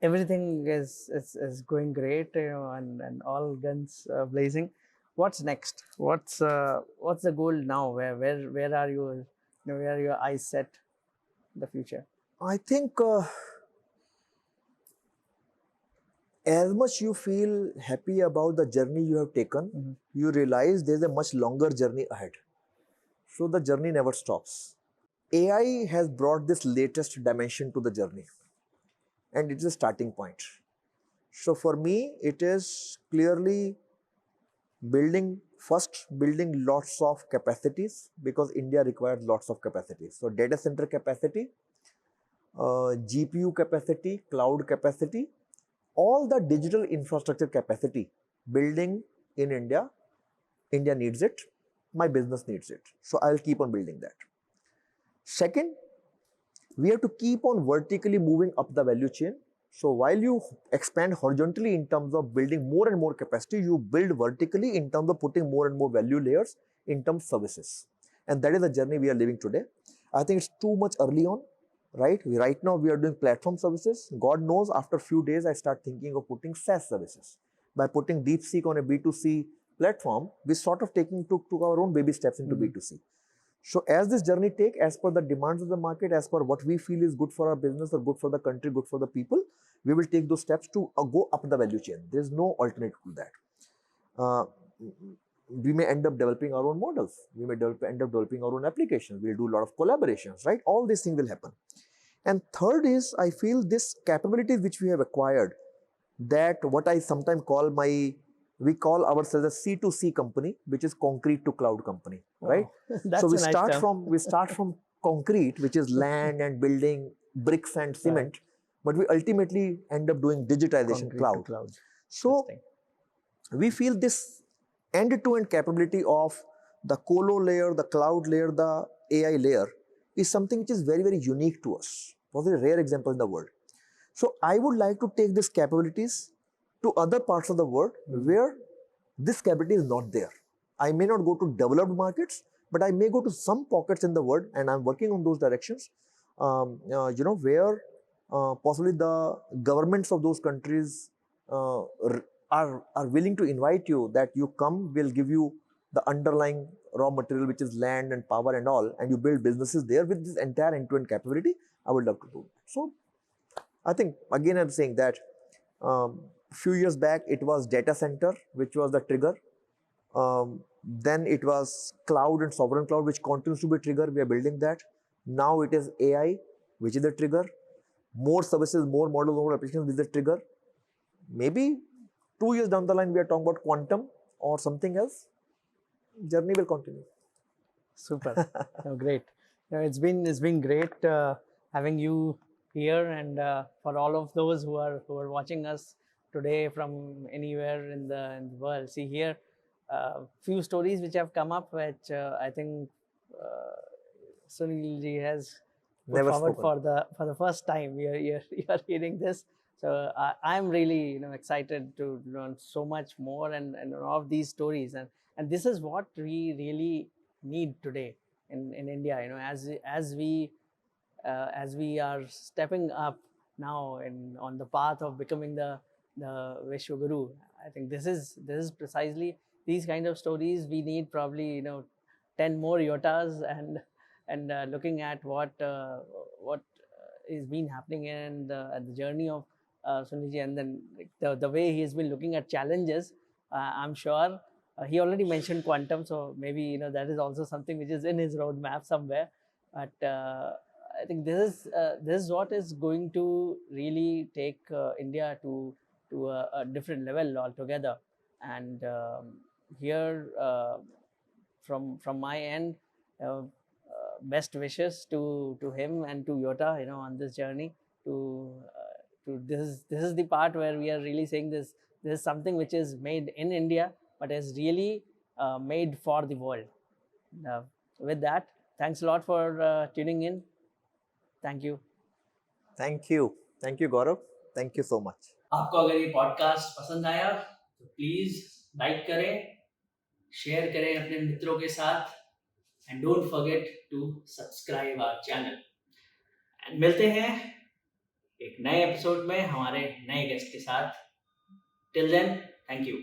S2: Everything is going great, and all guns blazing. What's next? What's the goal now? Where are you? Where are your eyes set? The future.
S3: I think as much you feel happy about the journey you have taken, you realize there's a much longer journey ahead. So the journey never stops. AI has brought this latest dimension to the journey, and it's a starting point. So for me, it is clearly building lots of capacities, because India requires lots of capacities. So data center capacity, GPU capacity, cloud capacity, all the digital infrastructure capacity building in India. India needs it, my business needs it. So I'll keep on building that. Second, we have to keep on vertically moving up the value chain. So while you expand horizontally in terms of building more and more capacity, you build vertically in terms of putting more and more value layers in terms of services. And that is the journey we are living today. I think it's too much early on, right? Right now we are doing platform services. God knows, after a few days, I start thinking of putting SaaS services. By putting DeepSeek on a B2C platform, we sort of took our own baby steps into B2C. So as this journey take, as per the demands of the market, as per what we feel is good for our business or good for the country, good for the people, we will take those steps to go up the value chain. There is no alternative to that. We may end up developing our own models. We may end up developing our own applications. We'll do a lot of collaborations, right? All these things will happen. And third is, I feel this capabilities which we have acquired, that what I sometimes call we call ourselves a C2C company, which is concrete to cloud company, right? So we start from concrete, which is land and building, bricks and cement, but we ultimately end up doing digitization cloud. So we feel this end-to-end capability of the colo layer, the cloud layer, the AI layer is something which is very unique to us. Was a rare example in the world. So I would like to take these capabilities to other parts of the world where this capability is not there. I may not go to developed markets, but I may go to some pockets in the world, and I'm working on those directions, where possibly the governments of those countries are willing to invite you, that you come, we'll give you the underlying raw material, which is land and power and all, and you build businesses there with this entire end-to-end capability. I would love to do that. So I think, again, I'm saying that few years back, it was data center, which was the trigger. Then it was cloud and sovereign cloud, which continues to be trigger. We are building that. Now it is AI, which is the trigger. More services, more models, more applications, which is the trigger. Maybe 2 years down the line, we are talking about quantum or something else. Journey will continue.
S2: Super. Great. It's been great having you here, and for all of those who are watching us today from anywhere in the world. See here, few stories which have come up, which I think Sunil ji has put forward for the first time. You're hearing this, so I'm really excited to learn so much more and all of these stories, and this is what we really need today in India. As we are stepping up now on the path of becoming the Vishwaguru, I think this is precisely these kind of stories. We need probably 10 more Yottas, and looking at what is been happening in the journey of Sunilji, and then the way he has been looking at challenges. I'm sure he already mentioned quantum, so maybe that is also something which is in his roadmap somewhere. But I think this is what is going to really take India to a different level altogether. And here, from my end, best wishes to him and to Yotta, on this journey. To this is the part where we are really saying this is something which is made in India, but is really made for the world. With that, thanks a lot for tuning in. Thank you.
S3: Thank you. Thank you, Gaurav. Thank you so much.
S1: आपको अगर ये podcast पसंद आया तो please like करें, share करें अपने मित्रों के साथ, and don't forget to subscribe our channel. And मिलते हैं एक नए एपिसोड में हमारे नए गेस्ट के साथ। Till then, thank you.